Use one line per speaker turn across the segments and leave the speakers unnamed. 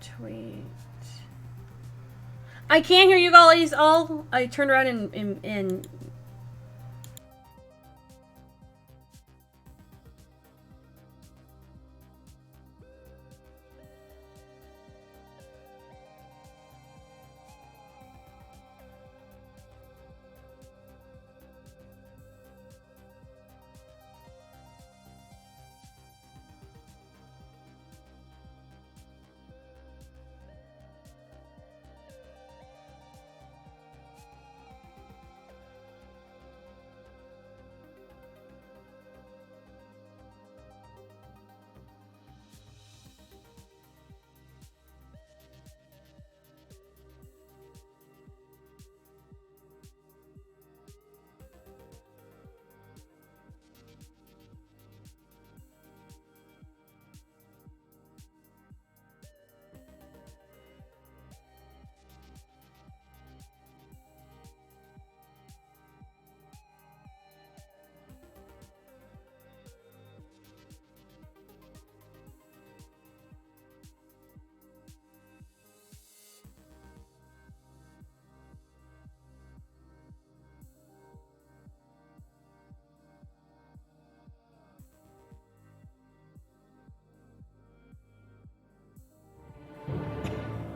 tweet. I can't hear you guys all. I turned around and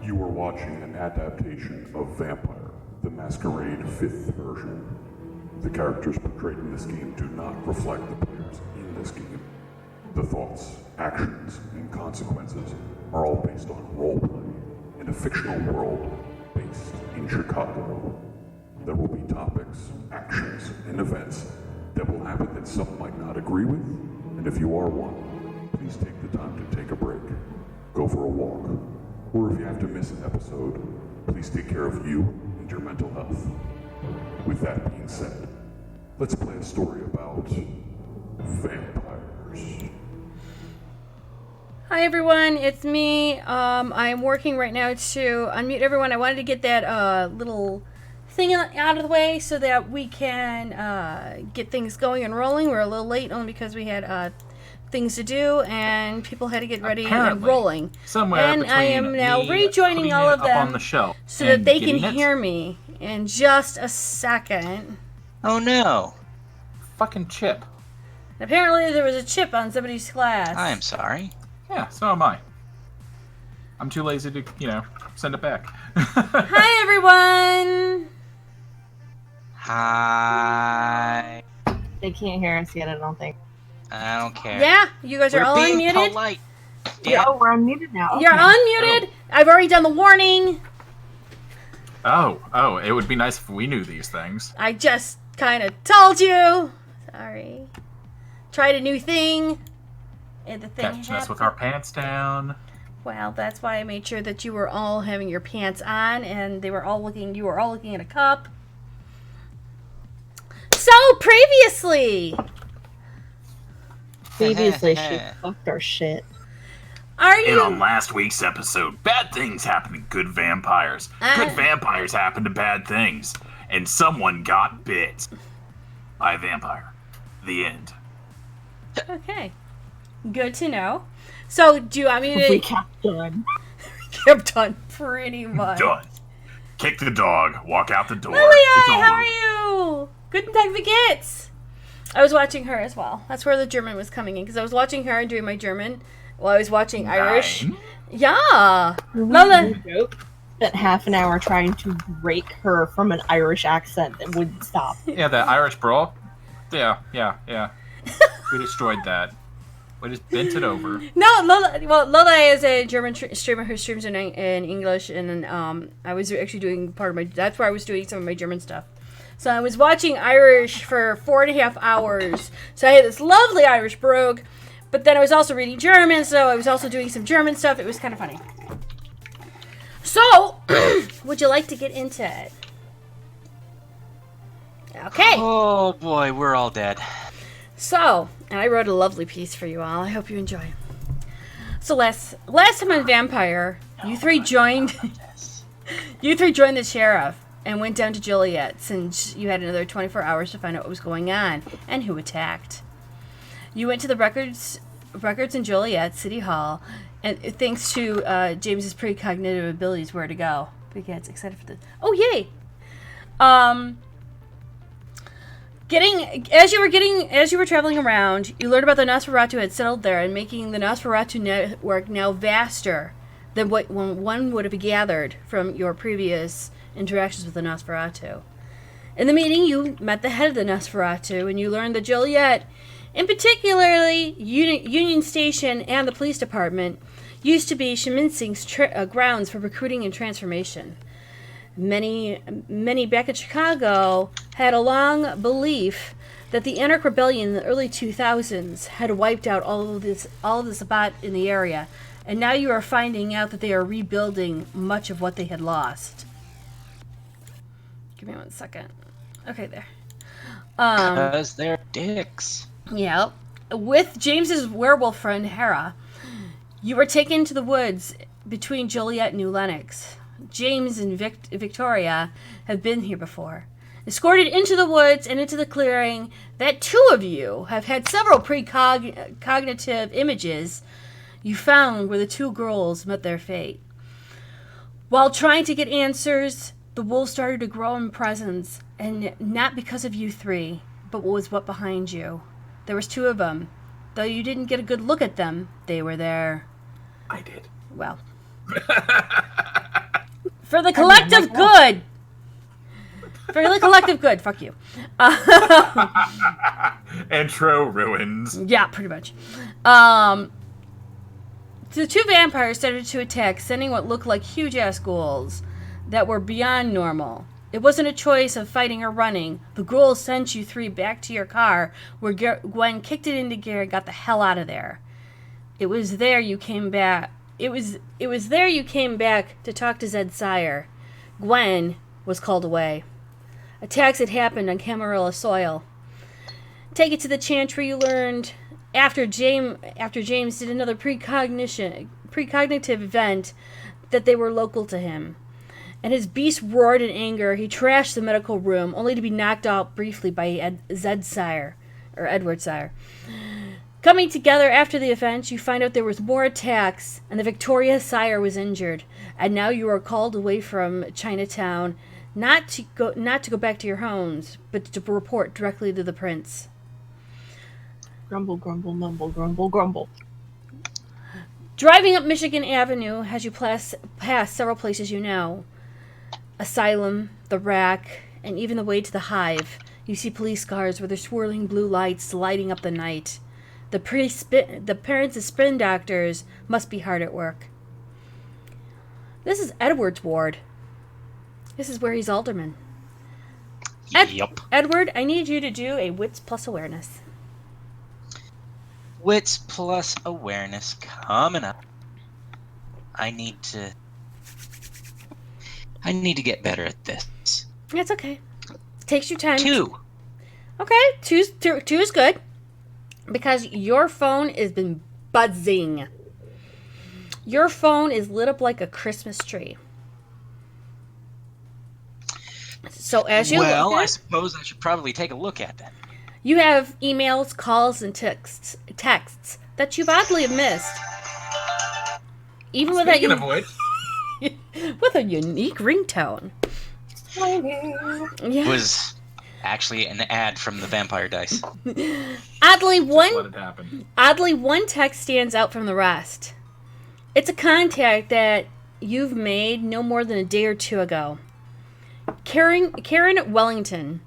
You are watching an adaptation of Vampire, the Masquerade 5th version. The characters portrayed in this game do not reflect the players in this game. The thoughts, actions, and consequences are all based on roleplay in a fictional world based in Chicago. There will be topics, actions, and events that will happen that some might not agree with, and if you are one, please take the time to take a break, go for a walk, or if you have to miss an episode, please take care of you and your mental health. With that being said, let's play a story about vampires.
Hi everyone, it's me. I'm working right now to unmute everyone. I wanted to get that little thing out of the way so that we can get things going and rolling. We're a little late only because we had things to do and people had to get ready and rolling.
Somewhere
and I am now rejoining all of them
on the shelf
so that they can hear me in just a second.
Oh no.
Fucking chip.
Apparently there was a chip on somebody's glass.
I'm sorry.
Yeah, so am I. I'm too lazy to, send it back.
Hi everyone!
Hi.
They can't hear us yet, I don't think.
I don't care.
Yeah, you guys are all
being
unmuted.
Polite.
Yeah, we're unmuted now. Okay.
You're unmuted. Oh. I've already done the warning.
Oh, it would be nice if we knew these things.
I just kind of told you. Sorry. Tried a new thing. And the thing
Catching us with our pants down.
Well, that's why I made sure that you were all having your pants on and you were all looking at a cup. So, previously,
she fucked our shit.
Are you?
And on last week's episode, bad things happen to good vampires. Good vampires happen to bad things. And someone got bit by a vampire. The end.
Okay. Good to know. So, do you want me to...
We kept done.
Kept done, pretty much.
Done. Kick the dog. Walk out the door.
Lily, how are you? Guten Tag, wie geht's? I was watching her as well. That's where the German was coming in, because I was watching her and doing my German while I was watching Irish. Yeah. Lola.
Spent half an hour trying to break her from an Irish accent that wouldn't stop.
Yeah, the Irish brawl. Yeah. We destroyed that. We just bent it over.
No, Lola is a German streamer who streams in English, and I was actually doing that's where I was doing some of my German stuff. So I was watching Irish for 4.5 hours. So I had this lovely Irish brogue, but then I was also reading German, so I was also doing some German stuff. It was kind of funny. So, would you like to get into it? Okay.
Oh boy, we're all dead.
So, and I wrote a lovely piece for you all. I hope you enjoy. So last time on Vampire, you three joined the sheriff and went down to Joliet, since you had another 24 hours to find out what was going on and who attacked. You went to the records in Joliet City Hall And thanks to James's precognitive abilities, where to go. Big Head's excited for this. Oh, yay! As you were traveling around, you learned about the Nosferatu had settled there and making the Nosferatu network now vaster than what one would have gathered from your previous interactions with the Nosferatu. In the meeting, you met the head of the Nosferatu, and you learned that Joliet, in particularly Union Station and the police department, used to be Shiminsing's grounds for recruiting and transformation. Many back in Chicago had a long belief that the Anarch Rebellion in the early 2000s had wiped out all of this Sabbat in the area, and now you are finding out that they are rebuilding much of what they had lost. Give me 1 second. Okay, there.
Because they're dicks.
Yeah. With James's werewolf friend Hera, you were taken to the woods between Joliet and New Lenox. James and Victoria have been here before. Escorted into the woods and into the clearing, that two of you have had several precognitive images you found where the two girls met their fate. While trying to get answers, the wolves started to grow in presence, and not because of you three, but what was behind you. There was two of them. Though you didn't get a good look at them, they were there.
I did.
Well. For the collective good. For the collective good. Fuck you.
Intro ruins.
Yeah, pretty much. The two vampires started to attack, sending what looked like huge-ass ghouls that were beyond normal. It wasn't a choice of fighting or running. The ghouls sent you three back to your car, where Gwen kicked it into gear and got the hell out of there. It was there you came back. It was there you came back to talk to Zed Sire. Gwen was called away. Attacks had happened on Camarilla soil. Take it to the Chantry, you learned after James did another precognitive event that they were local to him. And his beast roared in anger. He trashed the medical room, only to be knocked out briefly by Edward Sire. Coming together after the event, you find out there was more attacks, and the Victoria Sire was injured. And now you are called away from Chinatown, not to go back to your homes, but to report directly to the prince.
Grumble, grumble, mumble, grumble, grumble.
Driving up Michigan Avenue has you pass several places you know. Asylum, the Rack, and even the way to the Hive. You see police cars with their swirling blue lights lighting up the night. The parents of spin doctors must be hard at work. This is Edward's ward. This is where he's alderman.
Yep.
Edward, I need you to do a wits plus awareness.
Wits plus awareness coming up. I need to get better at this.
That's okay. Takes you time.
2.
Okay, two is good. Because your phone has been buzzing. Your phone is lit up like a Christmas tree. So as you
Well,
look
I suppose I should probably take a look at that.
you have emails, calls, and texts that you've oddly missed. Even with
Speaking
that,
of which,
with a unique ringtone. Yeah.
Was actually an ad from the Vampire Dice.
Oddly,
let it happen.
one text stands out from the rest. It's a contact that you've made no more than a day or two ago. Karen Wellington.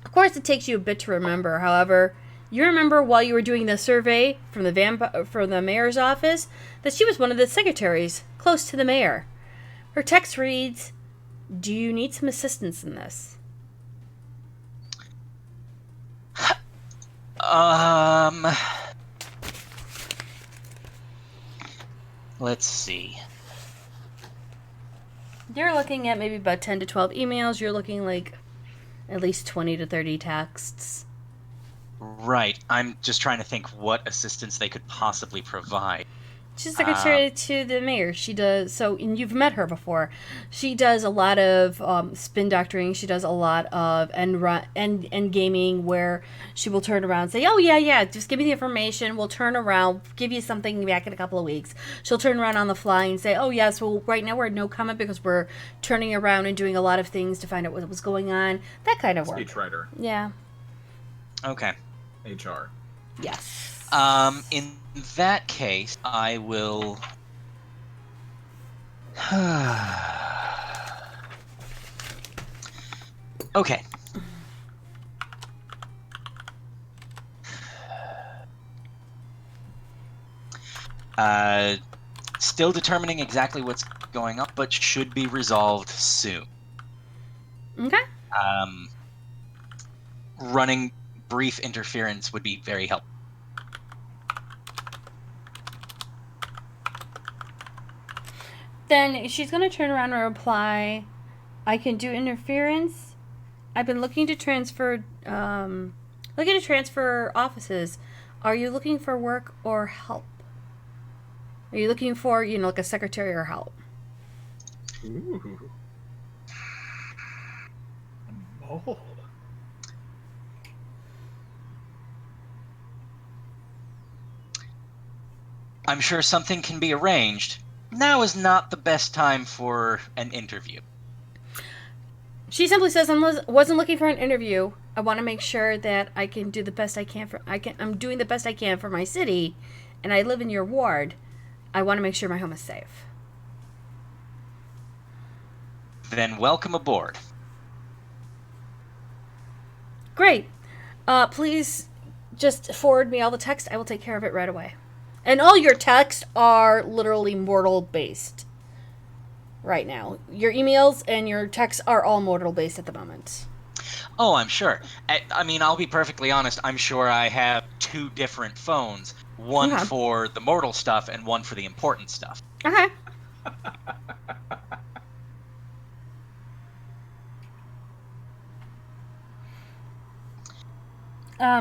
Of course, it takes you a bit to remember. However, you remember while you were doing the survey from the mayor's office that she was one of the secretaries close to the mayor. Her text reads, "Do you need some assistance in this?"
Let's see.
You're looking at maybe about 10 to 12 emails. You're looking like at least 20 to 30 texts.
Right. I'm just trying to think what assistance they could possibly provide.
She's secretary to the mayor. She does so, and you've met her before. She does a lot of spin doctoring. She does a lot of end gaming, where she will turn around and say, "Oh yeah, just give me the information. We'll turn around, give you something back in a couple of weeks." She'll turn around on the fly and say, "Oh yes, well right now we're at no comment because we're turning around and doing a lot of things to find out what was going on." That kind of work.
Speechwriter.
Yeah.
Okay.
HR.
Yes.
In that case, I will. Okay. Still determining exactly what's going on, but should be resolved soon.
Okay.
Running brief interference would be very helpful.
Then she's going to turn around and reply, "I can do interference. I've been looking to transfer offices. Are you looking for work or help? Are you looking for, like a secretary or help?"
Ooh. A mole.
I'm sure something can be arranged. Now is not the best time for an interview.
She simply says, wasn't looking for an interview. I want to make sure that I can do the best I can I'm doing the best I can for my city, and I live in your ward. I want to make sure my home is safe."
Then welcome aboard.
Great. Please just forward me all the text. I will take care of it right away. And all your texts are literally mortal based right now. Your emails and your texts are all mortal based at the moment.
Oh, I'm sure. I mean, I'll be perfectly honest. I'm sure I have 2 different phones. One
Okay.
for the mortal stuff and one for the important stuff.
Okay.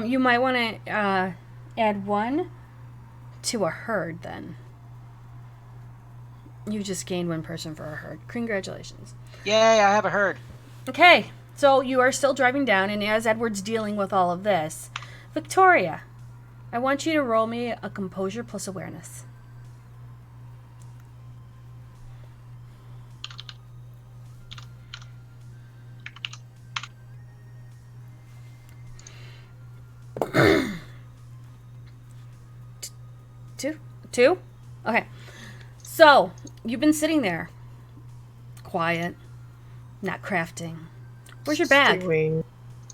You might want to add 1 to a herd then. You just gained 1 person for a herd. Congratulations.
Yay, I have a herd.
Okay, so you are still driving down, and as Edward's dealing with all of this, Victoria, I want you to roll me a composure plus awareness. Two? Okay. So, you've been sitting there. Quiet. Not crafting. Where's your bag?
Stewing.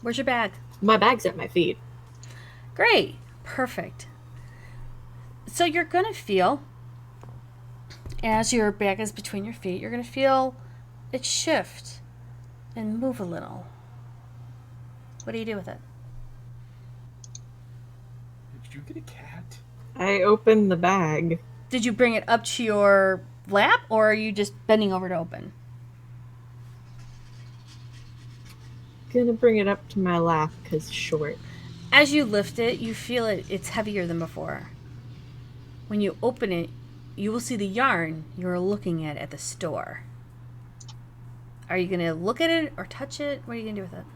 Where's your bag?
My bag's at my feet.
Great. Perfect. So you're going to feel, as your bag is between your feet, you're going to feel it shift and move a little. What do you do with it?
Did you get a cat?
I open the bag.
Did you bring it up to your lap, or are you just bending over to open?
Gonna bring it up to my lap because short.
As you lift it, you feel it's heavier than before. When you open it, you will see the yarn you're looking at the store. Are you going to look at it or touch it? What are you going to do with it?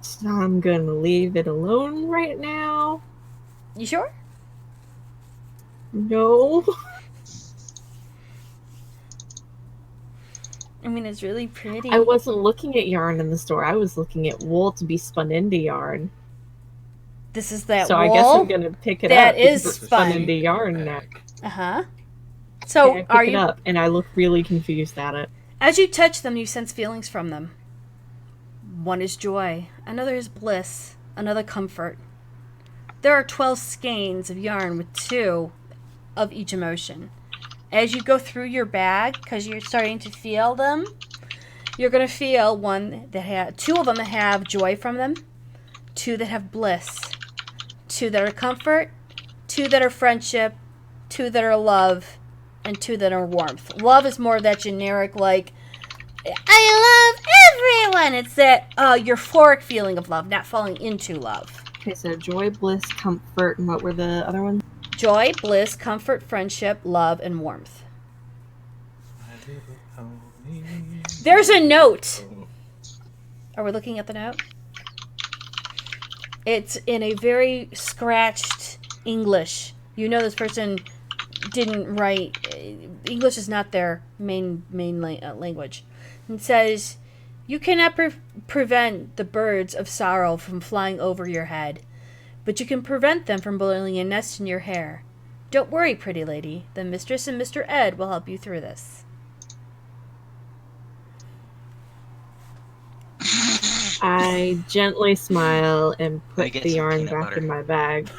So I'm gonna leave it alone right now.
You sure?
No.
I mean, it's really pretty.
I wasn't looking at yarn in the store. I was looking at wool to be spun into yarn.
This is that
So
wool?
I guess I'm gonna pick it
That
up.
is
because it's spun
spun.
into yarn now.
Uh-huh. So,
I pick
are
it
you...
up and I look really confused at it.
As you touch them, you sense feelings from them. One is joy. Another is bliss. Another comfort. There are 12 skeins of yarn with 2 of each emotion. As you go through your bag, because you're starting to feel them, you're going to feel 2 of them that have joy from them, 2 that have bliss, 2 that are comfort, 2 that are friendship, 2 that are love, and 2 that are warmth. Love is more of that generic, like, I love everyone. It's that euphoric feeling of love, not falling into love.
Okay, so joy, bliss, comfort, and what were the other ones?
Joy, bliss, comfort, friendship, love, and warmth. There's a note. Are we looking at the note? It's in a very scratched English. You know this person didn't write. English is not their main language. It says, you cannot prevent the birds of sorrow from flying over your head, but you can prevent them from building a nest in your hair. Don't worry, pretty lady. The mistress and Mr. Ed will help you through this.
I gently smile and
I
put
get
the
some
yarn
peanut
back
butter.
in my bag.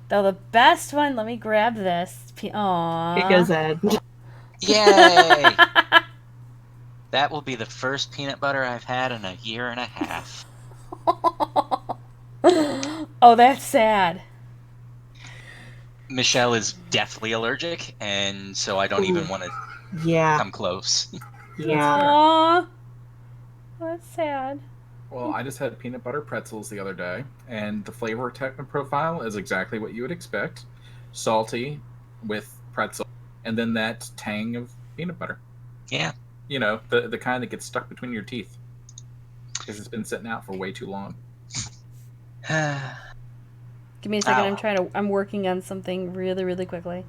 Though the best one, let me grab this. Aww.
It goes Ed.
Yay! That will be the first peanut butter I've had in a year and a half.
Oh, that's sad.
Michelle is deathly allergic, and so I don't even want to
Yeah.
come close.
Yeah.
Aww. That's sad.
Well, I just had peanut butter pretzels the other day, and the flavor profile is exactly what you would expect. Salty with pretzel, and then that tang of peanut butter.
Yeah.
You know, the kind that gets stuck between your teeth. Because it's been sitting out for way too long.
Give me a second.
Ow.
I'm working on something really, really quickly.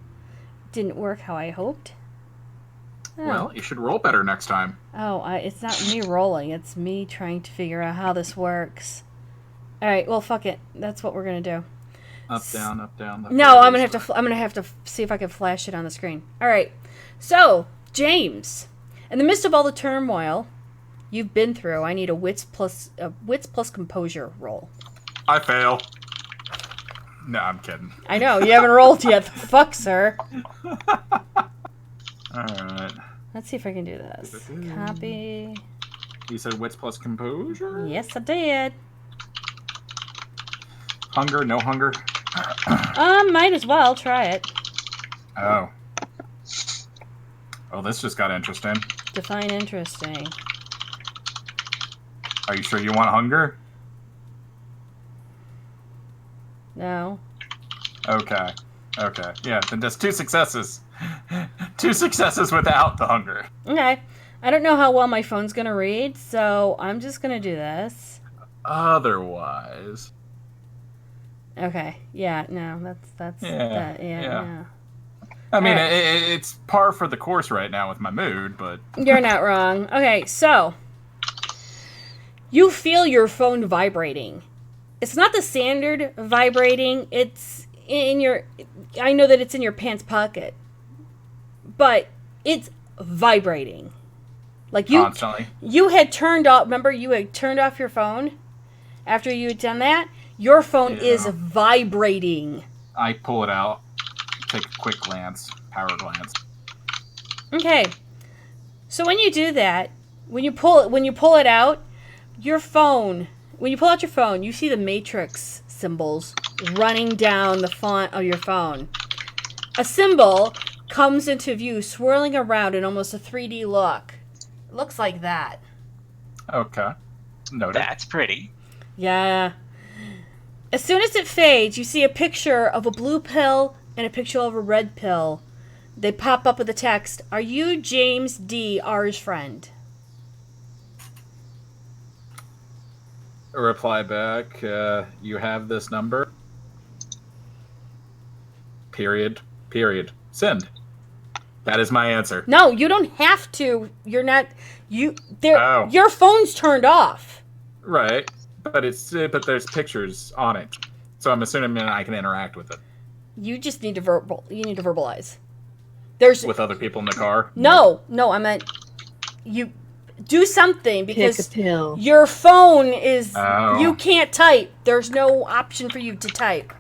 Didn't work how I hoped. Oh.
Well, you should roll better next time.
Oh, it's not me rolling. It's me trying to figure out how this works. All right. Well, fuck it. That's what we're gonna do.
Up, down, up, down. Left,
No,
right,
I'm
right.
gonna have to see if I can flash it on the screen. All right. So, James, in the midst of all the turmoil you've been through, I need a wits plus composure roll.
I fail. No, I'm kidding.
I know you haven't rolled yet. The fuck, sir.
Alright.
Let's see if I can do this. Copy.
You said wits plus composure?
Yes, I did.
Hunger, no hunger?
Might as well try it.
Oh. Oh, this just got interesting.
Define interesting.
Are you sure you want hunger?
No.
Okay. Okay. Yeah, then that's 2 successes. 2 successes without the hunger.
Okay. I don't know how well my phone's gonna read, so I'm just gonna do this.
Otherwise.
Okay. Yeah. No. That's.
Yeah,
That,
yeah.
yeah.
I mean,
Alright.
it's par for the course right now with my mood, but...
You're not wrong. Okay. So you feel your phone vibrating. It's not the standard vibrating. It's in your. I know that it's in your pants pocket, but it's vibrating. Like
Constantly.
you had turned off. Remember, you had turned off your phone after you had done that. Your phone is
Yeah.
vibrating.
I pull it out, take a quick glance, power glance.
Okay. So when you do that, when you pull it out, your phone. When you pull out your phone, you see the matrix symbols running down the font of your phone. A symbol comes into view, swirling around in almost a 3D look. It looks like that.
Okay. Noted.
That's pretty.
Yeah. As soon as it fades, you see a picture of a blue pill and a picture of a red pill. They pop up with the text, "Are you James D. R's friend?"
A reply back, you have this number. Period. Send. That is my answer.
No, you don't have to. You're not.
Oh.
Your phone's turned off.
Right. But there's pictures on it. So I'm assuming I can interact with it.
You just need to verbalize. There's
With other people in the car?
no. I meant you do something
Pick
because
a pill.
your phone is.
Oh.
You can't type. There's no option for you to type.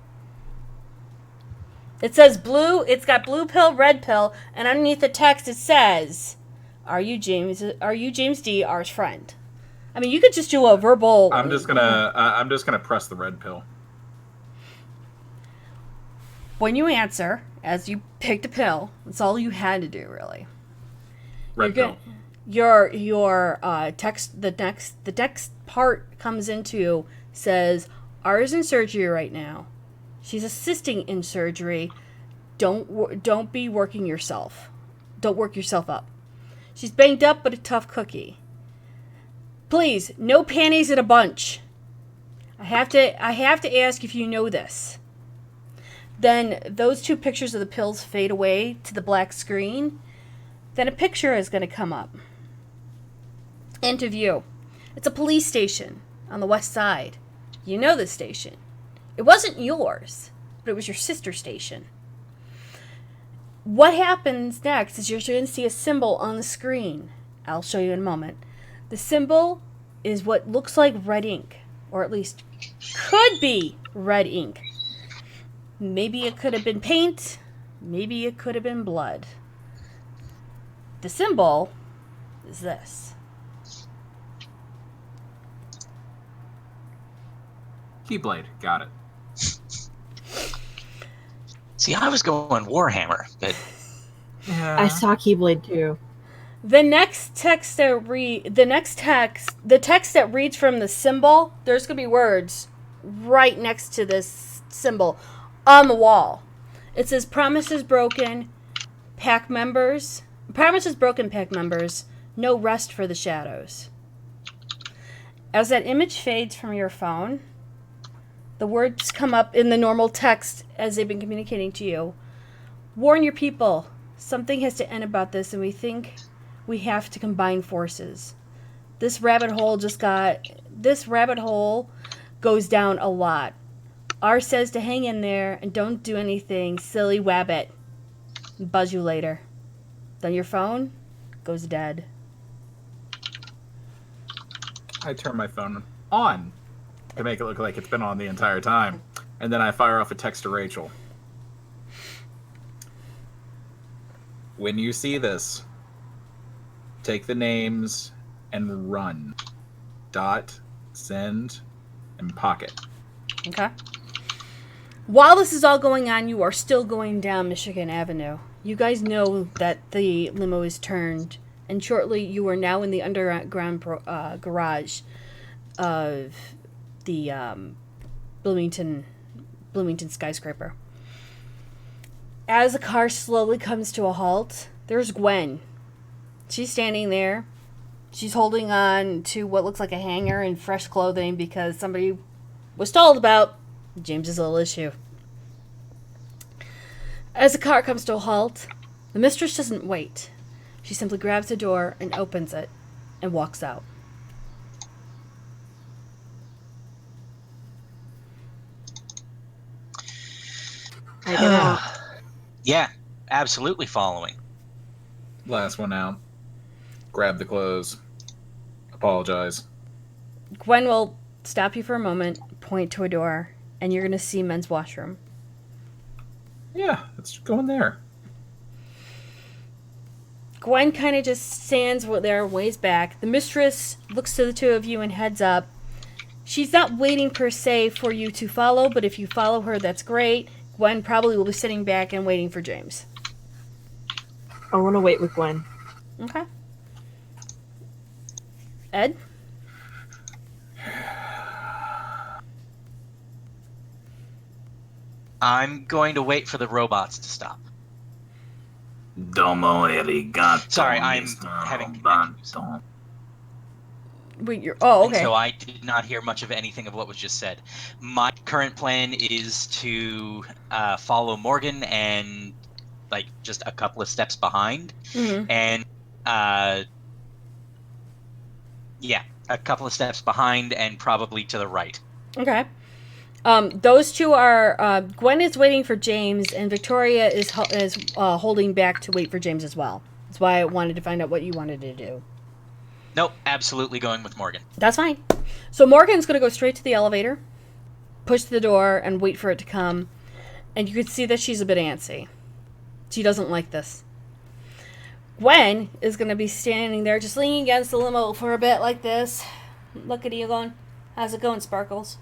It says blue. It's got blue pill, red pill, and underneath the text it says, "Are you James D. R's friend?" I mean, you could just do a verbal.
I'm just gonna press the red pill.
When you answer, as you picked a pill, that's all you had to do, really.
Red
You're
pill.
good. Your text. The next part comes into says, "R is in surgery right now. She's assisting in surgery. Don't be working yourself. Don't work yourself up. She's banged up, but a tough cookie. Please, no panties in a bunch. I have to ask if you know this. Then those two pictures of the pills fade away to the black screen. Then a picture is going to come up into view. It's a police station on the west side. You know this station. It wasn't yours, but it was your sister station. What happens next is you're going to see a symbol on the screen. I'll show you in a moment. The symbol is what looks like red ink, or at least could be red ink. Maybe it could have been paint. Maybe it could have been blood. The symbol is this.
Keyblade. Got it.
See, I was going Warhammer, but
I saw Keyblade too.
The text that reads from the symbol, there's going to be words right next to this symbol on the wall. It says, Promises broken, pack members, no rest for the shadows. As that image fades from your phone, the words come up in the normal text as they've been communicating to you. Warn your people. Something has to end about this, and we think we have to combine forces. This rabbit hole goes down a lot. R says to hang in there and don't do anything silly wabbit. Buzz you later. Then your phone goes dead.
I turn my phone on to make it look like it's been on the entire time. And then I fire off a text to Rachel. When you see this, take the names and run. Dot, send, and pocket.
Okay. While this is all going on, you are still going down Michigan Avenue. You guys know that the limo is turned, and shortly you are now in the underground garage of the Bloomington skyscraper. As the car slowly comes to a halt, there's Gwen. She's standing there. She's holding on to what looks like a hanger and fresh clothing because somebody was told about James's little issue. As the car comes to a halt, the mistress doesn't wait. She simply grabs the door and opens it and walks out.
I get out.
Yeah, absolutely following.
Last one out. Grab the clothes. Apologize.
Gwen will stop you for a moment, point to a door, and you're going to see men's washroom.
Yeah, let's go in there.
Gwen kind of just stands there, ways back. The mistress looks to the two of you and heads up. She's not waiting per se for you to follow, but if you follow her, that's great. Gwen probably will be sitting back and waiting for James.
I want to wait with Gwen.
Okay. Ed?
I'm going to wait for the robots to stop.
Domo arigato.
Sorry, I'm having connections.
Wait, oh, okay.
So I did not hear much of anything of what was just said. My current plan is to follow Morgan and just a couple of steps behind, and a couple of steps behind and probably to the right.
Okay. Those two are Gwen is waiting for James, and Victoria is holding back to wait for James as well. That's why I wanted to find out what you wanted to do.
Nope, absolutely going with Morgan.
That's fine. So Morgan's going to go straight to the elevator, push the door, and wait for it to come. And you can see that she's a bit antsy. She doesn't like this. Gwen is going to be standing there just leaning against the limo for a bit like this. Look at you going, how's it going, Sparkles?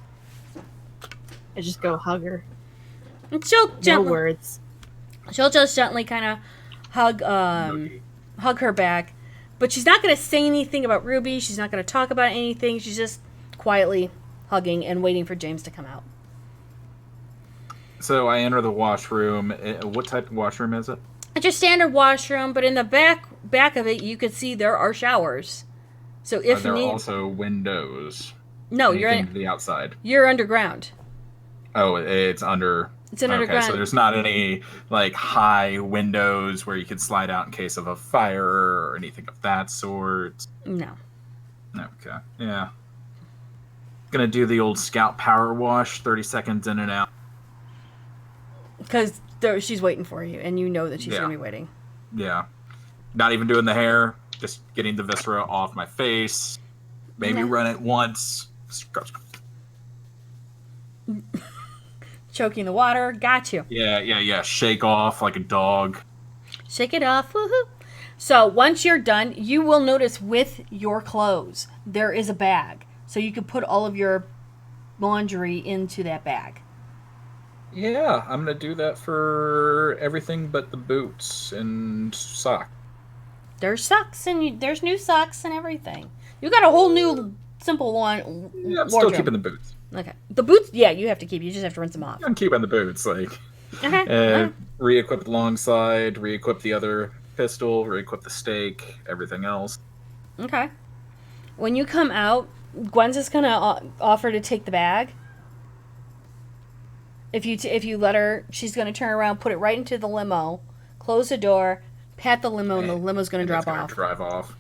I just go hug her.
And she'll gently,
No words.
She'll just gently kind of hug her back. But she's not going to say anything about Ruby. She's not going to talk about anything. She's just quietly hugging and waiting for James to come out.
So I enter the washroom. What type of washroom is it?
It's your standard washroom, but in the back of it, you could see there are showers. So
Are
if
there
need,
also windows?
no,
Anything to the outside?
you're underground.
Oh, it's under.
It's an
Okay,
underground.
so there's not any like high windows where you could slide out in case of a fire or anything of that sort.
No.
Okay, yeah. Gonna do the old scout power wash, 30 seconds in and out.
Because she's waiting for you, and you know that she's going to be waiting.
Yeah. Not even doing the hair, just getting the viscera off my face. Maybe run it once.
Choking the water. Got you.
Yeah. Shake off like a dog.
Shake it off. Woohoo. So once you're done, you will notice with your clothes, there is a bag. So you can put all of your laundry into that bag.
Yeah, I'm gonna do that for everything but the boots and sock.
There's socks, and there's new socks and everything. You got a whole new simple one.
Yeah, I'm still keeping the boots.
Okay. The boots, yeah, you have to keep. You just have to rinse them off.
I'm keeping the boots, like.
Okay.
Re-equip the long side, re-equip the other pistol, re-equip the stake, everything else.
Okay. When you come out, Gwen's just gonna offer to take the bag. If you let her, she's gonna turn around, put it right into the limo, close the door, pat the limo, and the limo's gonna drop off.
Drive off.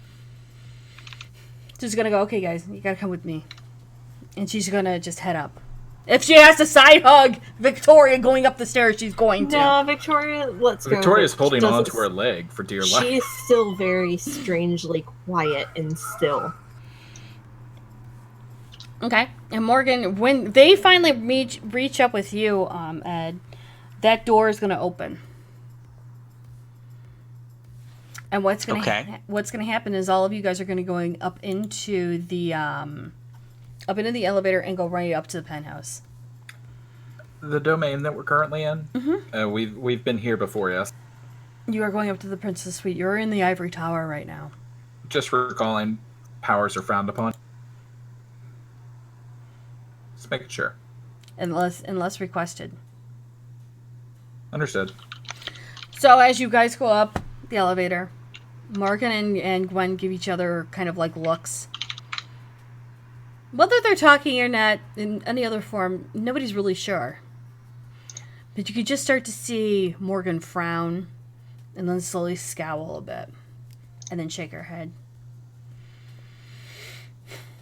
She's gonna go, okay, guys, you gotta come with me, and she's gonna just head up. If she has to side hug Victoria going up the stairs, she's going to.
No, Victoria, let's go.
Victoria's holding on to her leg for dear life.
She's still very strangely quiet and still.
Okay. And Morgan, when they finally reach up with you, Ed, that door is going to open. And what's going to happen is all of you guys are going to going up into the elevator and go right up to the penthouse.
The domain that we're currently in.
Mm-hmm.
We've been here before, yes.
You are going up to the Princess Suite. You're in the Ivory Tower right now.
Just recalling, powers are frowned upon. Just making sure.
Unless requested.
Understood.
So as you guys go up the elevator, Morgan and Gwen give each other kind of like looks. Whether they're talking or not in any other form, nobody's really sure. But you could just start to see Morgan frown and then slowly scowl a bit and then shake her head.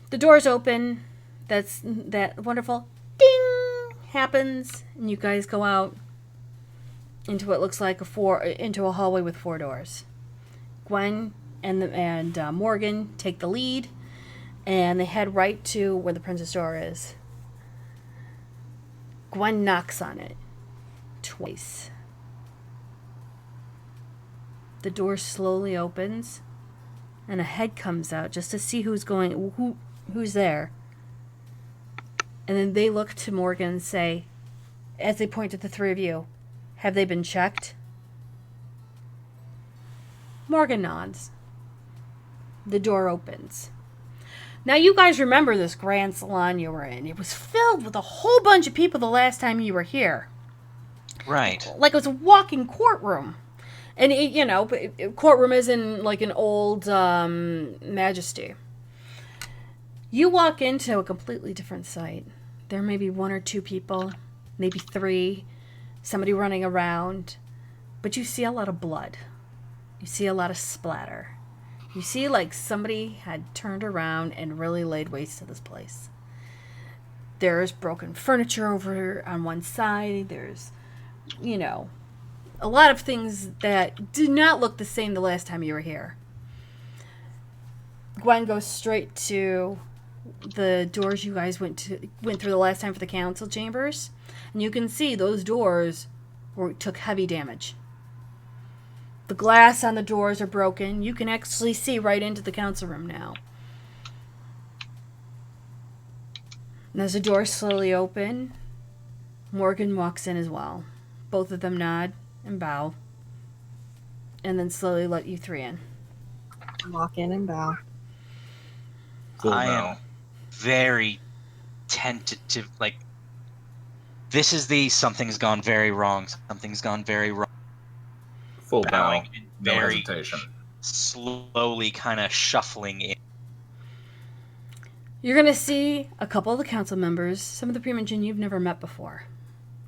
The doors open. That wonderful ding happens, and you guys go out into what looks like into a hallway with 4 doors. Gwen and Morgan take the lead, and they head right to where the princess door is. Gwen knocks on it twice. The door slowly opens, and a head comes out just to see who's there. And then they look to Morgan and say, as they point at the 3 of you, have they been checked? Morgan nods. The door opens. Now you guys remember this grand salon you were in. It was filled with a whole bunch of people the last time you were here.
Right.
Like it was a walking courtroom. And, courtroom is in like an old majesty. You walk into a completely different site. There may be 1 or 2 people, maybe 3, somebody running around, but you see a lot of blood. You see a lot of splatter. You see like somebody had turned around and really laid waste to this place. There's broken furniture over on one side. There's, a lot of things that did not look the same the last time you were here. Gwen goes straight to the doors you guys went through the last time for the council chambers, and you can see those doors took heavy damage. The glass on the doors are broken. You can actually see right into the council room now. And as the doors slowly open, Morgan walks in as well. Both of them nod and bow, and then slowly let you 3 in.
Walk in and bow.
I am very tentative, This is the something's gone very wrong. Something's gone very wrong.
Full bow.
Bowing,
No
very
hesitation.
slowly, kind of shuffling in.
You're going to see a couple of the council members, some of the Primogen you've never met before.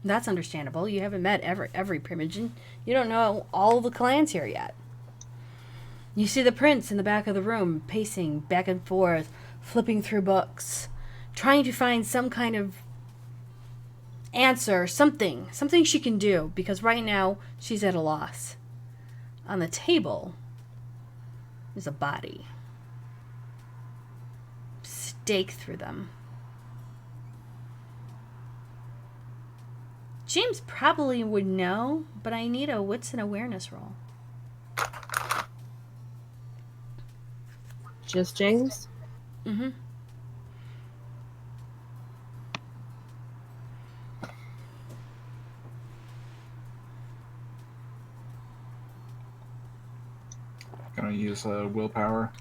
That's understandable. You haven't met every Primogen. You don't know all the clans here yet. You see the prince in the back of the room, pacing back and forth, flipping through books, trying to find some kind of answer, something she can do, because right now she's at a loss. On the table is a body. Stake through them. James probably would know, but I need a wits and awareness roll.
Just James?
Mm-hmm.
Gonna use willpower.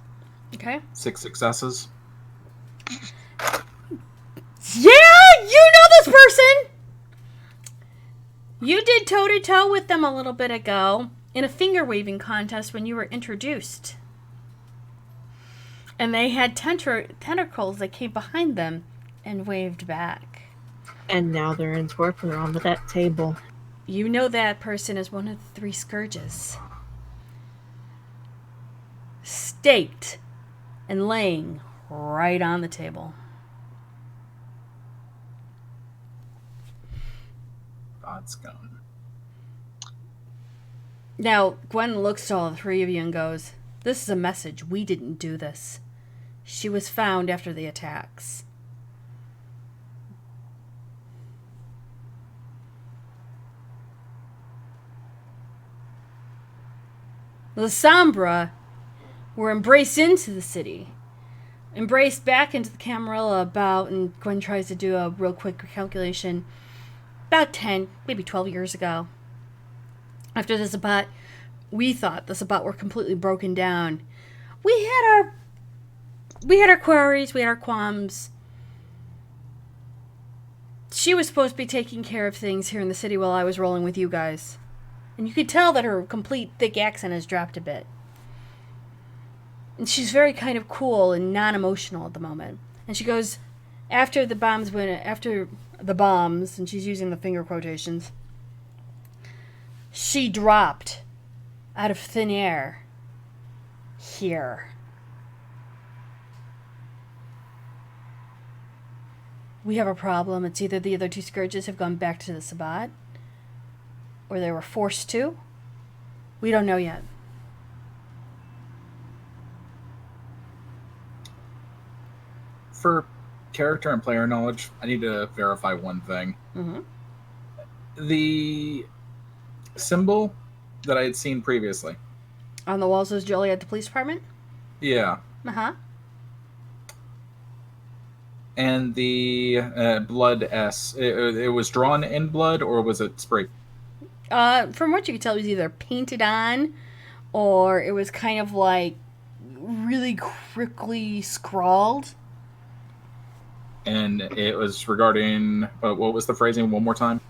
Okay.
6 successes.
Yeah, you know this person! You did toe-to-toe with them a little bit ago in a finger-waving contest when you were introduced. And they had tentacles that came behind them and waved back.
And now they're in torpor on that table.
You know that person is one of the 3 scourges. Staked and laying right on the table.
God's gone.
Now, Gwen looks to all 3 of you and goes, "This is a message. We didn't do this. She was found after the attacks." The Sombra were embraced into the city. Embraced back into the Camarilla about, and Gwen tries to do a real quick calculation, about 10, maybe 12 years ago. After the Sabbat, we thought the Sabbat were completely broken down. We had our queries, we had our qualms. She was supposed to be taking care of things here in the city while I was rolling with you guys. And you could tell that her complete thick accent has dropped a bit. And she's very kind of cool and non-emotional at the moment. And she goes, after the bombs, and she's using the finger quotations, she dropped out of thin air here. We have a problem. It's either the other 2 scourges have gone back to the Sabbat, or they were forced to. We don't know yet.
For character and player knowledge, I need to verify one thing.
Mm-hmm.
The symbol that I had seen previously.
On the walls of Joliet, the police department?
Yeah.
Uh-huh.
And the blood S. It was drawn in blood, or was it sprayed?
From what you could tell, it was either painted on, or it was kind of like really quickly scrawled.
And it was regarding, what was the phrasing one more time?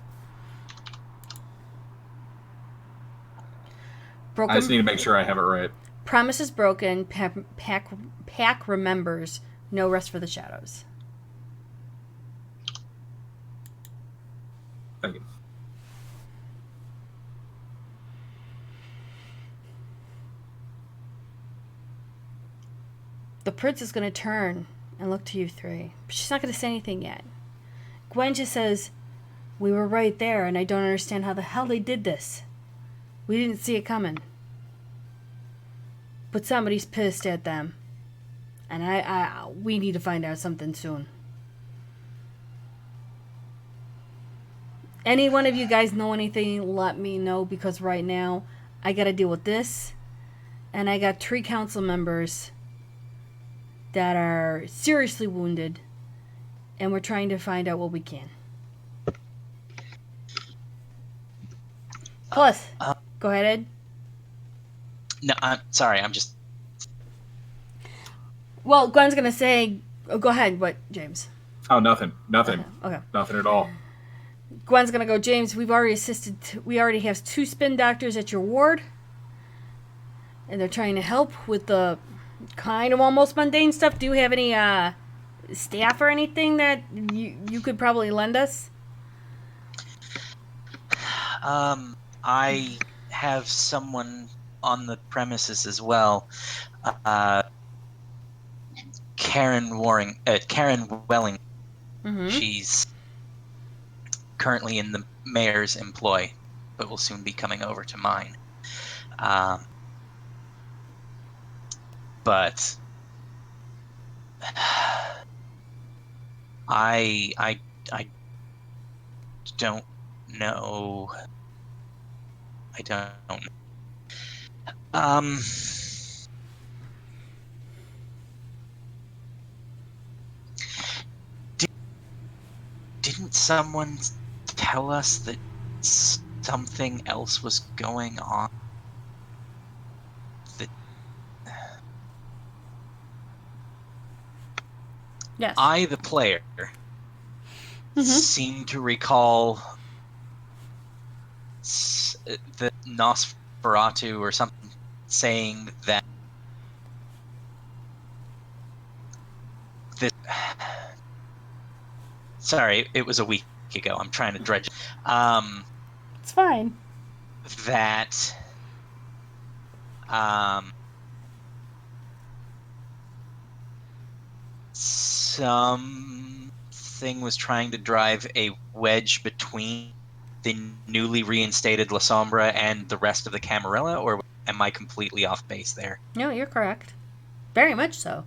Broken.
I just need to make sure I have it right.
Promise is broken. Pack remembers. No rest for the shadows.
Thank you.
The prince is going to turn and look to you 3. But she's not going to say anything yet. Gwen just says, "We were right there, and I don't understand how the hell they did this. We didn't see it coming. But somebody's pissed at them. And we need to find out something soon. Any one of you guys know anything, let me know, because right now I got to deal with this. And I got 3 council members that are seriously wounded, and we're trying to find out what we can." Plus, go ahead, Ed.
No, I'm sorry. I'm just.
Well, Gwen's gonna say, oh, go ahead. What, James?
Oh, nothing. Nothing.
Okay.
Nothing at all.
Gwen's gonna go, James, we already have 2 spin doctors at your ward. And they're trying to help with the kind of almost mundane stuff. Do you have any staff or anything that you could probably lend us?
I have someone on the premises as well. Karen Welling.
Mm-hmm.
She's currently in the mayor's employ, but will soon be coming over to mine. But I don't know. I don't know. Didn't someone tell us that something else was going on? That
Yes.
I, the player, seem to recall the Nosferatu or something saying that this. Sorry, it was a week ago. I'm trying to dredge.
It's fine.
That something was trying to drive a wedge between the newly reinstated La Sombra and the rest of the Camarilla, or am I completely off base there?
No, you're correct. Very much so.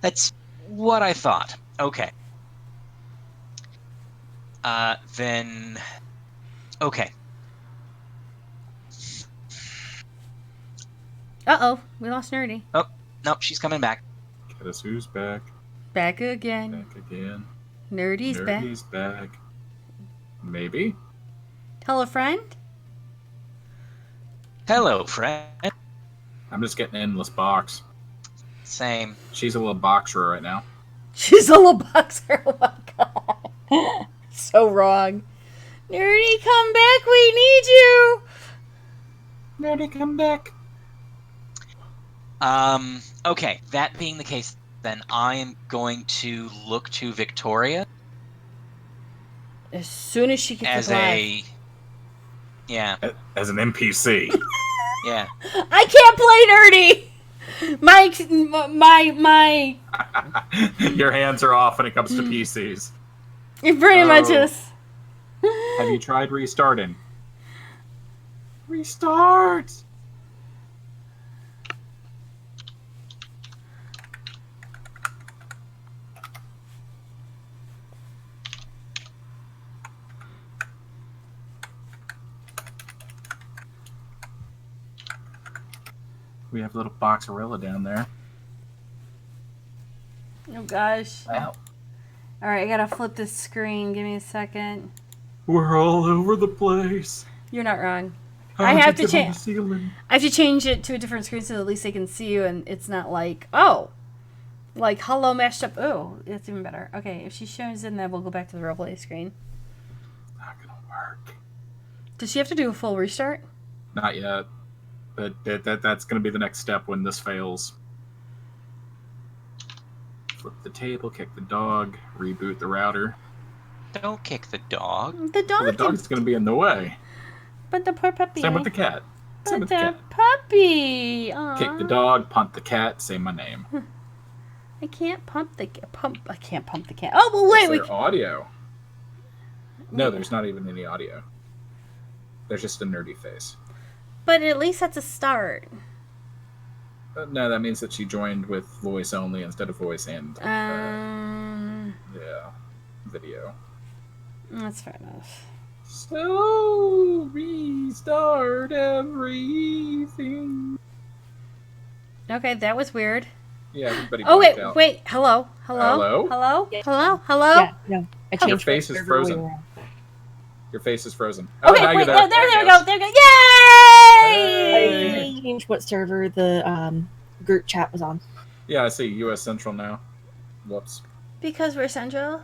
That's what I thought. Okay. Then... Okay.
Uh-oh, we lost Nerdy.
Oh, nope, she's coming back.
Guess who's back?
Back again.
Back again.
Nerdy's back.
Nerdy's back. Maybe?
Hello, friend?
Hello, friend.
I'm just getting an endless box.
Same.
She's a little boxer right now.
She's a little boxer. Oh my god. So wrong. Nerdy, come back. We need you.
Nerdy, come back.
Okay, that being the case, then I am going to look to Victoria
As soon as she gets
as
alive.
As an NPC.
Yeah.
I can't play Nerdy. My.
Your hands are off when it comes to PCs.
It pretty much is.
Have you tried restarting? Restart! We have a little boxerilla down there.
Oh gosh.
Wow.
Alright, I gotta flip this screen. Give me a second.
We're all over the place.
You're not wrong.
How'd
I
you
have to
get on
change.
the ceiling?
I have to change it to a different screen so at least they can see you and it's not like, oh, like hello mashed up. Oh, it's even better. Okay, if she shows in, then we'll go back to the roleplay screen.
Not gonna work.
Does she have to do a full restart?
Not yet. But that's gonna be the next step when this fails. Flip the table, kick the dog, reboot the router.
Don't kick the dog.
The dog.
Well, the dog's gonna be in the way.
But the poor puppy.
Same with the cat. Same
But
with the
the
cat.
puppy. Aww.
Kick the dog, punt the cat, say my name.
I can't pump the pump. I can't pump the cat. Oh, well, wait.
Is
We
there audio? No, there's not even any audio. There's just a nerdy face.
But at least that's a start.
No, that means that she joined with voice only instead of voice and video.
That's fair enough.
So restart everything.
Okay, that was weird.
Yeah, everybody.
Oh
blacked out.
wait. Hello.
Hello?
Hello.
Yeah, no. I changed
Your face
what
is
server we
frozen.
were on.
Your face is frozen.
Okay,
now
wait.
you're
There we go. There we go. Yay!
I changed what server the group chat was on.
Yeah, I see. U.S. Central now. Whoops.
Because we're central.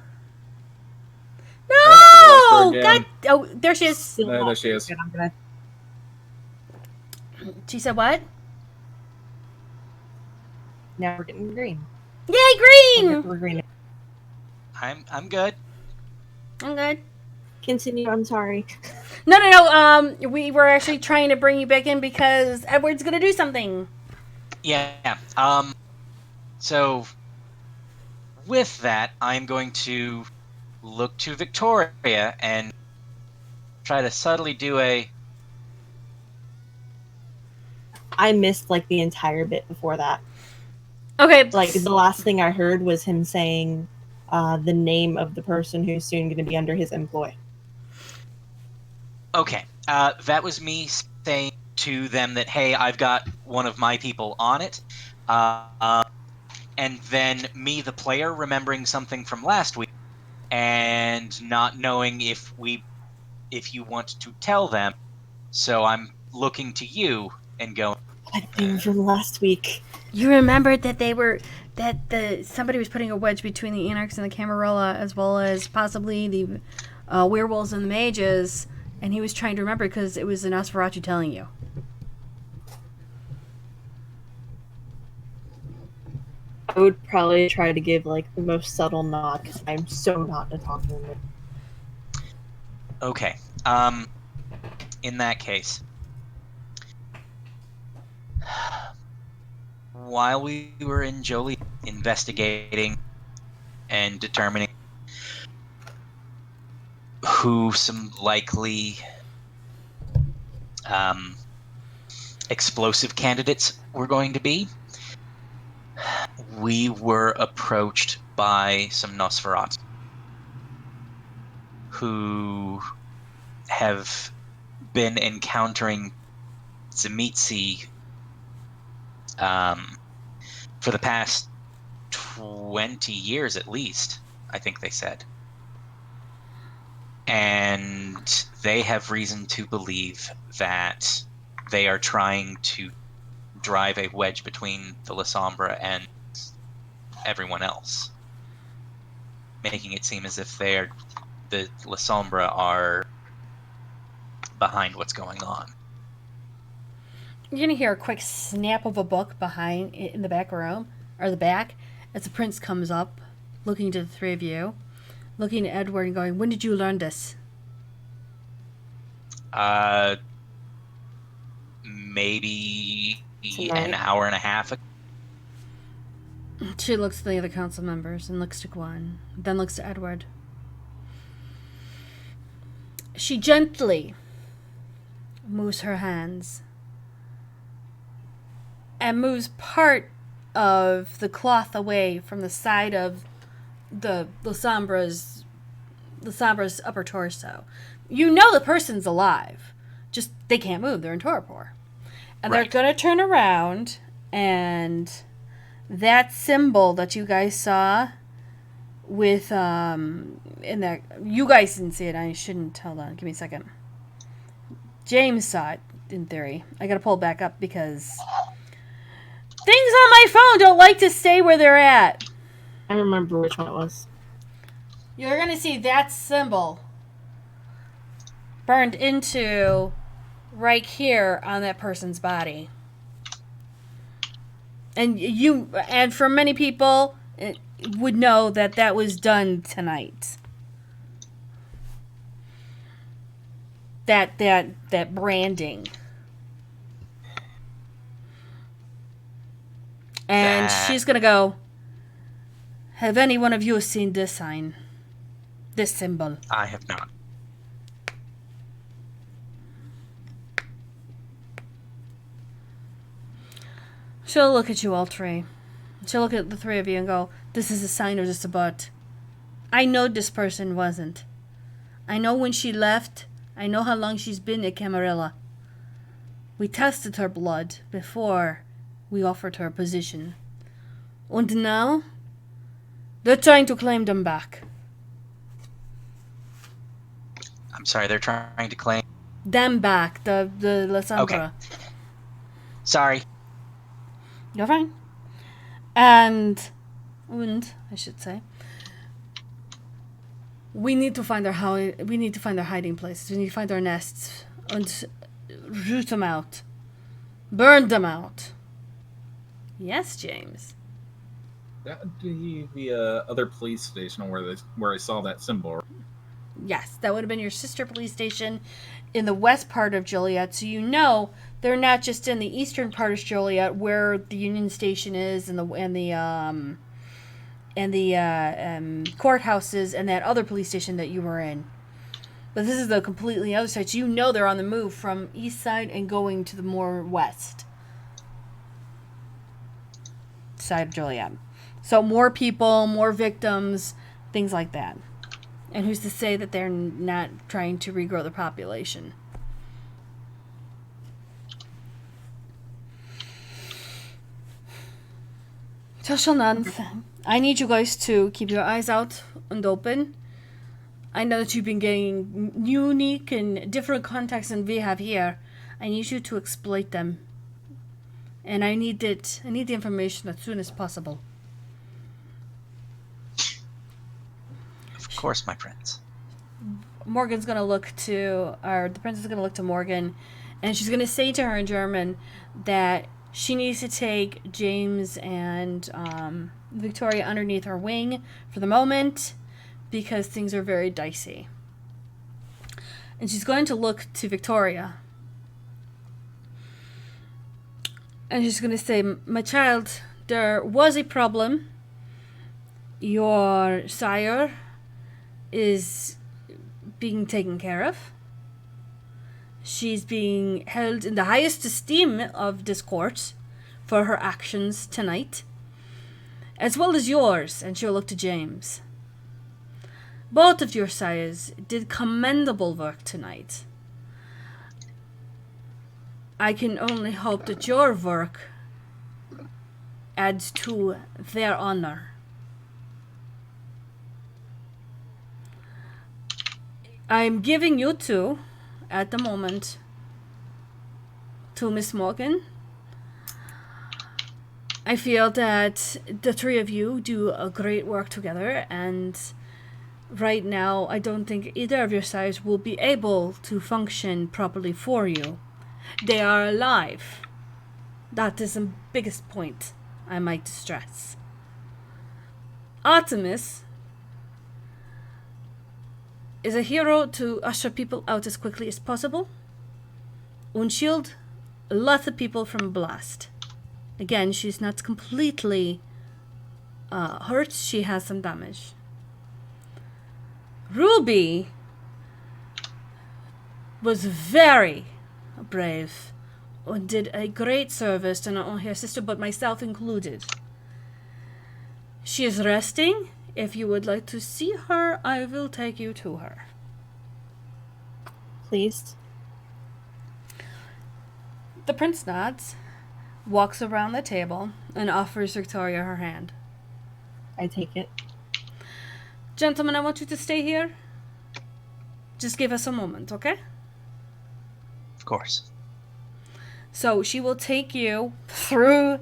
No!
again.
God! Oh, there she is.
Still
No,
not
there she is.
good. I'm gonna.
She said what?
Now we're getting green.
Yay, green!
We're green.
I'm good.
I'm good.
Continue. I'm sorry.
No. We were actually trying to bring you back in because Edward's gonna do something.
Yeah. So with that, I'm going to look to Victoria and try to subtly do a.
I missed like the entire bit before that.
Okay.
Like the last thing I heard was him saying the name of the person who's soon going to be under his employ.
Okay. That was me saying to them that, hey, I've got one of my people on it. And then me, the player, remembering something from last week and not knowing if you want to tell them. So I'm looking to you and going,
What thing from last week?
You remembered that somebody was putting a wedge between the Anarchs and the Camarilla, as well as possibly the werewolves and the mages, and he was trying to remember because it was the Nosferatu telling you.
I would probably try to give like the most subtle nod because I'm so not a talking woman.
okay. In that case, while we were in Jolie investigating and determining who some likely explosive candidates were going to be, we were approached by some Nosferatu who have been encountering Tzimitzi for the past 20 years at least, I think they said. And they have reason to believe that they are trying to drive a wedge between the La Sombra and everyone else, making it seem as if the La Sombra are behind what's going on.
You're gonna hear a quick snap of a book behind in the back room, or the back, as the prince comes up, looking to the three of you, looking at Edward and going, "When did you learn this?"
Maybe
Tonight.
an hour and a half ago.
She looks to the other council members and looks to Gwen, then looks to Edward. She gently moves her hands and moves part of the cloth away from the side of the Sombra's upper torso. You know the person's alive, just they can't move. They're in torpor, and
Right.
they're gonna turn around, and that symbol that you guys saw with in that, you guys didn't see it. I shouldn't. Hold on, give me a second. James saw it in theory. I gotta pull it back up because things on my phone don't like to stay where they're at.
I remember which one it was.
You're gonna see that symbol burned into right here on that person's body. And for many people, it would know that that was done tonight. That branding. And she's gonna go, have any one of you seen this sign? This symbol?
I have not.
She'll look at you all three. She'll look at the three of you and go, this is a sign or just a butt. I know this person wasn't. I know when she left. I know how long she's been at Camarilla. We tested her blood before we offered her a position. And now, they're trying to claim them back.
I'm sorry, they're trying to claim.
Them back, the La Sombra.
Okay. Sorry.
You're fine. And, I should say, We need to find we need to find their hiding places. We need to find their nests and root them out. Burn them out. Yes, James.
That would be the other police station where I saw that symbol.
Yes, that would have been your sister police station in the west part of Joliet. So you know they're not just in the eastern part of Joliet where the Union Station is and the courthouses and that other police station that you were in. But this is the completely other side. So you know they're on the move from east side and going to the more west side of Joliet. So more people, more victims, things like that. And who's to say that they're not trying to regrow the population? I need you guys to keep your eyes out and open. I know that you've been getting unique and different contacts than we have here. I need you to exploit them. And I need the information as soon as possible.
Of course, my prince.
Morgan's gonna look to, or the princess is gonna look to Morgan, and she's gonna say to her in German that she needs to take James and Victoria underneath her wing for the moment because things are very dicey. And she's going to look to Victoria. And she's going to say, my child, there was a problem. Your sire is being taken care of. She's being held in the highest esteem of this court for her actions tonight, as well as yours. And she'll look to James. Both of your sires did commendable work tonight. I can only hope that your work adds to their honor. I'm giving you two, at the moment, to Miss Morgan. I feel that the three of you do a great work together, and right now I don't think either of your sides will be able to function properly for you. They are alive. That is the biggest point I might stress. Artemis is a hero to usher people out as quickly as possible and shield lots of people from blast. Again, she's not completely hurt. She has some damage. Ruby was very brave and did a great service to not only her sister but myself included. She is resting. If you would like to see her, I will take you to her.
Please.
The prince nods, walks around the table, and offers Victoria her hand.
I take it.
Gentlemen, I want you to stay here. Just give us a moment, okay?
Of course.
So she will take you through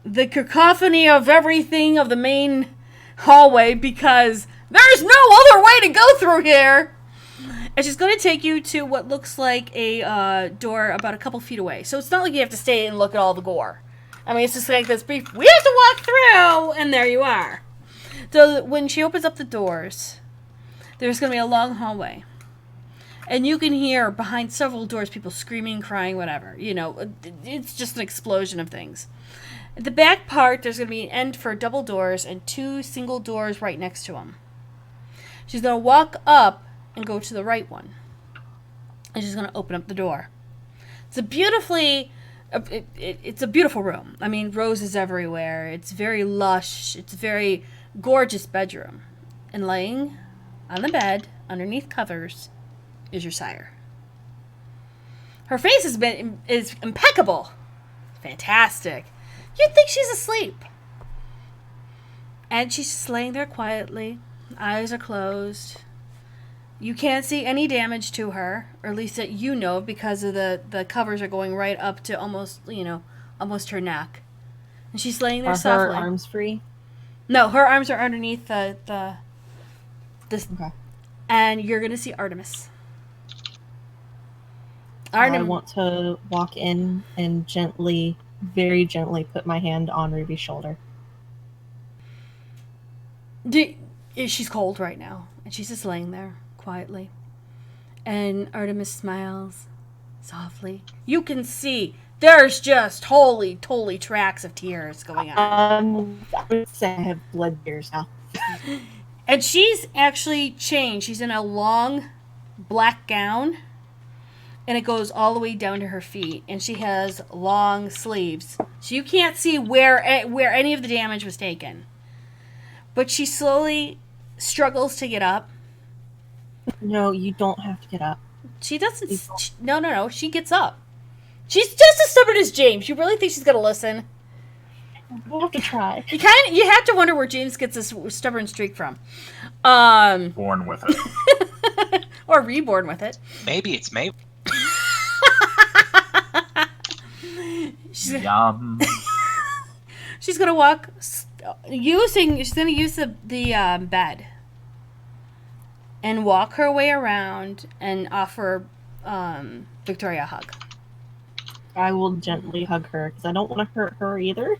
the cacophony of everything of the main hallway because there's no other way to go through here. And she's going to take you to what looks like a door about a couple feet away. So it's not like you have to stay and look at all the gore. I mean, it's just like this brief, we have to walk through, and there you are. So when she opens up the doors, there's going to be a long hallway. And you can hear behind several doors people screaming, crying, whatever. You know, it's just an explosion of things. At the back part, there's going to be an end for double doors and two single doors right next to them. She's going to walk up and go to the right one. And she's going to open up the door. It's a beautifully... It's a beautiful room. I mean, roses everywhere. It's very lush. It's a very gorgeous bedroom. And laying on the bed, underneath covers, is your sire. Her face is impeccable. Fantastic. You'd think she's asleep. And she's just laying there quietly. Eyes are closed. You can't see any damage to her, or at least that you know, because of the covers are going right up to almost her neck. And she's laying there softly.
Are her arms free?
No, her arms are underneath the This,
Okay.
and you're gonna see Artemis.
I want to walk in and gently, very gently, put my hand on Ruby's shoulder.
She's cold right now, and she's just laying there quietly. And Artemis smiles softly. You can see there's just totally tracks of tears going on.
I would say I have blood tears now.
And she's actually changed. She's in a long black gown, and it goes all the way down to her feet, and she has long sleeves, so you can't see where any of the damage was taken. But she slowly struggles to get up.
No, you don't have to get up.
She doesn't. No. She gets up. She's just as stubborn as James. You really think she's gonna listen?
We'll have to try.
You have to wonder where James gets this stubborn streak from.
Born with it.
Or reborn with it.
Maybe it's maybe.
Yum.
She's gonna walk She's gonna use the bed and walk her way around and offer Victoria a hug.
I will gently hug her because I don't want to hurt her either.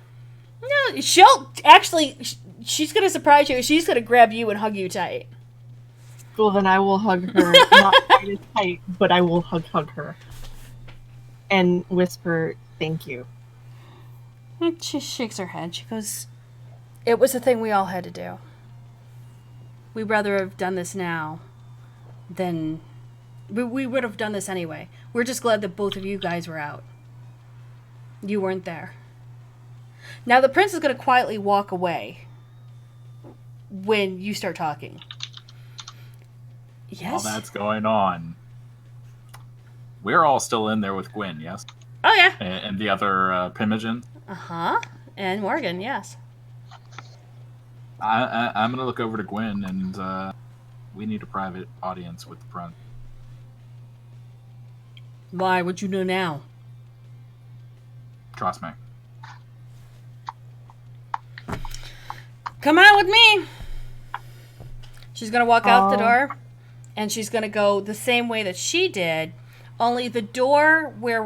No, she'll actually. She's gonna surprise you. She's gonna grab you and hug you tight.
Well, then I will hug her, not quite as tight, but I will hug her and whisper, "Thank you."
And she shakes her head. She goes, "It was a thing we all had to do. We'd rather have done this now than we would have done this anyway. We're just glad that both of you guys were out. You weren't there." Now the prince is going to quietly walk away when you start talking. Yes?
While that's going on, we're all still in there with Gwen, yes?
Oh, yeah.
And the other Pimogen?
Uh-huh. And Morgan, yes.
I'm going to look over to Gwen, and we need a private audience with the prince.
Why? What'd you do now?
Trust me.
Come on with me. She's going to walk out the door, and she's going to go the same way that she did, only the door where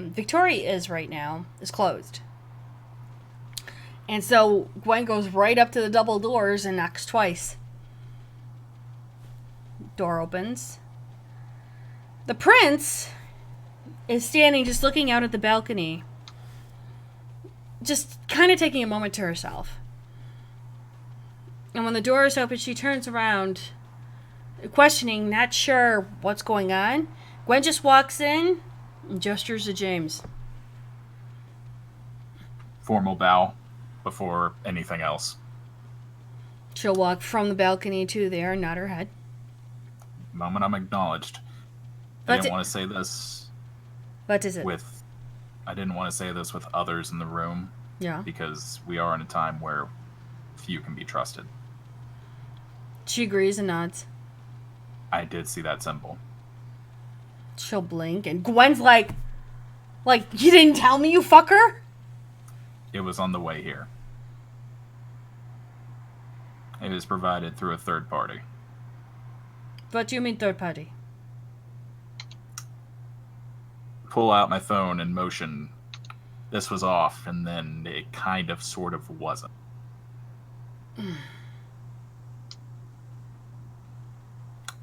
Victoria is right now is closed. And so Gwen goes right up to the double doors and knocks twice. Door opens. The prince is standing just looking out at the balcony, just kind of taking a moment to herself. And when the door is open, she turns around, questioning, not sure what's going on. Gwen just walks in and gestures to James.
Formal bow before anything else.
She'll walk from the balcony to there and nod her head.
The moment I'm acknowledged. I didn't want to say this
What is it?
I didn't want to say this with others in the room.
Yeah.
Because we are in a time where few can be trusted.
She agrees and nods.
I did see that symbol.
She'll blink, and Gwen's like, you didn't tell me, you fucker?
It was on the way here. It was provided through a third party.
What do you mean third party?
Pull out my phone and motion. This was off, and then it kind of sort of wasn't.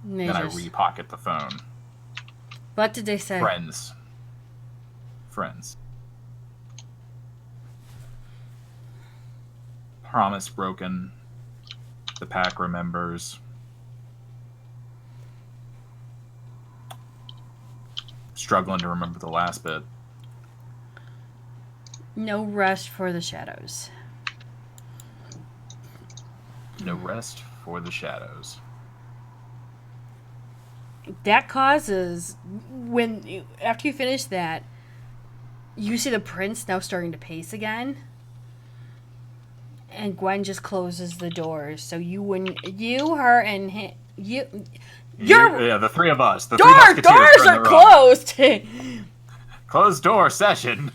Then I re-pocket the phone.
What did they say?
Friends. Promise broken. The pack remembers. Struggling to remember the last bit.
No rest for the shadows.
No rest for the shadows.
That causes, after you finish that, you see the prince now starting to pace again. And Gwen just closes the doors. So her, and him,
the three of us. The
doors are closed.
Closed door session.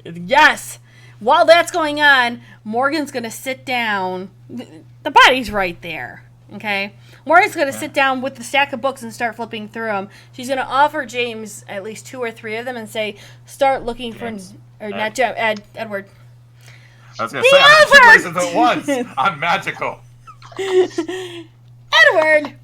Yes. While that's going on, Morgan's going to sit down. The body's right there. Okay? Moira's going to sit down with the stack of books and start flipping through them. She's going to offer James at least 2 or 3 of them and say, start looking
James.
for... Or not James, Edward.
I was going to say, I'm in 2 places at once. I'm magical.
Edward!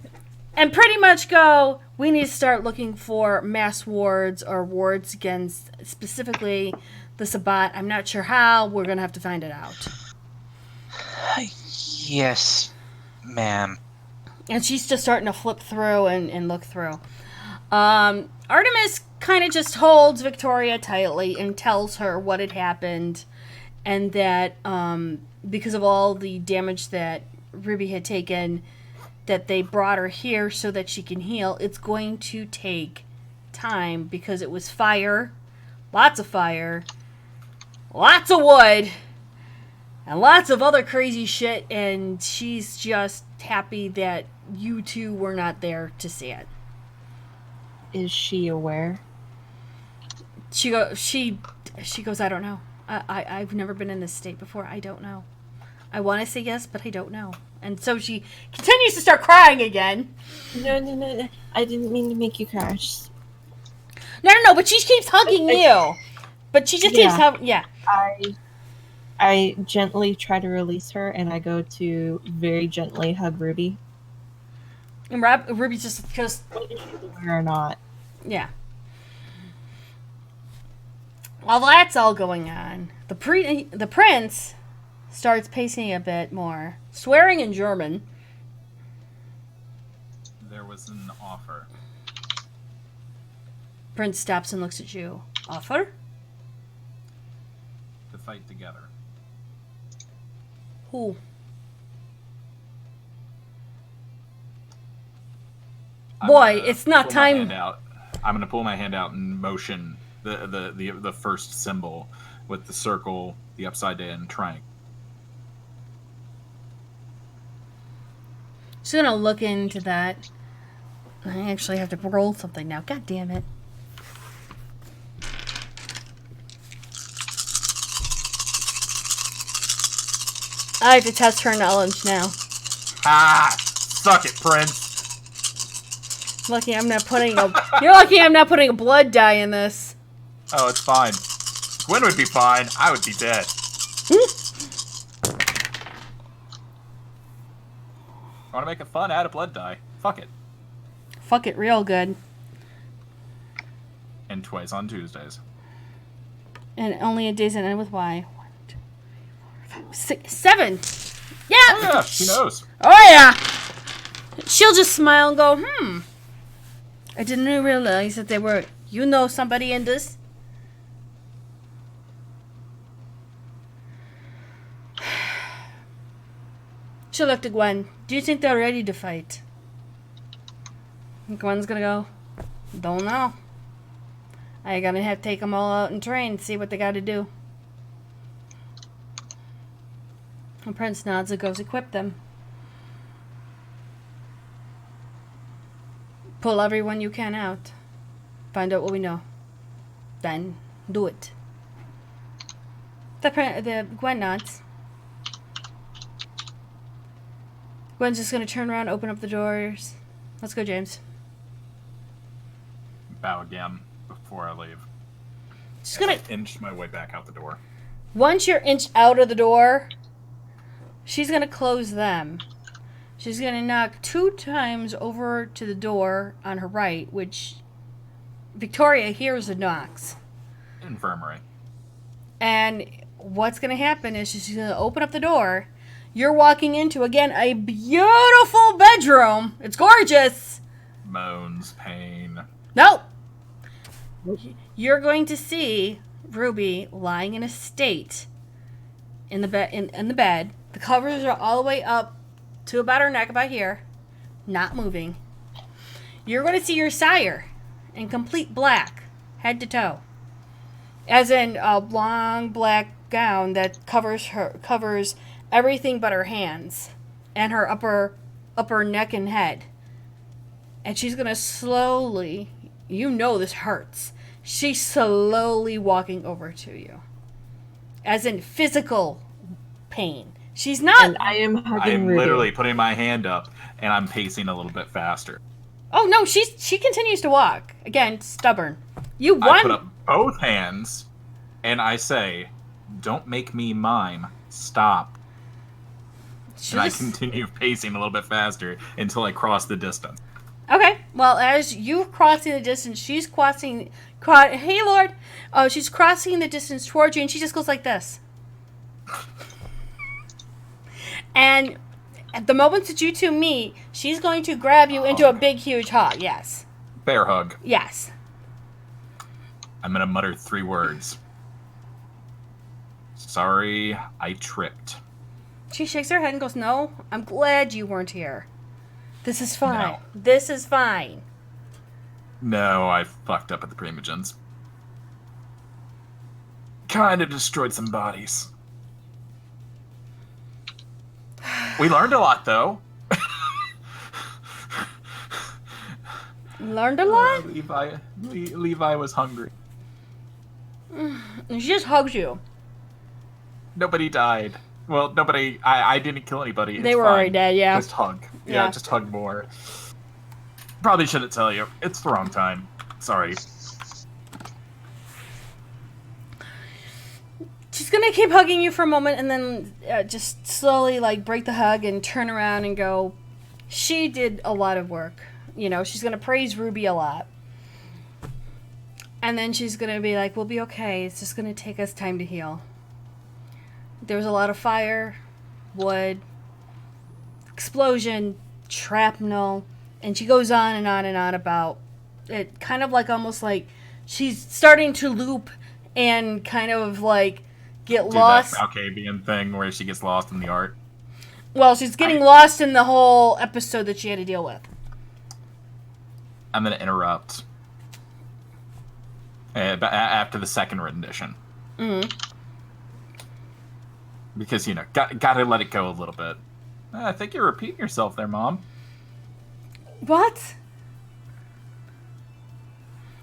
And pretty much go, we need to start looking for mass wards or wards against specifically the Sabbat. I'm not sure how. We're going to have to find it out.
Yes, ma'am.
And she's just starting to flip through and look through. Artemis kind of just holds Victoria tightly and tells her what had happened. And that because of all the damage that Ruby had taken, that they brought her here so that she can heal. It's going to take time because it was fire, lots of wood, and lots of other crazy shit, and she's just happy that you two were not there to see it.
Is she aware?
She goes, I don't know. I've never been in this state before. I don't know. I want to say yes, but I don't know. And so she continues to start crying again.
No. I didn't mean to make you cry.
No, but she keeps hugging you. But she just keeps hugging, yeah.
I gently try to release her, and I go to very gently hug Ruby.
And Ruby just goes...
Whether she's aware or not.
Yeah. While that's all going on, the prince starts pacing a bit more, swearing in German.
There was an offer.
Prince stops and looks at you. Offer?
To fight together.
Who? Boy, it's not time.
I'm gonna pull my hand out and motion the first symbol with the circle, the upside down triangle.
She's gonna look into that. I actually have to roll something now. God damn it. I have to test her knowledge now.
Ah! Suck it, Prince!
Lucky I'm not putting a... You're lucky I'm not putting a blood die in this.
Oh, it's fine. Gwen would be fine. I would be dead. Want to make it fun? Add a blood die. Fuck it.
Fuck it real good.
And twice on Tuesdays.
And only a days that end with Y. 1, 2, 3, 4, 5, 6, 7. Yeah!
Oh yeah, she knows.
Oh yeah! She'll just smile and go, I didn't realize that they were... You know somebody in this? She'll look to Gwen. Do you think they're ready to fight? Gwen's gonna go, don't know. I gotta have to take them all out and train, see what they gotta do. The prince nods and goes, equip them. Pull everyone you can out. Find out what we know. Then do it. The Gwen nods. Gwen's just gonna turn around, open up the doors. Let's go, James.
Bow again before I leave.
Just gonna
inch my way back out the door.
Once you're inched out of the door, she's gonna close them. She's gonna knock 2 times over to the door on her right, which Victoria hears the knocks.
Infirmary.
And what's gonna happen is she's gonna open up the door. You're walking into, again, a beautiful bedroom. It's gorgeous.
Moans, pain.
Nope. You're going to see Ruby lying in a state in the bed. In the bed. The covers are all the way up to about her neck, about here, not moving. You're going to see your sire in complete black, head to toe, as in a long black gown that covers everything but her hands and her upper neck and head. And she's going to slowly, you know this hurts, she's slowly walking over to you. As in physical pain. She's not.
And I am hugging
I'm
Ruby.
literally putting my hand up, and I'm pacing a little bit faster.
Oh no, she continues to walk. Again, stubborn. You
I
won.
put up both hands, and I say, "Don't make me mime. Stop." And I continue pacing a little bit faster until I cross the distance.
Okay. Well, as you crossing the distance, she's crossing. Hey, Lord. Oh, she's crossing the distance towards you, and she just goes like this. And at the moment that you two meet, she's going to grab you into a big, huge hug. Yes.
Bear hug.
Yes.
I'm gonna mutter 3 words. Sorry, I tripped.
She shakes her head and goes, "No, I'm glad you weren't here. This is fine.
No.
This is fine."
No, I fucked up at the Primogens. Kinda destroyed some bodies. We learned a lot, though.
Learned a lot?
Levi was hungry.
And she just hugs you.
Nobody died. Well, nobody. I didn't kill anybody.
They
It's
were
fine.
already dead, yeah.
Just hug.
Yeah.
Yeah, just hug more. Probably shouldn't tell you. It's the wrong time. Sorry.
She's gonna keep hugging you for a moment and then just slowly like break the hug and turn around and go, she did a lot of work. You know, she's gonna praise Ruby a lot. And then she's gonna be like, we'll be okay. It's just gonna take us time to heal. There was a lot of fire, wood, explosion, shrapnel, and she goes on and on and on about it, kind of like almost like she's starting to loop and kind of like get lost.
That Falcabian thing where she gets lost in the art.
Well, she's getting lost in the whole episode that she had to deal with.
I'm gonna interrupt. After the second rendition.
Mm-hmm.
Because, you know, gotta let it go a little bit. I think you're repeating yourself there, Mom.
What?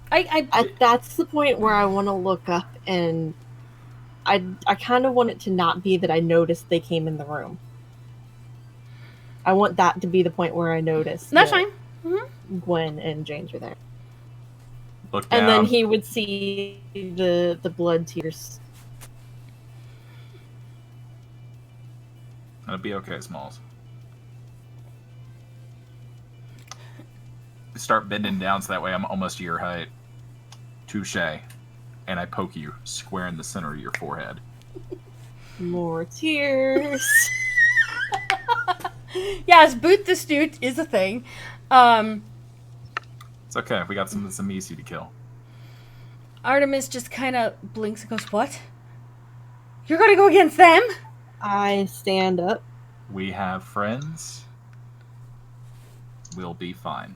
That's the point where I want to look up, and I kind of want it to not be that I noticed they came in the room. I want that to be the point where I noticed.
That's
that
fine. Mm-hmm.
Gwen and James were there,
Look down.
and then he would see the blood tears.
It'll be okay, Smalls. Start bending down so that way I'm almost to your height. Touche. And I poke you square in the center of your forehead.
More tears.
Yes, boot the Snoot is a thing.
It's okay. We got some Isu to kill.
Artemis just kind of blinks and goes, "What? You're going to go against them?"
I stand up.
We have friends. We'll be fine.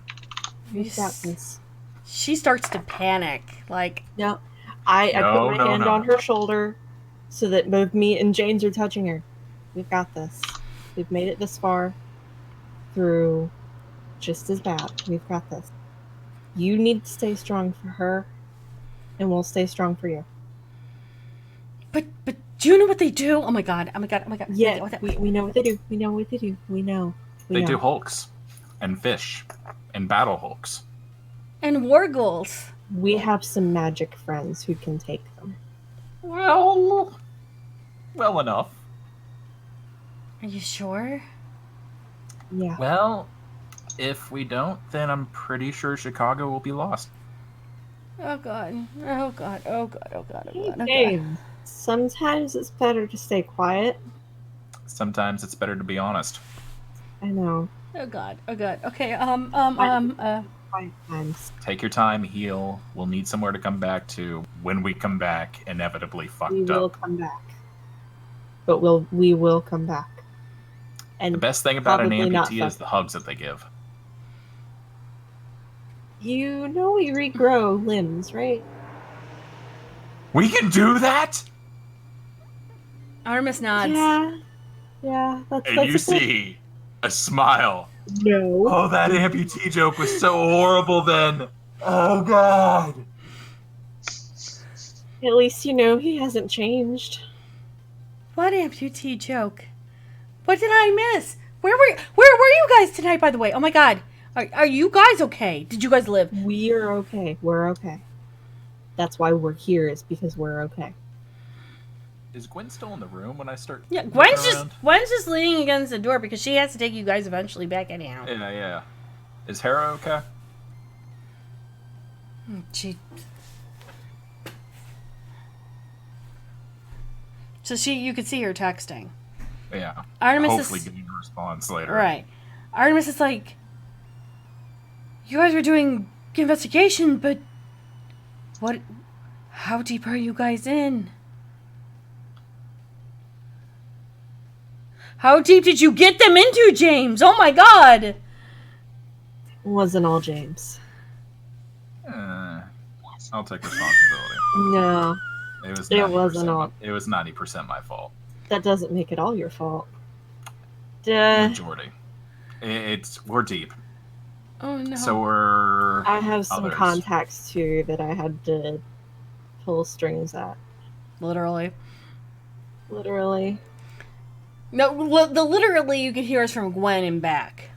We've got this.
She starts to panic. Like,
No, I put my hand on her shoulder so that both me and James are touching her. We've got this. We've made it this far through just as bad. We've got this. You need to stay strong for her, and we'll stay strong for you.
but do you know what they do? Oh my god! Oh my god! Oh my god!
Yeah,
What the-
we know what they do. We know what they do. We know.
They do hulks and fish and battle hulks.
And wargles.
We have some magic friends who can take them.
Well enough.
Are you sure?
Yeah.
Well, if we don't, then I'm pretty sure Chicago will be lost.
Oh god! Oh god! Oh god! Oh god! Oh god! Oh
Hey,
god!
sometimes it's better to stay quiet.
Sometimes it's better to be honest.
I know.
Oh god! Oh god! Okay.
Quiet times.
Take your time, heal. We'll need somewhere to come back to when we come back, inevitably
We
fucked
will
up.
come back. But we will come back. And
The best thing about an
probably not
amputee is
fucked
the hugs that they give.
you know we regrow limbs, right?
We can do that?
Artemis nods.
Yeah. That's
And
that's
you
a
see a smile.
no.
Oh, that amputee joke was so horrible then. Oh, God.
At least you know he hasn't changed.
What amputee joke? What did I miss? Where were you guys tonight, by the way? Oh my god. Are you guys okay? Did you guys live?
We're okay. We're okay. That's why we're here, is because we're okay.
Is Gwen still in the room when I start?
Yeah,
looking
Gwen's
around?
just leaning against the door because she has to take you guys eventually back anyhow.
Yeah. Is Hera okay?
You could see her texting.
Yeah.
Artemis
Hopefully
is
getting a response later.
right. Artemis is like, you guys were doing investigation, but what? How deep are you guys in? How deep did you get them into, James? Oh my god!
It wasn't all James.
I'll take responsibility.
No,
It was.
it wasn't all.
It was 90% my fault.
That doesn't make it all your fault.
Majority. We're deep.
Oh no.
So we're.
I have some
others.
contacts too that I had to pull strings at.
Literally.
Literally.
No, the literally you could hear us from Gwen and back.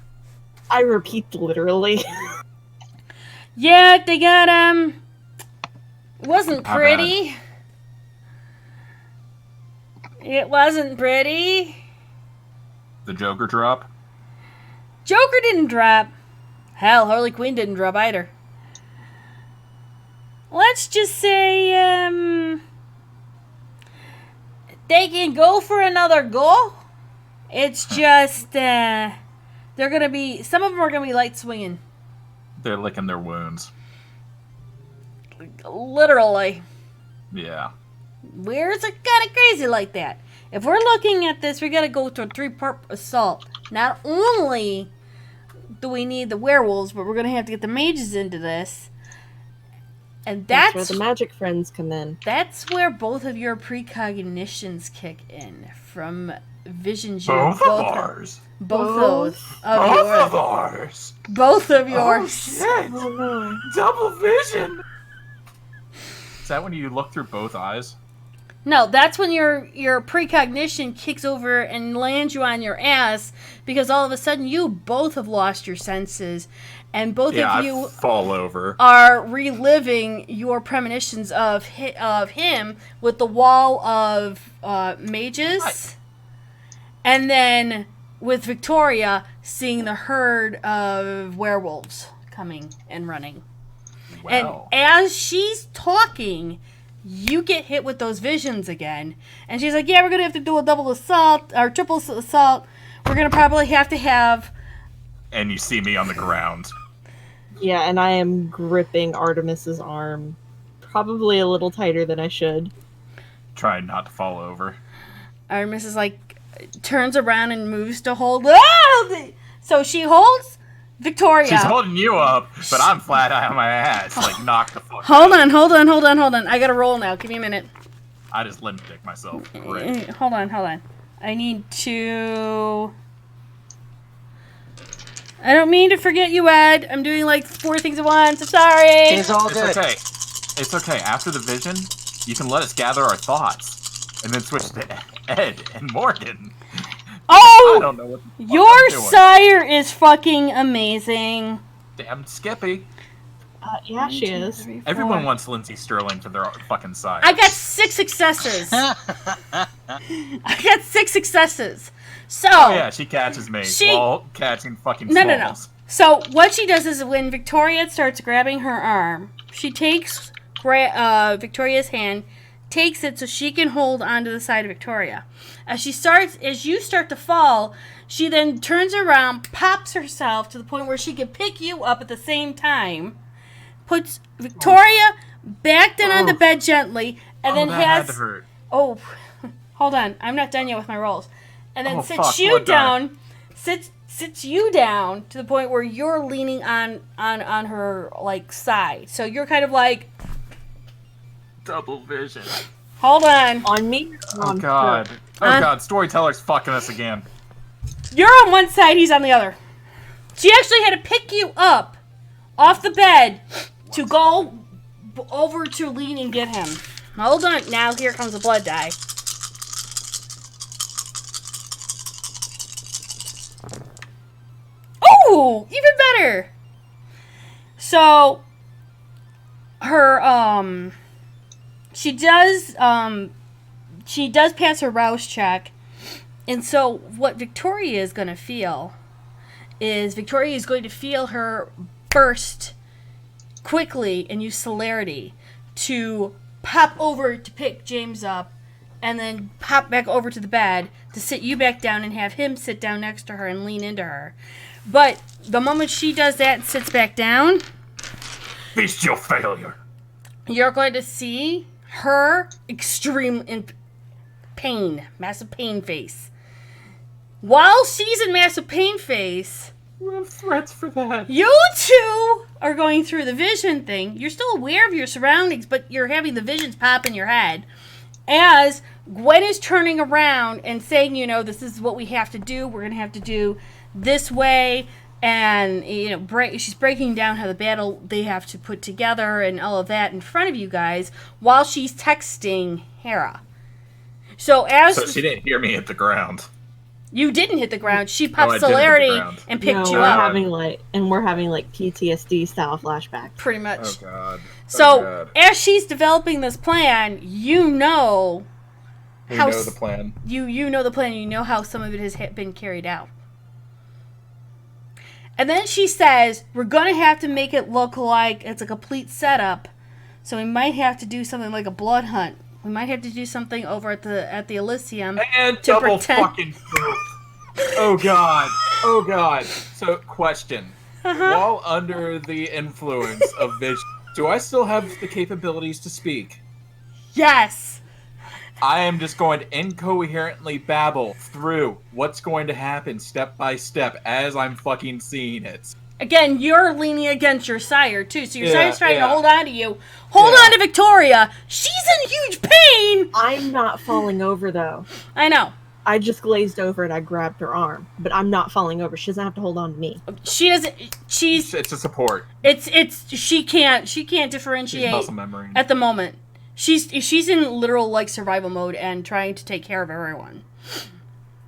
I repeat, literally.
Yeah, they got, it wasn't
How
pretty. It wasn't pretty.
The Joker drop.
Joker didn't drop. Hell, Harley Quinn didn't drop either. Let's just say, they can go for another goal. It's just, they're gonna be, some of them are gonna be light swinging.
They're licking their wounds.
Literally.
Yeah.
We're kind of crazy like that. If we're looking at this, we gotta go to a 3-part assault. Not only do we need the werewolves, but we're gonna have to get the mages into this. And
That's where the magic friends come in.
that's where both of your precognitions kick in from visions.
Both of ours.
Both those of
Both
yours.
of ours.
Both of
Oh
yours.
shit!
Oh no.
Double vision.
Is that when you look through both eyes?
No, that's when your precognition kicks over and lands you on your ass because all of a sudden you both have lost your senses, and both
Yeah,
of you
I fall over.
are reliving your premonitions of him with the wall of mages,
Right.
and then with Victoria seeing the herd of werewolves coming and running.
Wow.
And as she's talking, you get hit with those visions again. And she's like, yeah, we're going to have to do a double assault or triple assault. We're going to probably have to have...
And you see me on the ground.
Yeah, and I am gripping Artemis's arm. Probably a little tighter than I should.
Trying not to fall over.
Artemis is like, turns around and moves to hold... Ah! So she holds Victoria.
She's holding you up, but I'm flat on my ass. Like, knock the fuck
Hold
out.
on. I gotta roll now. Give me a minute.
I just limp dick myself. Great.
Hold on. I need to... I don't mean to forget you, Ed. I'm doing like 4 things at once. I'm sorry.
It's all
It's
good.
okay. It's okay. After the vision, you can let us gather our thoughts. And then switch to Ed and Morgan. I
Oh!
don't know what the fuck
Your
I'm doing.
sire is fucking amazing.
Damn Skippy.
Yeah, she is.
Everyone wants Lindsay Sterling for their fucking side.
I got 6 successes. So,
Oh yeah, she catches me
She-
while catching fucking
no.
smalls.
So what she does is when Victoria starts grabbing her arm, she takes Victoria's hand, takes it so she can hold onto the side of Victoria. As you start to fall, she then turns around, pops herself to the point where she can pick you up at the same time, puts Victoria back down on the bed gently, and then
that had
has...
to hurt.
Oh, hold on. I'm not done yet with my rolls. And then
Oh,
sits
fuck,
you
what the-
down, sits you down to the point where you're leaning on her like side. So you're kind of like,
Double vision.
hold on.
On me? or
Oh
on
god.
her?
Oh god, storyteller's fucking us again.
You're on one side, he's on the other. She actually had to pick you up off the bed to go over to lean and get him. Hold on. Now here comes the blood die. Ooh, even better. So her she does pass her rouse check. And so what Victoria is going to feel is Victoria is going to feel her burst quickly and use celerity to pop over to pick James up and then pop back over to the bed to sit you back down and have him sit down next to her and lean into her. But the moment she does that and sits back down,
Feast your failure.
you're going to see her extreme in pain, massive pain face. While she's in massive pain face,
You have threats for that.
you two are going through the vision thing. You're still aware of your surroundings, but you're having the visions pop in your head. As Gwen is turning around and saying, this is what we have to do. We're going to have to do this way. And, she's breaking down how the battle they have to put together and all of that in front of you guys while she's texting Hera. So
she didn't hear me hit the ground.
You didn't hit the ground. She
I
popped
didn't hit the
celerity
ground.
and picked you
we're
up.
having like PTSD style flashback.
Pretty much.
Oh god.
So, as she's developing this plan,
we know the plan.
You know the plan. You know how some of it has been carried out. And then she says, we're going to have to make it look like it's a complete setup. So we might have to do something like a blood hunt. We might have to do something over at the Elysium.
And
to
double
pretend-
fucking proof. Oh god. So, question. While under the influence of vision, do I still have the capabilities to speak?
Yes.
I am just going to incoherently babble through what's going to happen step by step as I'm fucking seeing it.
Again, you're leaning against your sire, too. So your sire's trying to
yeah.
hold on to you. Hold on to Victoria. She's in huge pain.
I'm not falling over though.
I know.
I just glazed over and I grabbed her arm, but I'm not falling over. She doesn't have to hold on to me.
She doesn't. She's.
It's a support.
She can't
She's
differentiate
muscle memory.
at the moment. She's in literal survival mode and trying to take care of everyone.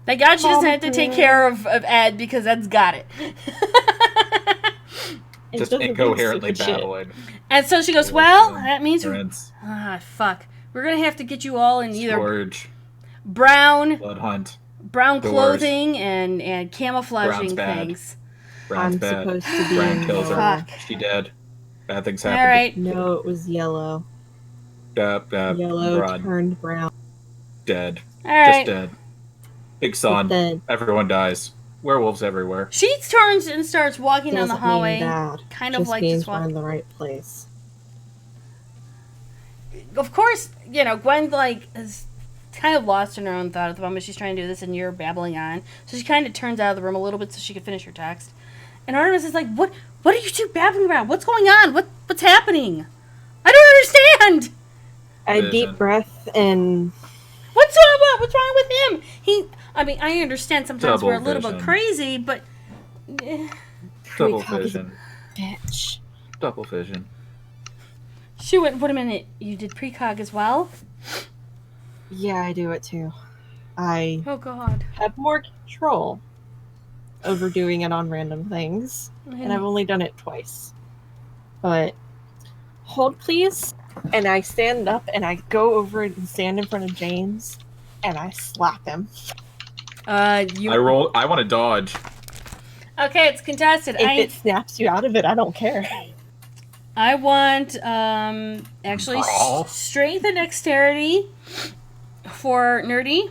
Thank God she doesn't have to take care of Ed because Ed's got it.
Just
doesn't do
incoherently
stupid shit.
babbling.
And so she goes, well, that means
Friends.
fuck. We're gonna have to get you all in either
Storage.
brown
Blood hunt.
brown
Doors.
clothing and camouflaging
Brown's bad.
things.
Brown's
I'm
bad.
supposed to be
Brown
in
kills her.
yellow.
Fuck.
She dead. Bad things
All
happen.
right.
No, it was yellow.
Yellow.
Yellow turned brown.
Dead.
All right.
Just dead. Big sun.
Then
Everyone dies. Werewolves everywhere.
She turns and starts walking down the
doesn't mean
hallway,
bad.
kind of
Just
like
means
just
we're in
walking.
the right place.
Of course, Gwen is kind of lost in her own thought at the moment she's trying to do this, and you're babbling on. So she kind of turns out of the room a little bit so she can finish her text. And Artemis is like, "What are you two babbling about? What's going on? What's happening? I don't understand.
A
Vision.
deep breath and
What's wrong with him? I understand sometimes we're a little bit
vision.
crazy, but
Double
Precog is a
vision.
bitch.
Double vision.
she went. Wait a minute, you did precog as well?
Yeah, I do it too. I
Oh God.
have more control over doing it on random things, and I've only done it twice. But hold please, and I stand up and I go over and stand in front of James, and I slap him.
You.
I want to dodge.
Okay, it's contested.
If it snaps you out of it, I don't care.
I want actually
Brawl.
strength and dexterity for Nerdy,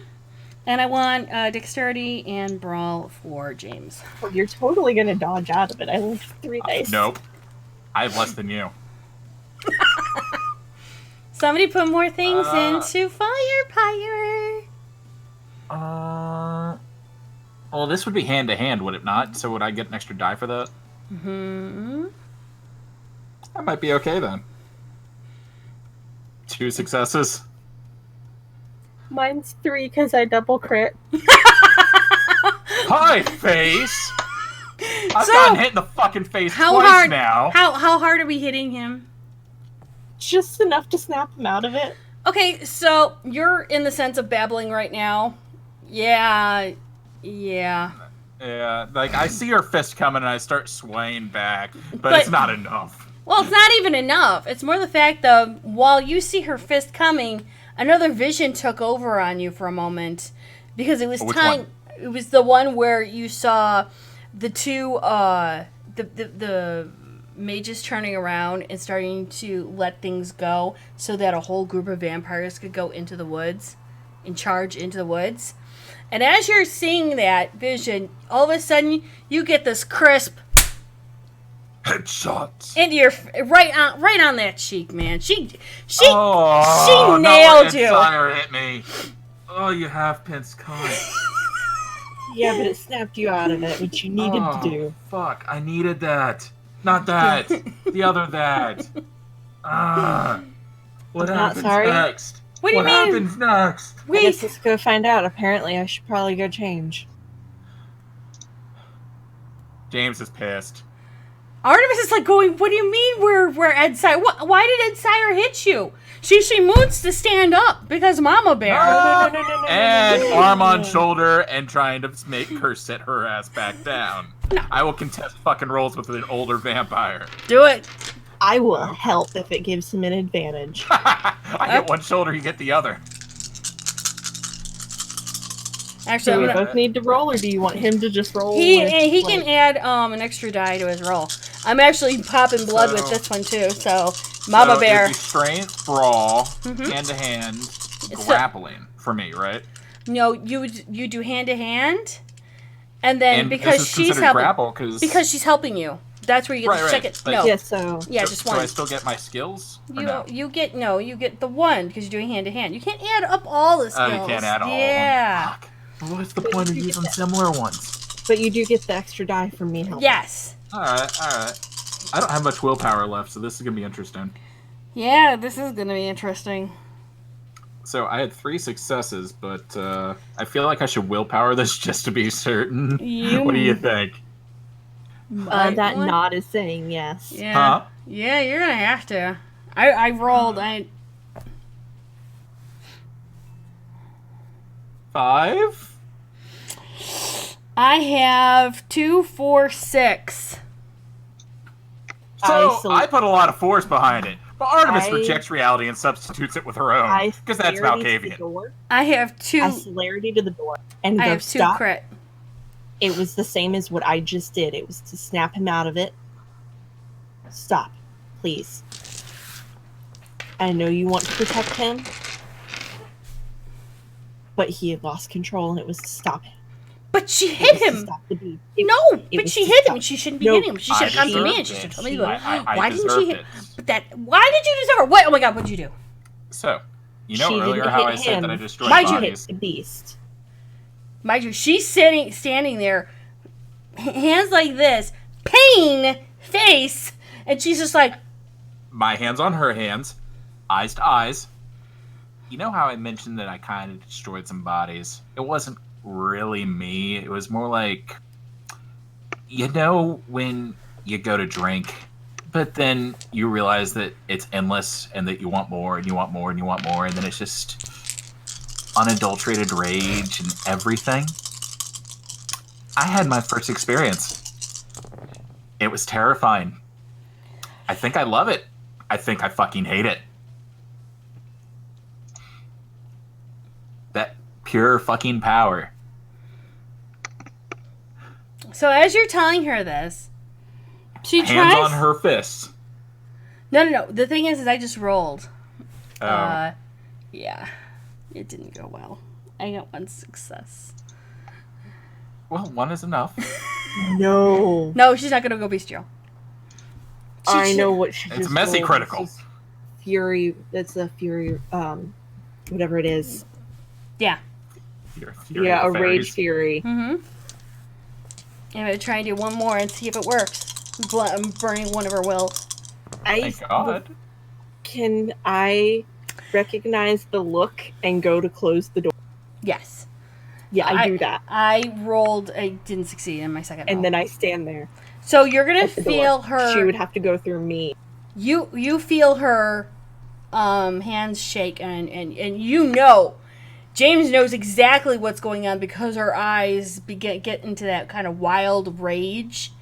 and I want dexterity and brawl for James.
Well, you're totally gonna dodge out of it. I only have 3 dice.
Nope. I have less than you.
Somebody put more things into Fire.
Well, this would be hand to hand, would it not? So would I get an extra die for that?
Hmm.
That might be okay then.
2 successes.
Mine's 3 because I double crit.
Hi, face. I've
So,
gotten hit in the fucking face
How
twice
hard?
now.
How hard are we hitting him?
Just enough to snap him out of it.
Okay, so you're in the sense of babbling right now. Yeah.
Yeah, like I see her fist coming and I start swaying back, but
But-
it's not enough.
Well, it's not even enough. It's more the fact that while you see her fist coming, another vision took over on you for a moment because it was
Which
time.
one?
It was the one where you saw the two the mages turning around and starting to let things go so that a whole group of vampires could go into the woods and charge into the woods. And as you're seeing that vision, all of a sudden you get this crisp
Headshots.
into your right on that cheek, man. She
Oh,
nailed you.
Fire hit me. Oh, you half pinch cunt.
Yeah, but it snapped you out of it, which you needed to do.
Fuck, I needed that. Not that. The other that. What
Not
happens
sorry.
next?
What do you mean?
happens next?
I
Wait,
guess let's go find out. Apparently, I should probably go change.
James is pissed.
Artemis is like going, what do you mean we're Ed Sire? Why did Ed Sire hit you? She moves to stand up because Mama Bear.
No.
And arm on shoulder and trying to make her sit her ass back down.
No.
I will contest fucking rolls with an older vampire.
Do it.
I will help if it gives him an advantage.
I get one shoulder, you get the other.
Actually,
Do we
I'm gonna,
both need to roll, or do you want him to just roll?
he
with,
can
like-
add an extra die to his roll. I'm actually popping blood with
So-
this one too. So Mama
So
Bear.
it'd be strength, brawl,
Mhm.
hand to hand,
So-
grappling for me, right?
No, you do hand to hand, and then
And
because
this is
she's
considered
helping
grapple because
she's helping you. That's where you get
Right,
the
right.
second.
But-
No,
Yeah, so
yeah,
do,
just
do
one.
I still get my skills? Or no?
You get the one because you're doing hand to hand. You can't add up all the skills.
Oh, you can't add all
Yeah.
of them. Fuck. Well, what's the point of using similar ones?
but you do get the extra die from me helping.
Yes.
Alright. I don't have much willpower left, so this is going to be interesting.
Yeah, this is gonna be interesting.
So I had 3 successes, but I feel like I should willpower this just to be certain. What do you think?
That
One?
nod is saying yes.
Yeah.
Huh?
Yeah, you're gonna have to. I rolled.
5?
I have 2, 4, 6.
So I put a lot of force behind it. But Artemis
I-
rejects reality and substitutes it with her own.
I
Because that's
celerity to the
Malkavian.
door.
I have 2.
I celerity to the door and
I
go
have 2
stop.
crit.
It was the same as what I just did. It was to snap him out of it. Stop, please. I know you want to protect him, but he had lost control, and it was to stop him.
But she
It
hit
was to
him.
stop the beat.
No,
it
but
was
she
to
hit him.
stop-
She shouldn't be
No,
hitting him. She should
I
come to me
deserved
and she should
it.
tell me.
I
Why didn't she
deserved
hit?
it.
But that. Why did you deserve it? What? Oh my God! What did you do?
So, you know
She
earlier
didn't
how I
hit
said that I
him.
destroyed
Mind you,
bodies?
Hit the beast.
Mind you, she's standing there, hands like this, pain face, and she's just like,
My hands on her hands, eyes to eyes. You know how I mentioned that I kind of destroyed some bodies? It wasn't really me. It was more like, you know, when you go to drink, but then you realize that it's endless and that you want more and you want more and you want more, and then it's just unadulterated rage and everything. I had my first experience. It was terrifying. I think I love it. I think I fucking hate it. That pure fucking power.
so as you're telling her this, she
Hands
tries.
on her fists.
No. The thing is I just rolled.
Oh.
Yeah, it didn't go well. I got 1 success.
Well, one is enough.
No.
No, she's not gonna go bestial.
I know what she
It's
just
messy
rolled.
critical.
This is Fury. That's a Fury. Whatever it is.
Yeah.
Yeah, a Rage Fury.
Mm-hmm. I'm gonna try and do one more and see if it works. I'm burning one of her wills.
Thank God.
Can I recognize the look and go to close the door?
Yes.
Yeah, I do that.
I rolled. I didn't succeed in my second roll.
And then I stand there.
So you're gonna
at the door.
feel her.
She would have to go through me.
You feel her hands shake and you know James knows exactly what's going on because her eyes get into that kind of wild rage,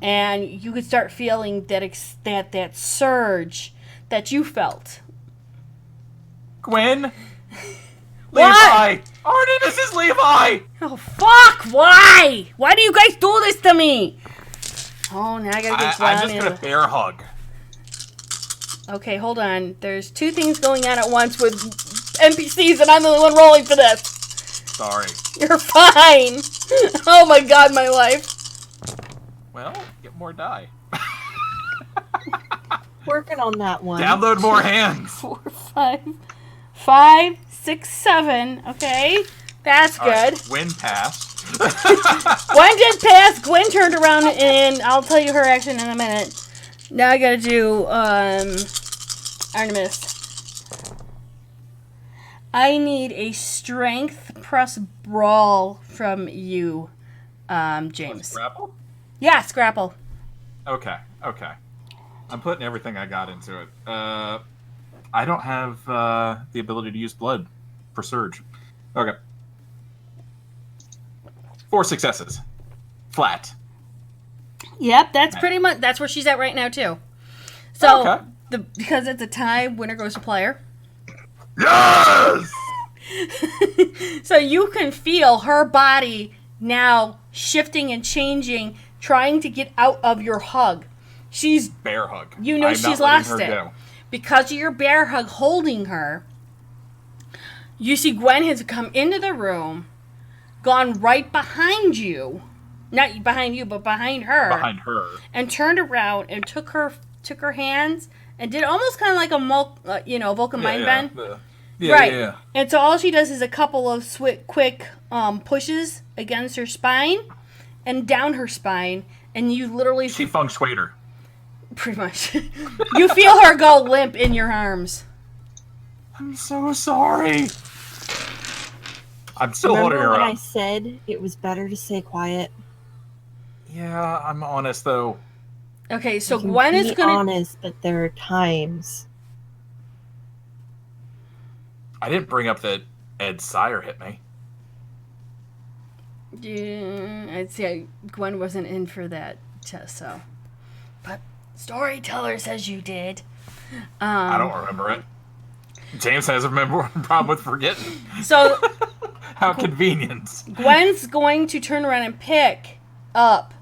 and you could start feeling that surge that you felt.
Gwen?
What?
Levi! Arnie, this is Levi!
Oh, fuck! Why? Why do you guys do this to me? Oh, now I gotta get
I'm
Gwen
just
in.
gonna bear hug.
Okay, hold on. There's two things going on at once with NPCs, and I'm the one rolling for this.
Sorry.
You're fine. Oh my god, my life.
Well, get more die.
Working on that one.
Download more hands.
4, 5, 6, 7. Okay, that's
All right,
good.
Gwen passed.
Gwen did pass. Gwen turned around, and I'll tell you her action in a minute. Now I gotta do Artemis. I need a strength plus brawl from you, James.
Grapple?
Yeah, Scrapple.
Okay. I'm putting everything I got into it. I don't have the ability to use blood for surge. Okay. 4 successes. Flat.
Yep, that's pretty much that's where she's at right now too. So
Okay.
because it's a tie, winner goes to player.
Yes!
So you can feel her body now shifting and changing, trying to get out of your hug. She's
Bear hug.
You know
I'm
she's
not letting
lost
her
it.
go.
Because of your bear hug holding her. You see Gwen has come into the room, gone right behind you. Not behind you, but behind her.
Behind her.
And turned around and took her hands and did almost kind of like a Vulcan mind bend. Right.
Yeah.
And so all she does is a couple of quick pushes against her spine and down her spine, and you literally
She feng shuied her.
pretty much you feel her go limp in your arms.
I'm so sorry. I'm still
Remember
holding her
when
up.
I said it was better to stay quiet?
Yeah, I'm honest though.
Okay, so
You can
Gwen is
be
gonna.
honest, but there are times.
I didn't bring up that Ed Sire hit me.
Yeah, I'd say Gwen wasn't in for that, so. But storyteller says you did.
I don't remember it. James has a problem with forgetting.
So
How convenient.
Gwen's going to turn around and pick up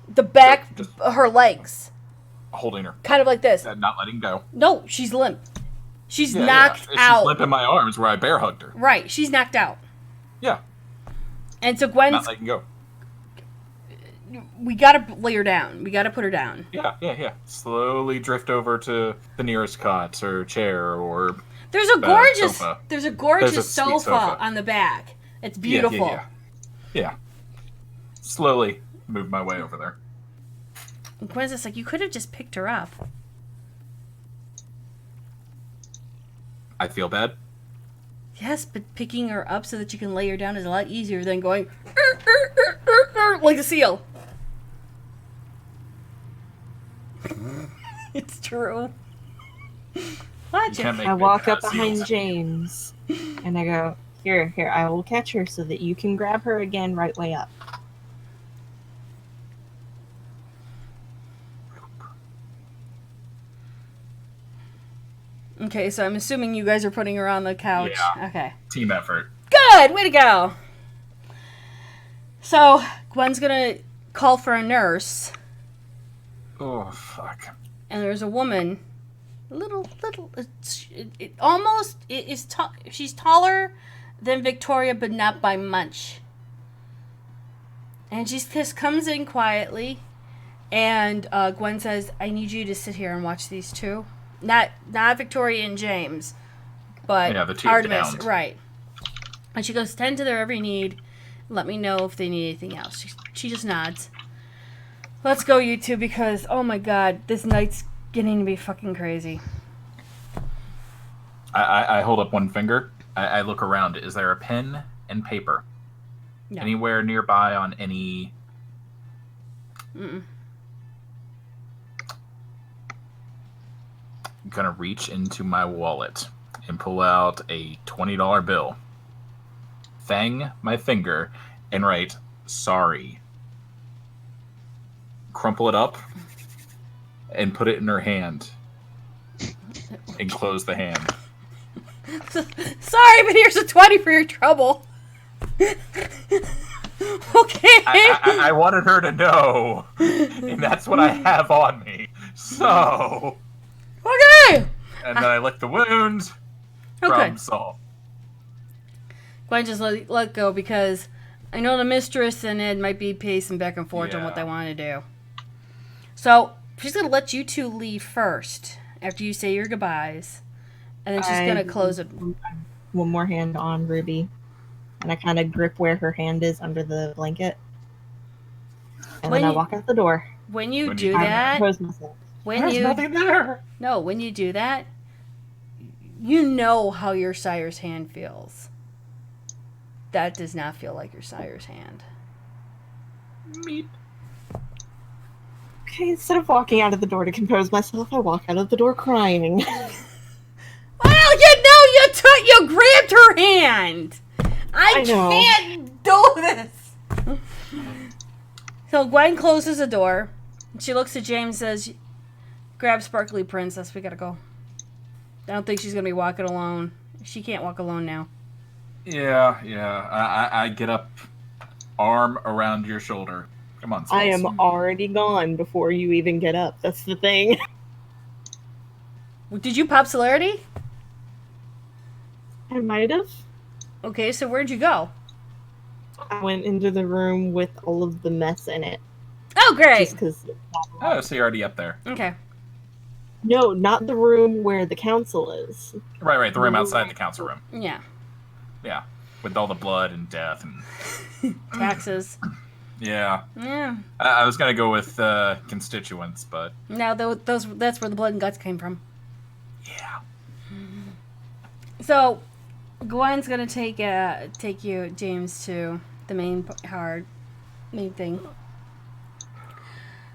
the back
Just
of her legs,
holding her.
kind of like this.
And not letting go.
No, she's limp. She's
Yeah,
knocked
yeah.
out.
She's limp in my arms where I bear hugged her.
Right, she's knocked out.
Yeah.
And so
Not
Gwen's,
letting go.
we gotta lay her down. We gotta put her down.
Yeah. Slowly drift over to the nearest cot or chair or
There's a gorgeous,
sofa.
there's a gorgeous
There's a sweet
sofa
sofa.
on the back. It's beautiful.
Yeah. Slowly move my way over there.
And Gwen's just like, you could have just picked her up.
I feel bad.
Yes, but picking her up so that you can lay her down is a lot easier than going like a seal. It's true. Watch
You can't
it.
make
I
big
walk up
fat
behind
seals.
James and I go, here, I will catch her so that you can grab her again right way up.
Okay, so I'm assuming you guys are putting her on the couch.
Yeah.
Okay.
Team effort.
Good! Way to go! So, Gwen's gonna call for a nurse,
Oh, fuck.
and there's a woman, almost, she's taller than Victoria, but not by much. And she just comes in quietly, and Gwen says, I need you to sit here and watch these two. Not Victoria and James, but
Yeah, the two
Artemis,
downed.
right. And she goes, tend to their every need. Let me know if they need anything else. She just nods. Let's go, you two, because, oh my god, this night's getting to be fucking crazy.
I hold up one finger. I look around. Is there a pen and paper?
No.
Anywhere nearby on any...
Mm-mm.
I'm gonna reach into my wallet and pull out a $20 bill. fang my finger and write, sorry. Crumple it up and put it in her hand. And close the hand.
Sorry, but here's a 20 for your trouble. Okay.
I wanted her to know. And that's what I have on me. So.
Okay.
And then I lick the wound from Saul.
Gwen just let go because I know the mistress and Ed might be pacing back and forth on what they want to do. So she's going to let you two leave first after you say your goodbyes. And then she's going to close it.
One more hand on Ruby. And I kind of grip where her hand is under the blanket. And then I walk out the door.
When you do that,
There's nothing
there.
No, when you do that, you know how your sire's hand feels. That does not feel like your sire's hand.
Meep.
Okay, instead of walking out of the door to compose myself, I walk out of the door crying.
Well, you grabbed her hand. I can't do this. So Gwen closes the door. She looks at James and says, grab Sparkly Princess, we gotta go. I don't think she's gonna be walking alone. She can't walk alone now.
Yeah. I get up, arm around your shoulder. Come on, Smalls.
I am already gone before you even get up. That's the thing.
Did you pop celerity?
I might have.
Okay, so where'd you go?
I went into the room with all of the mess in it.
Oh, great.
Just because.
Oh, so you're already up there.
Okay.
No, not the room where the council is.
Right. The room outside the council room.
Yeah.
Yeah. With all the blood and death and...
Taxes.
Yeah.
Yeah.
I was going to go with constituents, but...
No, that's where the blood and guts came from.
Yeah.
So, Gwen's gonna take you, James, to the main thing.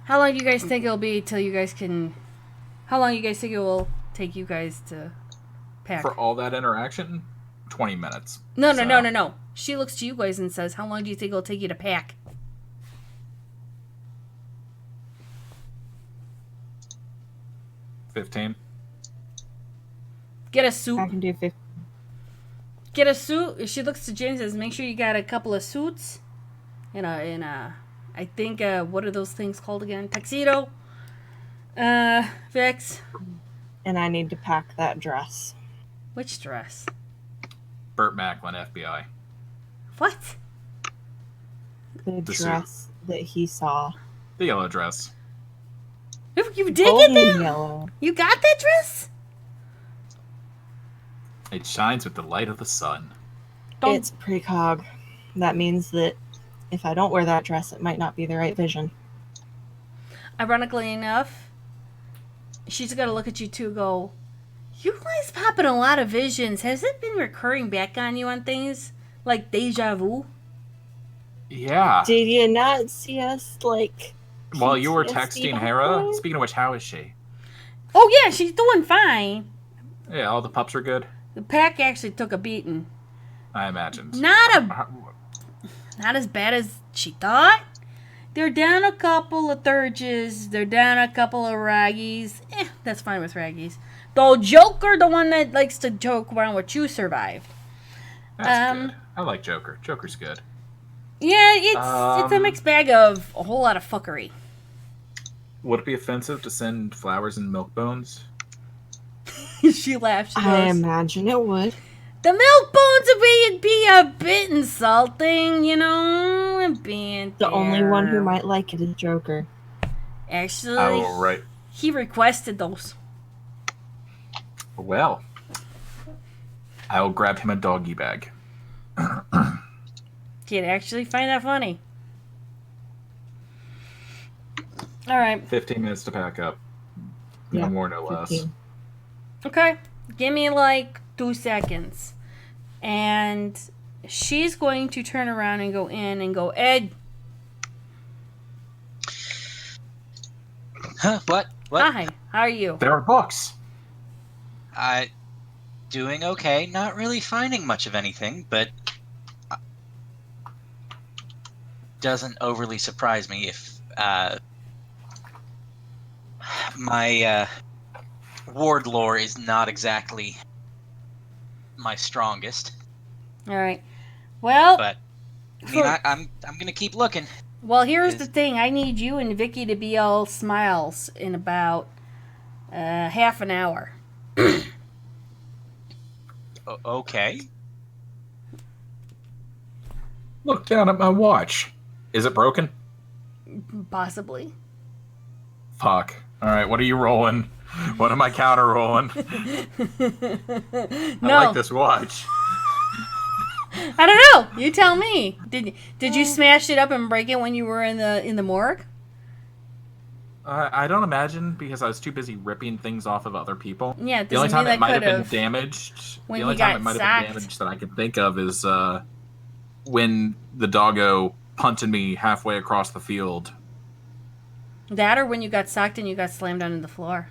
How long do you guys think it'll be till you guys can? How long do you guys think it will take you guys to pack?
For all that interaction, 20 minutes.
No. She looks to you guys and says, "How long do you think it'll take you to pack?"
15.
Get a suit.
I can do 50.
Get a suit. She looks to James and says, "Make sure you got a couple of suits, I think what are those things called again? Tuxedo. Vix.
And I need to pack that dress.
Which dress?
Burt Macklin, FBI.
What?
The
The
dress that he saw.
The yellow dress.
You did
Golden
get that?
yellow.
You got that dress?
It shines with the light of the sun.
It's precog. That means that if I don't wear that dress, it might not be the right vision.
Ironically enough, she's gonna look at you two and go, "You guys popping a lot of visions. Has it been recurring back on you on things like deja vu?"
Yeah.
Did you not see us, like...
While you were
PTSD
texting
that
Hera,
way?
speaking of which, how is she?
Oh yeah, she's doing fine.
Yeah, all the pups are good.
The pack actually took a beating.
I imagined.
Not as bad as she thought. They're down a couple of Thurges. They're down a couple of Raggies. That's fine with Raggies. Though Joker, the one that likes to joke around with you, survived.
That's good. I like Joker. Joker's good.
Yeah, it's a mixed bag of a whole lot of fuckery.
Would it be offensive to send flowers and milk bones?
She laughs. She
I
goes,
imagine it would.
the milk bones would be a bit insulting, you know. Being
The only
there.
one who might like it is Joker.
Actually,
Oh, right.
he requested those.
Well, I will grab him a doggy bag.
He'd actually find that funny. All right.
15 minutes to pack up. No
Yeah,
more, no less.
15.
Okay. Give me like 2 seconds. And she's going to turn around and go in and go, Ed.
Huh? What?
Hi. How are you?
There are books.
Doing okay. Not really finding much of anything, but doesn't overly surprise me if my ward lore is not exactly my strongest.
All right. Well,
But I mean, I'm gonna keep looking.
well, here's the thing. I need you and Vicky to be all smiles in about half an hour.
Okay.
Look down at my watch. Is it broken?
Possibly.
Fuck. All right, what are you rolling? What am I counter rolling?
No.
I like this watch.
I don't know. You tell me. Did you smash it up and break it when you were in the morgue?
I don't imagine, because I was too busy ripping things off of other people.
Yeah, it
The only
doesn't
time
mean
it might
that
have been
could've
damaged.
when
The only
he
time
got
it might have
sacked.
been damaged that I can think of is when the doggo punted me halfway across the field.
That or when you got socked and you got slammed onto the floor.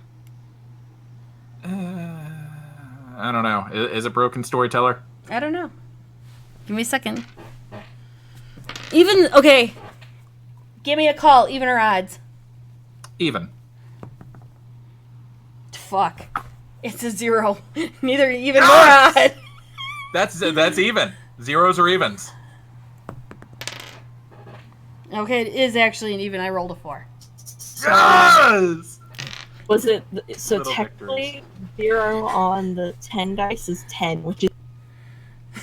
I don't know. Is it broken, storyteller?
I don't know. Give me a second. Okay. Give me a call, even or odds.
Even.
Fuck. It's a 0. Neither even
Yes!
nor odd.
That's even. Zeros or evens.
Okay, it is actually an even. I rolled a 4.
Yes!
Was it so?
Little
Technically, 0 on the 10 dice is 10, which is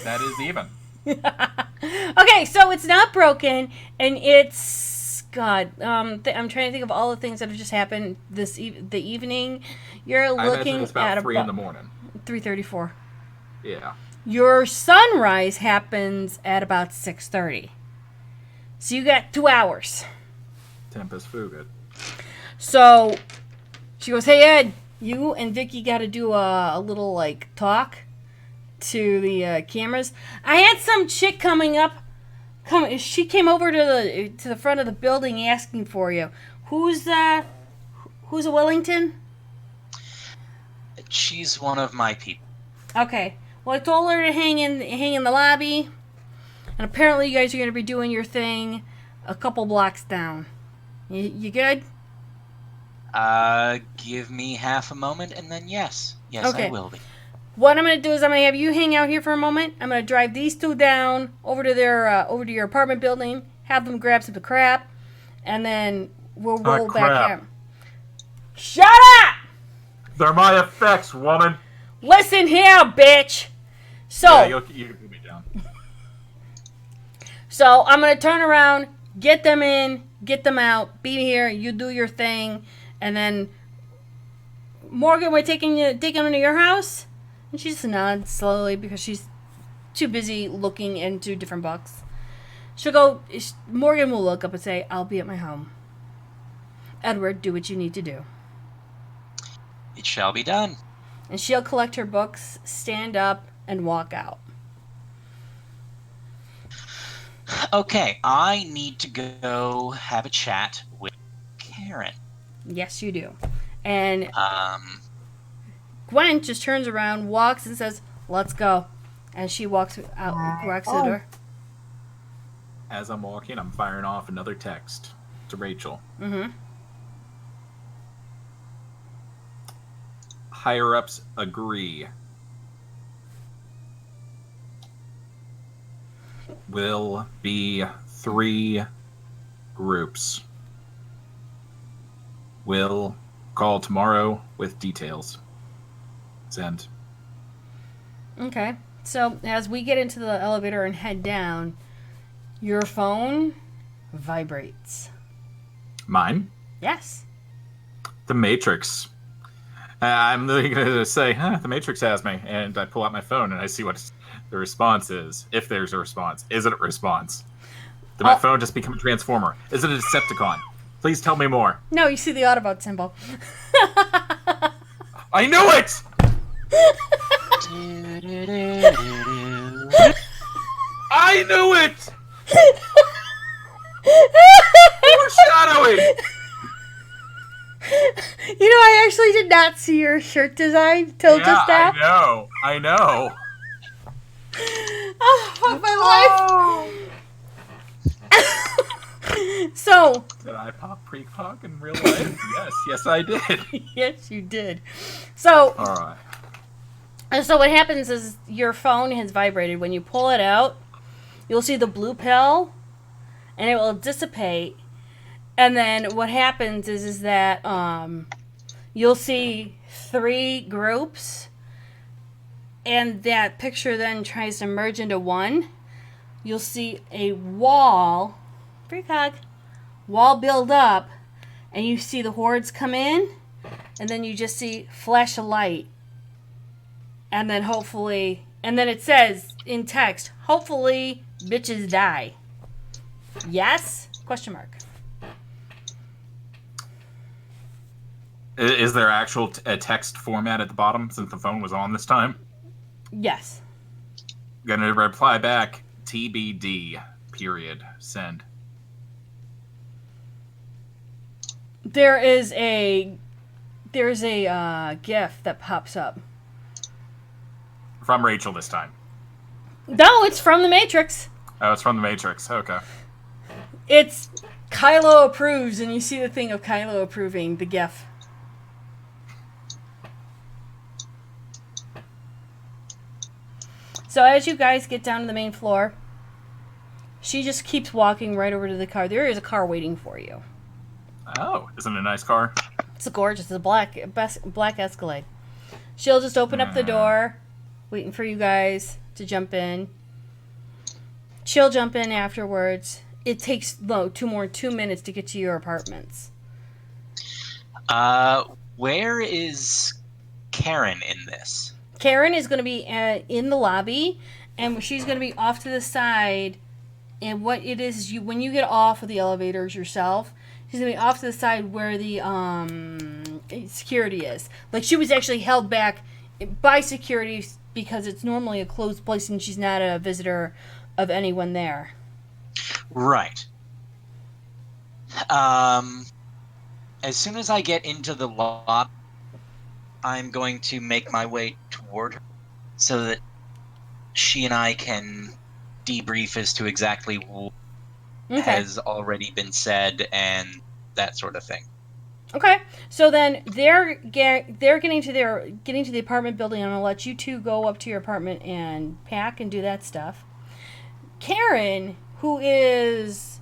That is even.
Okay, so it's not broken, and it's God. I'm trying to think of all the things that have just happened the evening. You're
I imagine
looking
it's about
at
3 in the morning.
3:34.
Yeah.
Your sunrise happens at about 6:30. So you got 2 hours.
Tempest Fugit.
So she goes, "Hey Ed, you and Vicky got to do a little like talk to the cameras. I had some chick coming up. She came over to the front of the building asking for you. Who's a Wellington?
She's one of my people.
Okay. Well, I told her to hang in the lobby, and apparently you guys are going to be doing your thing a couple blocks down. You good?
Give me half a moment, and then yes,
Okay.
I will be.
What I'm going to do is I'm going to have you hang out here for a moment. I'm going to drive these two down over to your apartment building, have them grab some crap, and then we'll roll back
crap.
here. Shut up!
They're my effects, woman.
Listen here, bitch. So,
Yeah, you can put me down.
So I'm going to turn around, get them in, get them out, be here, you do your thing, and then Morgan, we're taking them to your house? And she just nods slowly because she's too busy looking into different books. Morgan will look up and say, I'll be at my home. Edward, do what you need to do.
It shall be done.
And she'll collect her books, stand up, and walk out.
Okay, I need to go have a chat with Karen.
Yes, you do. And
Um,
Gwen just turns around, walks, and says, let's go. And she walks out, walks to the door.
As I'm walking, I'm firing off another text to Rachel.
Mm-hmm.
Higher-ups agree. Will be 3 groups. Will call tomorrow with details. Send.
Okay. So as we get into the elevator and head down, your phone vibrates.
Mine?
Yes.
The Matrix. I'm literally going to say, the Matrix has me. And I pull out my phone and I see what the response is. If there's a response. Is it a response? Did my phone just become a transformer? Is it a Decepticon? Please tell me more.
No, you see the Autobot symbol.
I knew it! I knew it! Foreshadowing!
You know, I actually did not see your shirt design till just now.
I know.
Oh, fuck my life. So,
Did I pop pre-pog in real life? Yes, I did.
yes, you did. So,
All right.
and so what happens is your phone has vibrated. When you pull it out, you'll see the blue pill, and it will dissipate. And then what happens is that you'll see 3 groups, and that picture then tries to merge into one. You'll see a wall, wall build up, and you see the hordes come in, and then you just see flash of light. And then hopefully, and then it says in text, hopefully bitches die. Yes? Question mark.
Is there actual a text format at the bottom since the phone was on this time?
Yes.
Gonna reply back, TBD, period, send.
There's a GIF that pops up.
From Rachel this time.
No, it's from The Matrix.
Oh, it's from The Matrix. Okay.
It's Kylo approves, and you see the thing of Kylo approving the GIF. So as you guys get down to the main floor, she just keeps walking right over to the car. There is a car waiting for you.
Oh, isn't it a nice car?
It's gorgeous. It's a black Escalade. She'll just open up the door, waiting for you guys to jump in. She'll jump in afterwards. It takes 2 minutes to get to your apartments.
Where is Karen in this?
Karen is going to be in the lobby, and she's going to be off to the side. And what it is, when you get off of the elevators yourself, she's going to be off to the side where the security is. Like, she was actually held back by security because it's normally a closed place and she's not a visitor of anyone there.
Right. As soon as I get into the lobby, I'm going to make my way toward her so that she and I can debrief as to exactly what has already been said and that sort of thing.
Okay, so then they're getting to the apartment building. I'm gonna let you two go up to your apartment and pack and do that stuff. Karen, who is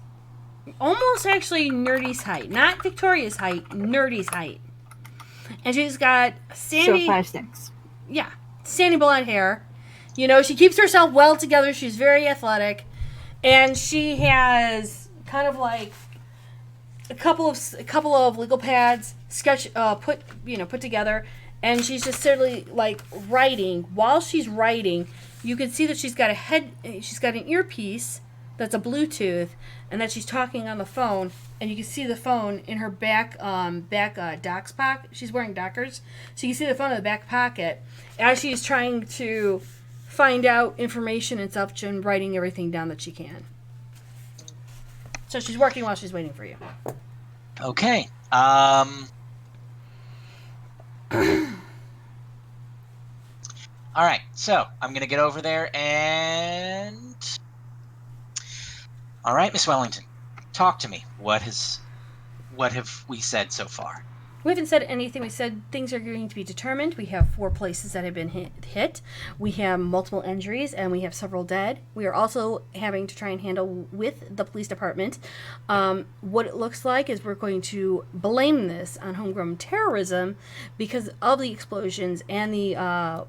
almost actually Nerdy's height, not Victoria's height, Nerdy's height, and she's got sandy,
so 5'6".
Yeah, sandy blonde hair. You know, she keeps herself well together. She's very athletic, and she has kind of like a couple of legal pads put together, and she's just certainly like writing. While she's writing, you can see that she's got an earpiece that's a Bluetooth, and that she's talking on the phone, and you can see the phone in her back docs pocket. She's wearing Dockers, so you can see the phone in the back pocket as she's trying to find out information and stuff and writing everything down that she can. So she's working while she's waiting for you.
Okay. All right. So I'm gonna get over there and. All right, Miss Wellington, talk to me. What have we said so far?
We haven't said anything. We said things are going to be determined. We have 4 places that have been hit. We have multiple injuries, and we have several dead. We are also having to try and handle with the police department. What it looks like is we're going to blame this on homegrown terrorism because of the explosions and the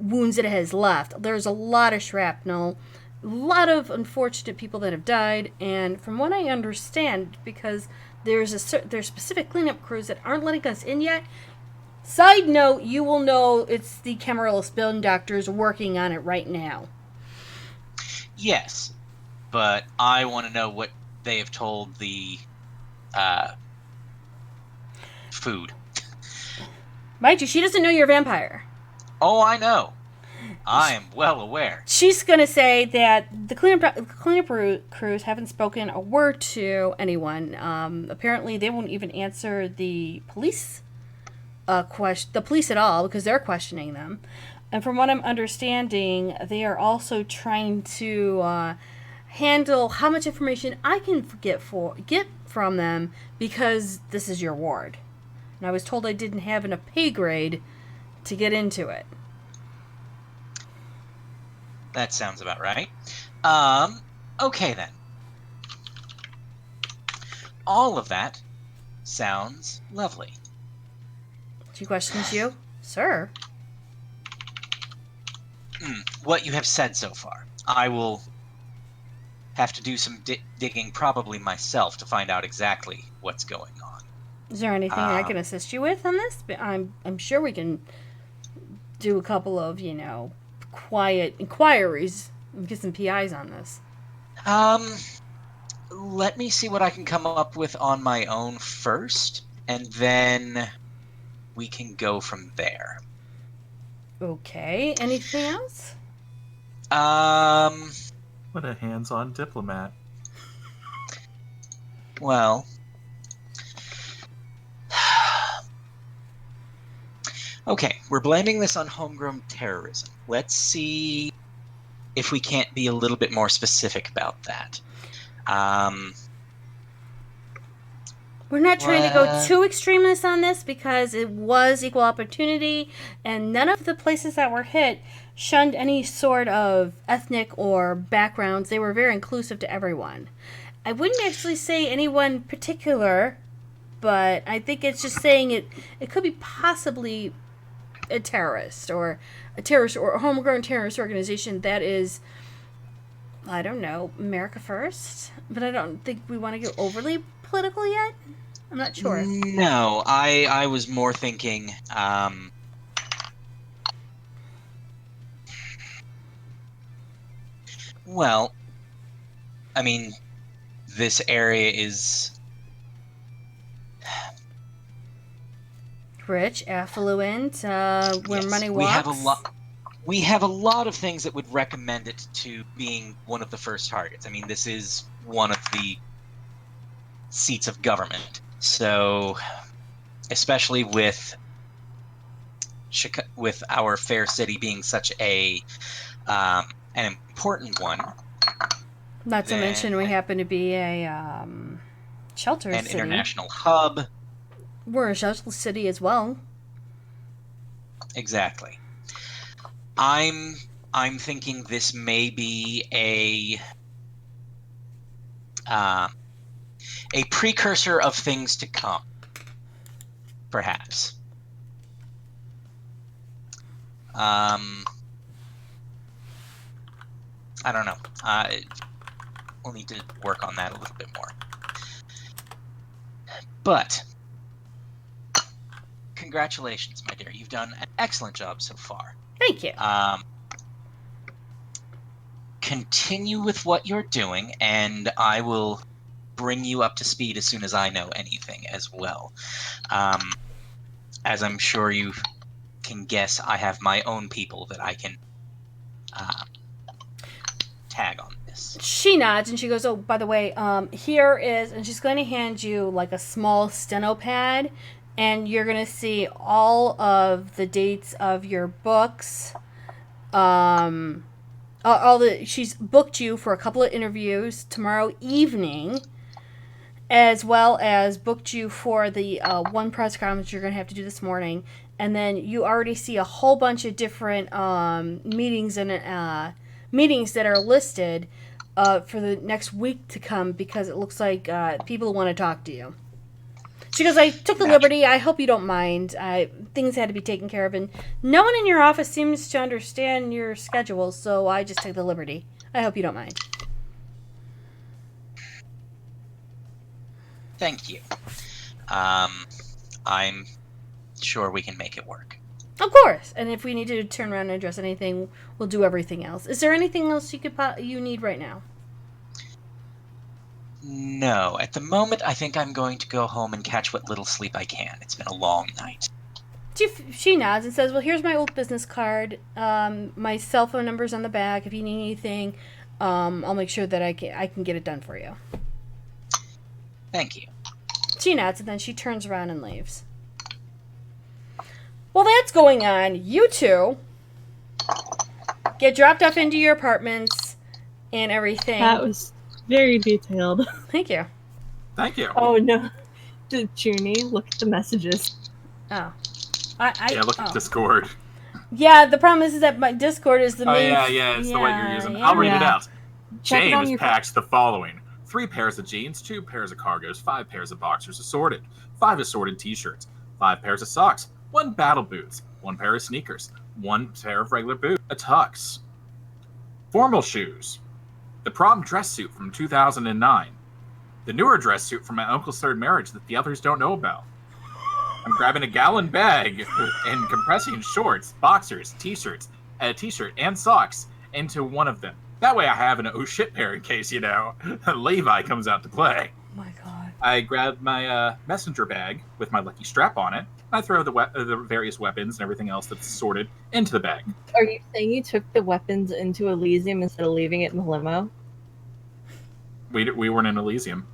wounds that it has left. There's a lot of shrapnel, a lot of unfortunate people that have died, and from what I understand, because there's specific cleanup crews that aren't letting us in yet. Side note, you will know it's the Camarilla spin doctors working on it right now.
Yes, but I want to know what they have told the food.
Mind you, she doesn't know you're a vampire.
Oh, I know. I am well aware.
She's going to say that the cleanup crews haven't spoken a word to anyone. Apparently, they won't even answer the police at all because they're questioning them. And from what I'm understanding, they are also trying to handle how much information I can get from them because this is your ward. And I was told I didn't have enough pay grade to get into it.
That sounds about right. Okay then. All of that sounds lovely.
2 questions, you? Sir?
What you have said so far. I will have to do some digging probably myself to find out exactly what's going on.
Is there anything I can assist you with on this? I'm sure we can do a couple of, quiet inquiries and get some PIs on this.
Let me see what I can come up with on my own first, and then we can go from there.
Okay. Anything else?
What a hands-on diplomat.
Well, okay, we're blaming this on homegrown terrorism. Let's see if we can't be a little bit more specific about that.
We're not trying to go too extremist on this because it was equal opportunity, and none of the places that were hit shunned any sort of ethnic or backgrounds. They were very inclusive to everyone. I wouldn't actually say anyone particular, but I think it's just saying it could be possibly a terrorist or a homegrown terrorist organization that is, I don't know, America first. But I don't think we want to get overly political yet. I'm not sure.
No, I was more thinking, well, I mean, this area is
Rich, affluent, where
yes,
money walks.
We have a lot of things that would recommend it to being one of the first targets. I mean, this is one of the seats of government. So, especially with our fair city being such an important one.
Not to mention we happen to be a shelter
an
city.
International hub.
We're a shelter city as well.
Exactly. I'm thinking this may be a precursor of things to come, perhaps. I don't know. We'll need to work on that a little bit more. But congratulations, my dear. You've done an excellent job so far.
Thank you.
Continue with what you're doing, and I will bring you up to speed as soon as I know anything as well. As I'm sure you can guess, I have my own people that I can tag on this.
She nods and she goes, oh, by the way, here is, and she's going to hand you like a small steno pad, and you're going to see all of the dates of your books. She's booked you for a couple of interviews tomorrow evening, as well as booked you for the one press conference you're going to have to do this morning. And then you already see a whole bunch of different meetings that are listed for the next week to come, because it looks like people want to talk to you. She goes, I took the liberty. I hope you don't mind. Things had to be taken care of, and no one in your office seems to understand your schedule, so I just took the liberty. I hope you don't mind.
Thank you. I'm sure we can make it work.
Of course. And if we need to turn around and address anything, we'll do everything else. Is there anything else you need right now?
No. At the moment, I think I'm going to go home and catch what little sleep I can. It's been a long night.
She nods and says, well, here's my old business card. My cell phone number's on the back. If you need anything, I'll make sure that I can get it done for you.
Thank you.
She nods, and then she turns around and leaves. While that's going on, you two get dropped off into your apartments, and everything.
That was very detailed.
Thank you.
Thank you.
Oh no. Did Junie look at the messages?
Oh.
Yeah, look at Discord.
Yeah, the problem is that my Discord is the
Oh,
main...
yeah, it's the one you're using. I'll read it
Yeah.
out.
Check it on
James
your
packs the following: 3 pairs of jeans, 2 pairs of cargos, 5 pairs of boxers assorted, 5 assorted t-shirts, 5 pairs of socks, 1 battle boots, 1 pair of sneakers, 1 pair of regular boots, a tux, formal shoes, the prom dress suit from 2009, the newer dress suit from my uncle's 3rd marriage that the others don't know about. I'm grabbing a gallon bag and compressing shorts, boxers, t-shirts, a t-shirt, and socks into one of them. That way I have an oh shit pair in case, Levi comes out to play.
Oh my god.
I grab my messenger bag with my lucky strap on it. I throw the various weapons and everything else that's sorted into the bag.
Are you saying you took the weapons into Elysium instead of leaving it in the limo?
We weren't in Elysium.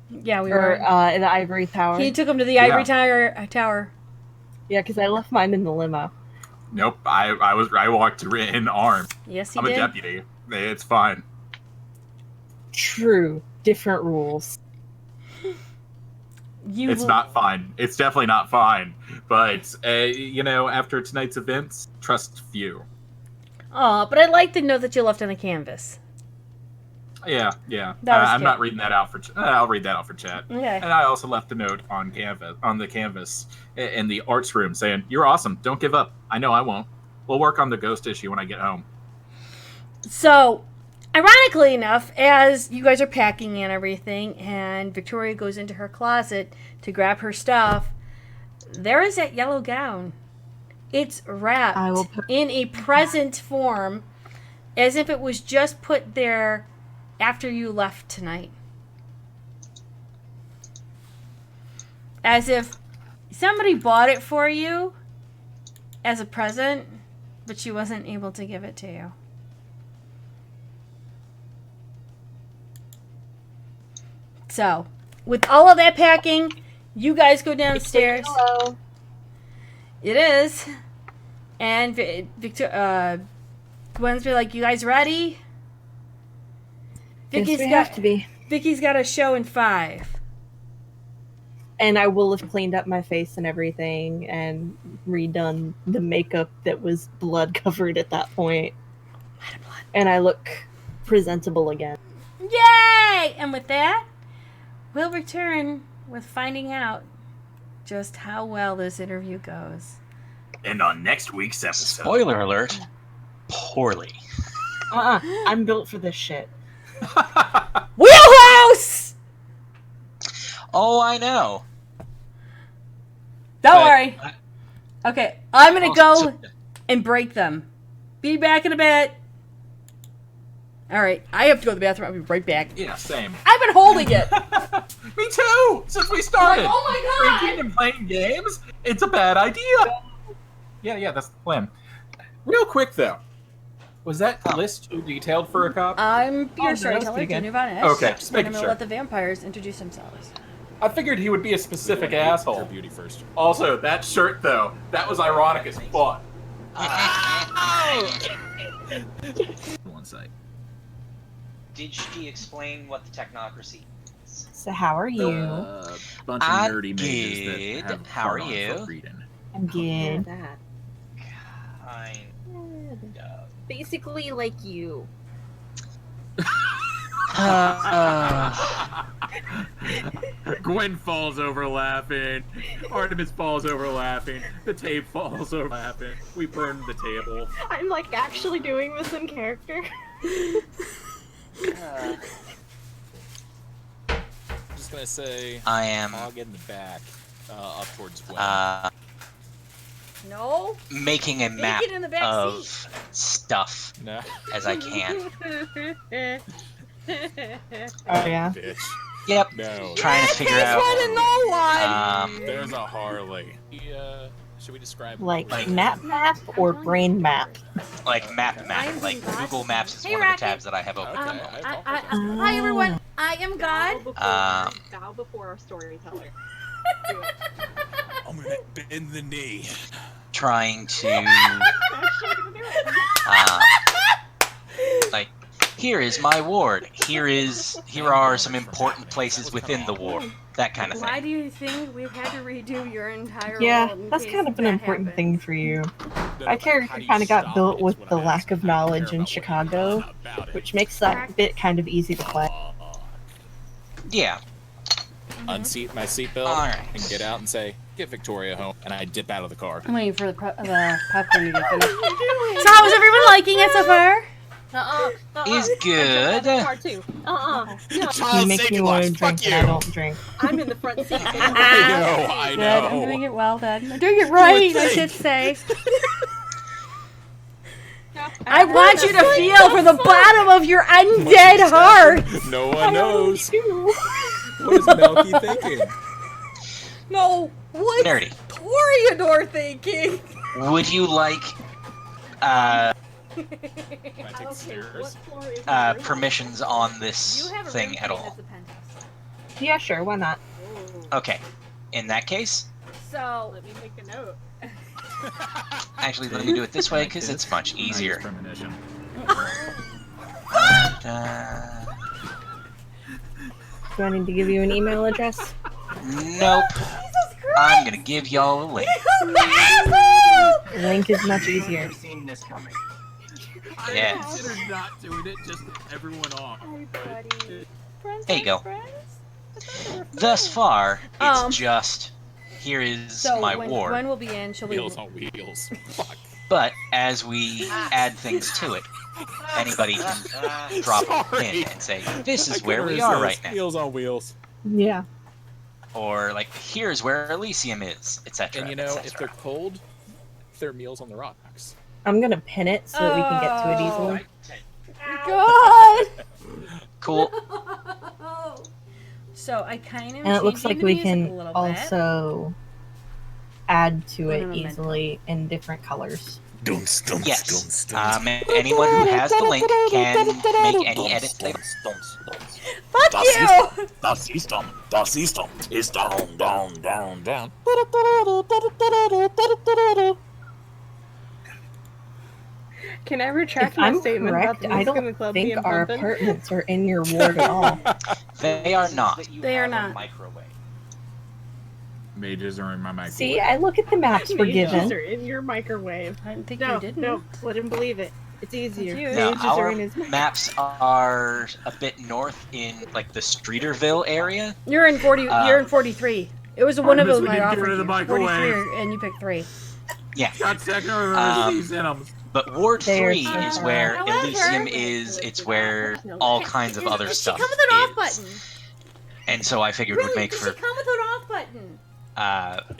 Yeah, we
Or
were.
in the Ivory Tower?
He took him to the Ivory Tower.
Yeah, because I left mine in the limo.
Nope, I walked in armed.
Yes, he
I'm
did.
a deputy. It's fine.
True. Different rules.
It's not fine. It's definitely not fine. But after tonight's events, trust few.
Aw, but I'd like to know that you left on the canvas.
Yeah.
That was
I'm
cute.
not reading that out for. I'll read that out for chat.
Okay.
And I also left a note on the canvas in the arts room saying, "You're awesome. Don't give up. I know I won't. We'll work on the ghost issue when I get home."
So, ironically enough, as you guys are packing and everything, and Victoria goes into her closet to grab her stuff, there is that yellow gown. It's wrapped in a present form, as if it was just put there after you left tonight. As if somebody bought it for you as a present, but she wasn't able to give it to you. So, with all of that packing, you guys go downstairs.
Hello.
It is. And Gwen's be like, "You guys ready?"
Yes, we have to be.
Vicky's got a show in 5.
And I will have cleaned up my face and everything and redone the makeup that was blood covered at that point. And I look presentable again.
Yay! And with that, we'll return with finding out just how well this interview goes.
And on next week's episode,
Spoiler alert, poorly.
I'm built for this shit.
Wheelhouse!
Oh, I know.
Don't
But
worry. Okay, I'm gonna go and break them. Be back in a bit. Alright, I have to go to the bathroom. I'll be right back.
Yeah, same.
I've been holding it.
Me too. Since we started.
Oh my God.
Drinking and playing games. It's a bad idea. Yeah, that's the plan. Real quick though, was that list too detailed for a cop?
I'm your
that's
storyteller,
pretty good.
Jenny Von Esch.
Okay, just
And
making
I'm gonna
sure.
let the vampires introduce themselves.
I figured he would be a specific asshole.
Beauty first.
Also, that shirt though, that was ironic as fuck.
One side.
Did she explain what the technocracy is?
So how are you?
Bunch of
I'm
nerdy mages that
good.
have
How are
hard-on
you?
for reading.
I'm good.
Kind of.
Basically like you.
Gwen falls over laughing. Artemis falls over laughing. The tape falls over laughing. We burn the table.
I'm like actually doing this in character.
I'm just gonna say,
I am
hog in the back, up towards Gwen.
No?
making a map
it in the back
of
seat.
stuff
No,
as I can.
Oh yeah.
bitch.
Yep.
No.
Trying to figure out.
There's a Harley. Should we describe
Like
Like-
map or brain map?
Like map. Like Google Maps is
Hey,
one of the
Rocket.
tabs that I have open.
Okay, I apologize.
Hi everyone, I am God.
Bow before our storyteller.
I'm gonna bend the knee.
Trying to like here is my ward. Here are some important places within the ward. That kind of
Why
thing.
do you think we've had to redo your entire
Yeah,
world in
that's
case
kind of an
that
important
happens?
thing for you. My character kind of got built with the lack of knowledge in Chicago, which makes that bit kind of easy to play.
Yeah.
Unseat my seatbelt
Alright.
and get out and say, "Get Victoria home," and I dip out of the car.
I'm waiting for the popcorn to get finished. So how is everyone liking it so far?
Is good.
You make me want to drink, and I don't drink.
I'm in the front seat.
I
Good, I'm doing it well then. I'm doing it right, I should say. I want you to feel for the bottom of your undead heart.
No one knows. What is Melky thinking?
No, what's
Nerdy.
Toreador thinking?
Would you like
Can I take the stairs?
permissions on this thing at all?
Yeah, sure, why not?
Okay. In that case,
So,
Let me make a note.
actually, let me do it this way because it's much easier.
Premonition.
Do I need to give you an email address?
Nope. I'm gonna give y'all a link.
Link is much easier.
seen this coming.
Yes.
considered not doing it, just everyone off.
There you go. Thus far, it's just here is
so
my
when
ward.
Gwen will be in, she'll be.
Wheels on wheels. Fuck.
But as we add things to it, anybody can drop a pin and say, "This is where we are right now,"
Wheels on wheels.
Yeah.
or like, "Here's where Elysium is," etc.
And you know, if they're cold, they're meals on the rocks.
I'm gonna pin it so that we can get to it easily.
God!
Cool.
So I kind of.
And it looks like we can
also.
also add to
What
it
am I meant?
easily in different colors.
Yes. Anyone who has the link can make any edits they
Fuck you!
Das System is down, down, down, down.
Can I retract
If
my
I'm
statement
correct,
about the
I
music in the
don't
club
think
being
our
bumping?
apartments are in your ward at all.
They are not.
They are not.
Microwave.
Mages are in my microwave.
See, I look at the maps we're
Mages
given.
are in your microwave.
I didn't think
No,
you didn't.
no, let him believe it. It's easier.
It's you.
No,
Mages are
our
in his
maps are a bit north in like the Streeterville area.
You're in 40. You're in 43. It was one of
Artemis,
those
we
I
didn't get
offered
rid of
you.
the microwave.
43, and you picked 3.
Yeah.
Got second
But Ward
They're
3 is
so
where
However-
Elysium is. It's where all kinds of other
It should
stuff
come with an off
is.
button.
And so I figured it would make
it
for
should come with an off button.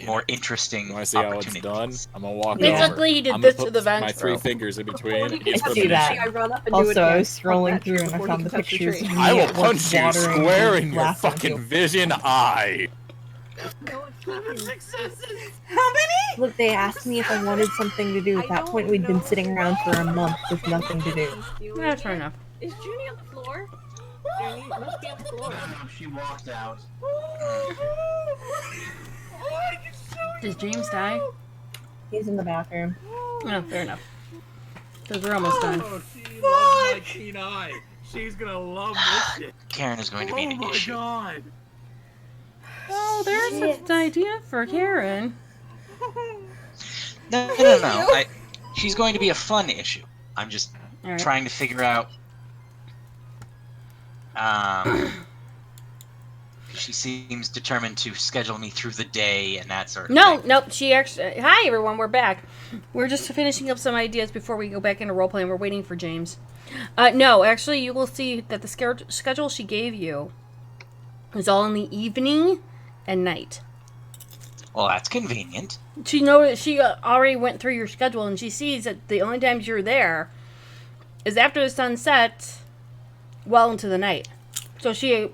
more interesting
You want to see how it's
opportunities.
done? I'm gonna walk
Yeah.
over.
Basically, he did
I'm
this
gonna
to the
put
vent.
my 3 fingers in between.
I
Use
see that.
I run up and do it
Also, I
again.
was scrolling
Fuck that
through
tree
and I
before
found
he
the
touches
pictures
tree.
of
I
me
will
at
punch
once
you
watering
square
and
in your
laughing
fucking
too.
vision eye.
How many?
Look, they asked me if I wanted something to do. At that point, we'd been sitting around for a month with nothing to do.
That's fair enough.
Is Junie on the floor? Junie must be on the floor.
She walked out.
Does James die?
He's in the bathroom.
No, fair enough. Because we're almost done.
She loves my keen eye. She's gonna love this shit.
Karen is going to be an issue.
God.
Oh, there's an idea for Karen.
No. She's going to be a fun issue. I'm just
All right.
trying to figure out. She seems determined to schedule me through the day and that sort of thing.
Nope. She actually. Hi, everyone. We're back. We're just finishing up some ideas before we go back into roleplay, and we're waiting for James. No, actually, you will see that the schedule she gave you is all in the evening and night.
Well, that's convenient.
She already went through your schedule, and she sees that the only times you're there is after the sun sets, well into the night. So she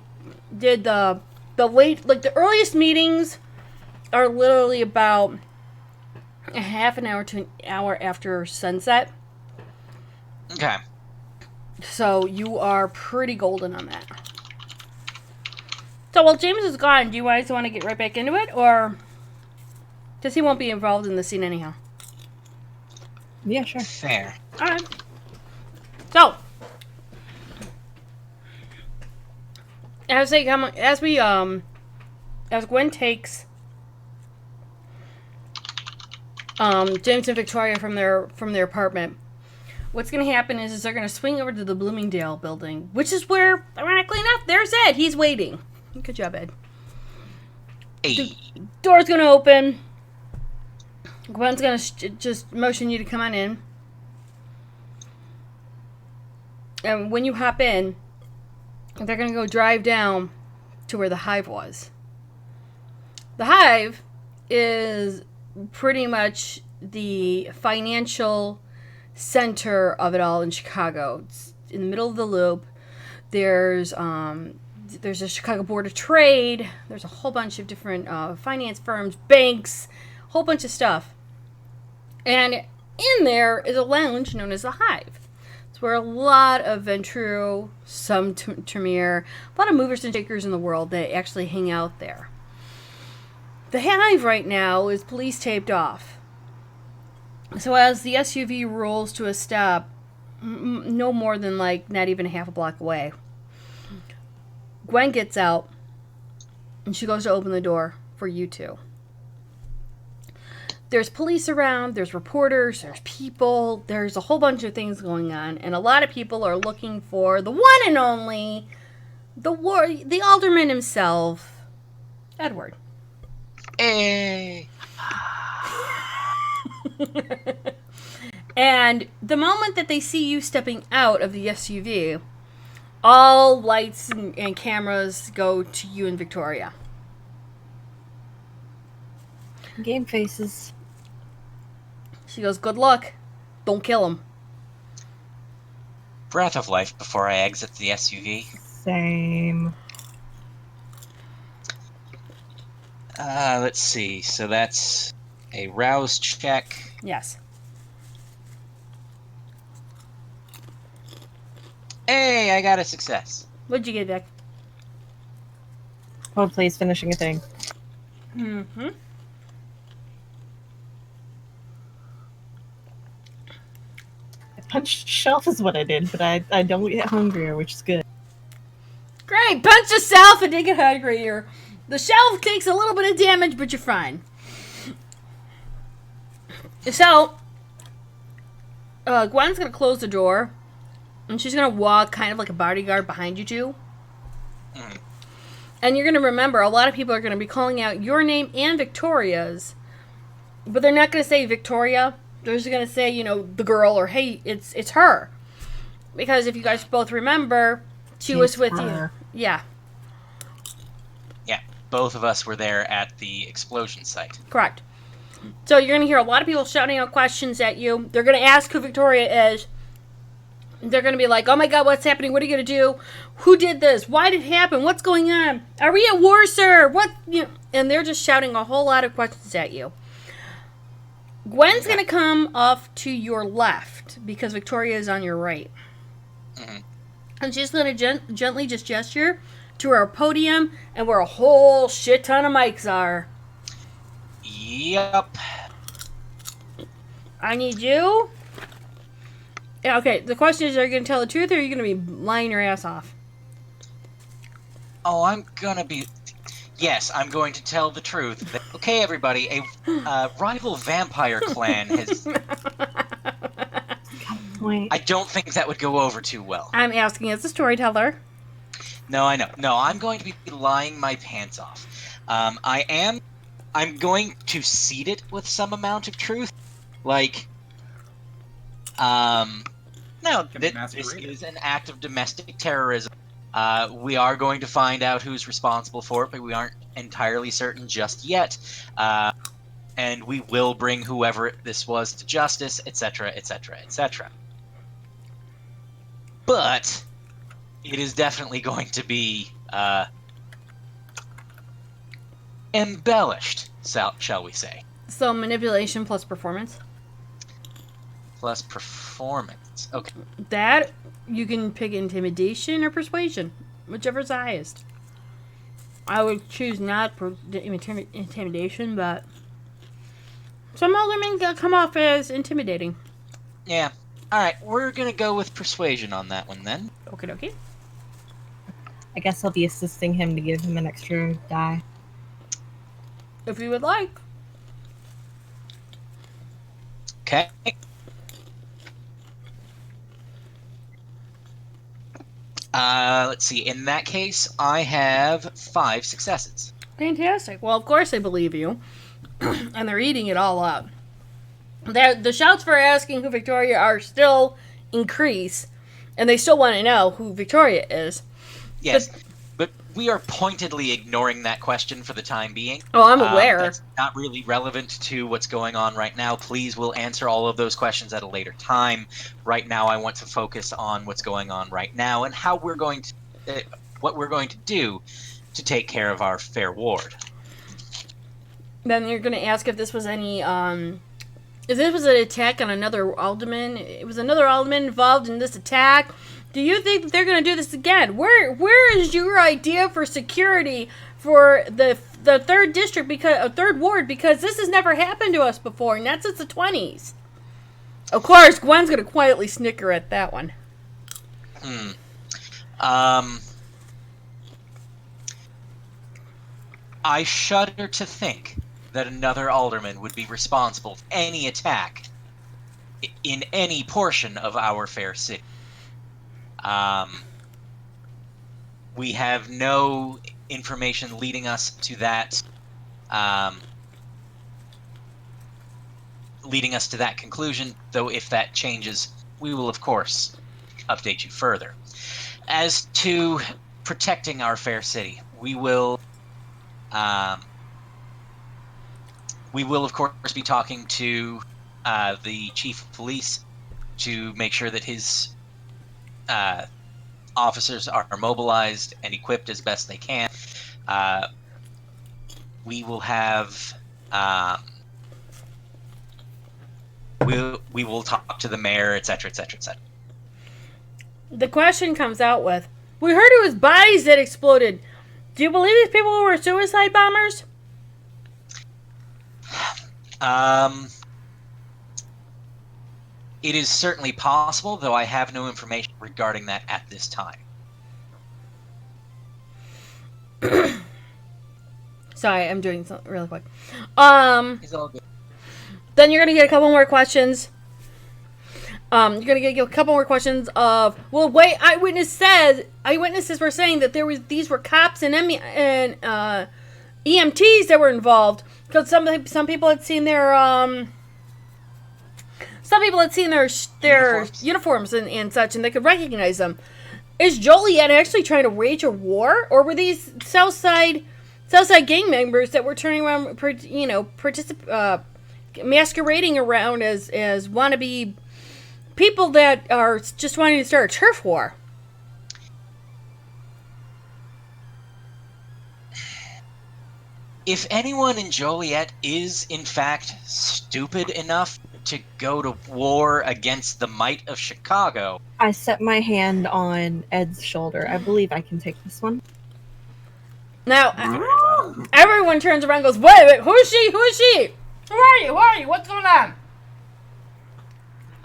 did the late, like the earliest meetings are literally about a half an hour to an hour after sunset.
Okay.
So you are pretty golden on that. So while James is gone, do you guys want to get right back into it, or because he won't be involved in the scene anyhow?
Yeah, sure.
Fair.
All right. So as Gwen takes James and Victoria from their apartment, what's going to happen is they're going to swing over to the Bloomingdale building, which is where, ironically enough, there's Ed. He's waiting. Good job, Ed.
Hey.
The door's going to open. Gwen's going to just motion you to come on in. And when you hop in, they're going to go drive down to where the Hive was. The Hive is pretty much the financial center of it all in Chicago. It's in the middle of the loop. There's a Chicago Board of Trade. There's a whole bunch of different finance firms, banks, a whole bunch of stuff. And in there is a lounge known as the Hive. It's where a lot of Ventrue, some Tremere, a lot of movers and shakers in the world that actually hang out there. The Hive right now is police taped off. So as the SUV rolls to a stop, no more than not even a half a block away, Gwen gets out and she goes to open the door for you two. There's police around, there's reporters, there's people, there's a whole bunch of things going on, and a lot of people are looking for the one and only, the alderman himself, Edward.
Hey.
And the moment that they see you stepping out of the SUV, all lights and cameras go to you and Victoria.
Game faces.
She goes, "Good luck. Don't kill him."
Breath of life before I exit the SUV.
Same.
Let's see. So that's a rouse check.
Yes.
Hey, I got a success.
What'd you get, Vic?
Hopefully he's finishing a thing.
Mm-hmm.
Punched shelf is what I did, but I don't get hungrier, which is good.
Great! Punch yourself and didn't get hungrier. The shelf takes a little bit of damage, but you're fine. So, Gwen's gonna close the door, and she's gonna walk kind of like a bodyguard behind you two. And you're gonna remember, a lot of people are gonna be calling out your name and Victoria's, but they're not gonna say Victoria. They're just gonna say, the girl, or hey, it's her. Because if you guys both remember, she was with you. Yeah.
Yeah, both of us were there at the explosion site.
Correct. So you're going to hear a lot of people shouting out questions at you. They're going to ask who Victoria is. They're going to be like, "Oh my God, what's happening? What are you going to do? Who did this? Why did it happen? What's going on? Are we at war, sir? What?" And they're just shouting a whole lot of questions at you. Gwen's going to come off to your left because Victoria is on your right.
Mm-hmm.
And she's going to gently just gesture to our podium and where a whole shit ton of mics are.
Yep.
I need you. Yeah, okay, the question is, are you going to tell the truth or are you going to be lying your ass off?
Oh, I'm gonna be... Yes, I'm going to tell the truth. Okay, everybody, a rival vampire clan has...
Wait.
I don't think that would go over too well.
I'm asking as a storyteller.
No, I know. No, I'm going to be lying my pants off. I'm going to seed it with some amount of truth. No, this is an act of domestic terrorism. We are going to find out who's responsible for it, but we aren't entirely certain just yet. And we will bring whoever this was to justice, etc., etc., etc. But it is definitely going to be embellished, shall we say.
So manipulation plus performance.
Plus performance. Okay.
That, you can pick intimidation or persuasion, whichever's the highest. I would choose not intimidation, but some aldermen come off as intimidating.
Yeah. Alright, we're gonna go with persuasion on that one then.
Okie dokie.
I guess I'll be assisting him to give him an extra die.
If you would like.
Okay. Let's see. In that case, I have 5 successes.
Fantastic. Well, of course they believe you. And they're eating it all up. The shouts for asking who Victoria are still increase. And they still want to know who Victoria is.
Yes, but we are pointedly ignoring that question for the time being.
Oh, I'm aware.
That's not really relevant to what's going on right now. Please, we'll answer all of those questions at a later time. Right now, I want to focus on what's going on right now and how we're going to, what we're going to do to take care of our fair ward.
Then you're going to ask if this was any, if this was an attack on another alderman. It was another alderman involved in this attack. Do you think that they're going to do this again? Where is your idea for security for the third district, because third ward? Because this has never happened to us before, not since the 20s. Of course, Gwen's going to quietly snicker at that one.
I shudder to think that another alderman would be responsible for any attack in any portion of our fair city. We have no information leading us to that, conclusion, though if that changes, we will, of course, update you further. As to protecting our fair city, we will, of course, be talking to the chief of police to make sure that his officers are mobilized and equipped as best they can. We will have we will talk to the mayor, etc., etc., etc.
The question comes out with, we heard it was bodies that exploded. Do you believe these people were suicide bombers?
It is certainly possible, though I have no information regarding that at this time.
Sorry, I'm doing something really quick.
It's all good.
Then you're gonna get a couple more questions. You're gonna get a couple more questions of, well, wait, eyewitnesses were saying that these were cops and EMTs that were involved, because some people had seen their uniforms and such, and they could recognize them. Is Joliet actually trying to wage a war, or were these Southside gang members that were turning around, masquerading around as wannabe people that are just wanting to start a turf war?
If anyone in Joliet is, in fact, stupid enough to go to war against the might of Chicago...
I set my hand on Ed's shoulder. I believe I can take this one.
Now, everyone turns around and goes, wait, who is she? Who is she? Who are you? What's going on?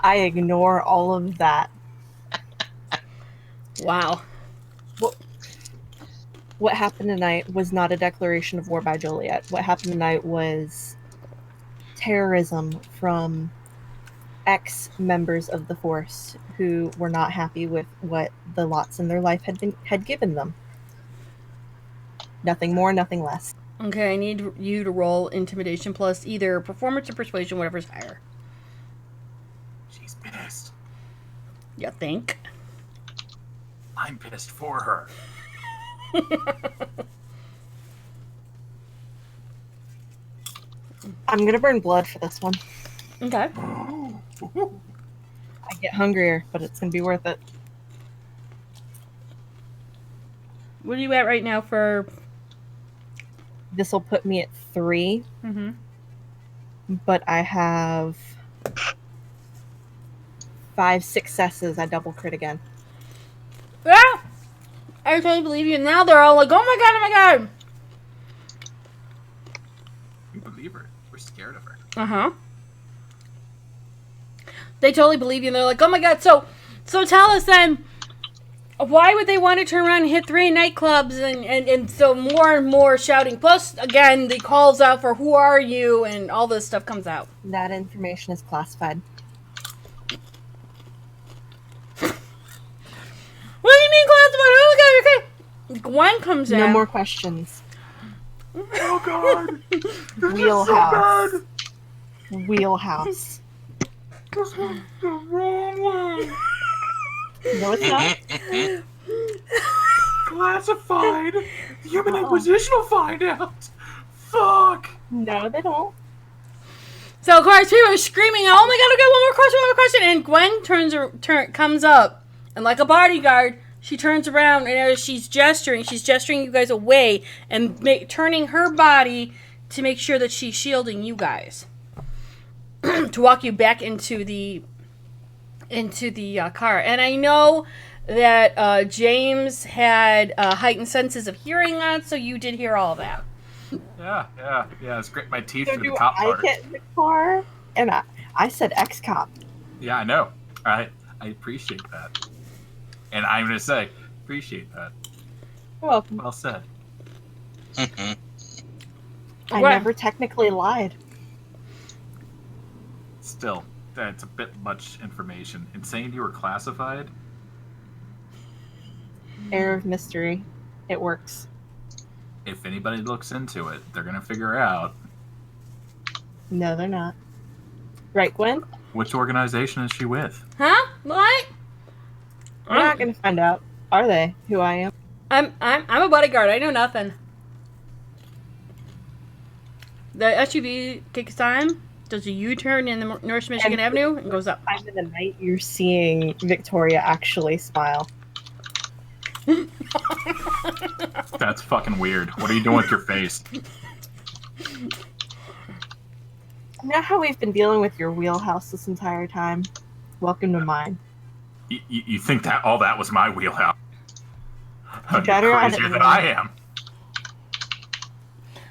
I ignore all of that.
Wow.
What happened tonight was not a declaration of war by Joliet. What happened tonight was terrorism from ex-members of the force who were not happy with what the lots in their life had given them. Nothing more, nothing less.
Okay, I need you to roll intimidation plus either performance or persuasion, whatever's higher.
She's pissed.
You think?
I'm pissed for her.
I'm gonna burn blood for this one.
Okay.
I get hungrier, but it's gonna be worth it.
What are you at right now for?
This will put me at 3.
Mm-hmm.
But I have 5 successes. I double crit again.
Yeah! I totally believe you. Now they're all like, oh my god!
We believe her. We're scared of her.
Uh-huh. They totally believe you, and they're like, oh my god, so tell us then, Why would they want to turn around and hit 3 nightclubs and so more and more shouting? Plus, again, the calls out for who are you and all this stuff comes out.
That information is classified.
What do you mean classified? Oh, okay. Gwen comes in.
No more questions.
Oh God!
Wheelhouse. Wheelhouse.
This was the wrong way.
No, it's not.
Classified. The Human Inquisition will find out. Fuck.
No, they don't.
So of course people are screaming, "Oh my God! Okay, one more question!" And Gwen comes up, and like a bodyguard, she turns around, and as she's gesturing you guys away, and turning her body to make sure that she's shielding you guys, to walk you back into the car. And I know that James had heightened senses of hearing that, so you did hear all of that.
Yeah. It's grit my teeth
So
through the
do
cop
I
part.
get in the car? And I said ex-cop.
Yeah, I know. I appreciate that. And I'm gonna say, appreciate that.
You're welcome.
Well said.
I
What?
never technically lied.
Still, that's a bit much information. And saying you were classified?
Air of mystery. It works.
If anybody looks into it, they're gonna figure out
No, they're not. Right, Gwen?
which organization is she with.
Huh? What?
We're not gonna find out. Are they? Who I am?
I'm a bodyguard. I know nothing. The SUV takes time, does a U-turn in the North Michigan Avenue, and goes up.
Time of the night, you're seeing Victoria actually smile.
That's fucking weird. What are you doing with your face?
You know how we've been dealing with your wheelhouse this entire time? Welcome to mine.
You think that all that was my wheelhouse? You're
better at it
crazier
than
than I am.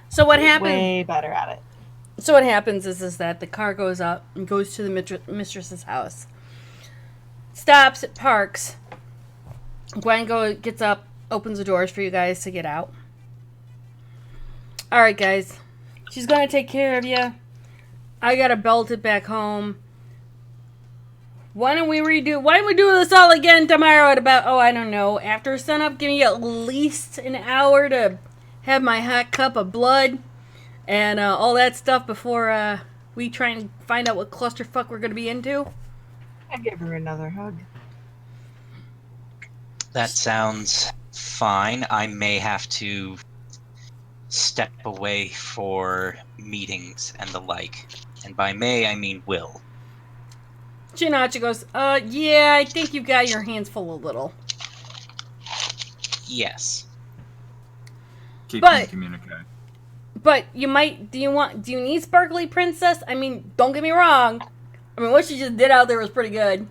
So what happened?
Way better at it.
So what happens is that the car goes up and goes to the mistress's house. Stops, it parks. Gwen gets up, opens the doors for you guys to get out. All right, guys. She's going to take care of you. I got to belt it back home. Why don't we do this all again tomorrow at about, I don't know, after sunup? Give me at least an hour to have my hot cup of blood and all that stuff before we try and find out what clusterfuck we're going to be into.
I give her another hug.
That sounds fine. I may have to step away for meetings and the like. And by may, I mean will.
Chinachi goes, yeah, I think you've got your hands full a little.
Yes.
Keep
But-
communicating.
But do you need Sparkly Princess? I mean, don't get me wrong. I mean, what she just did out there was pretty good.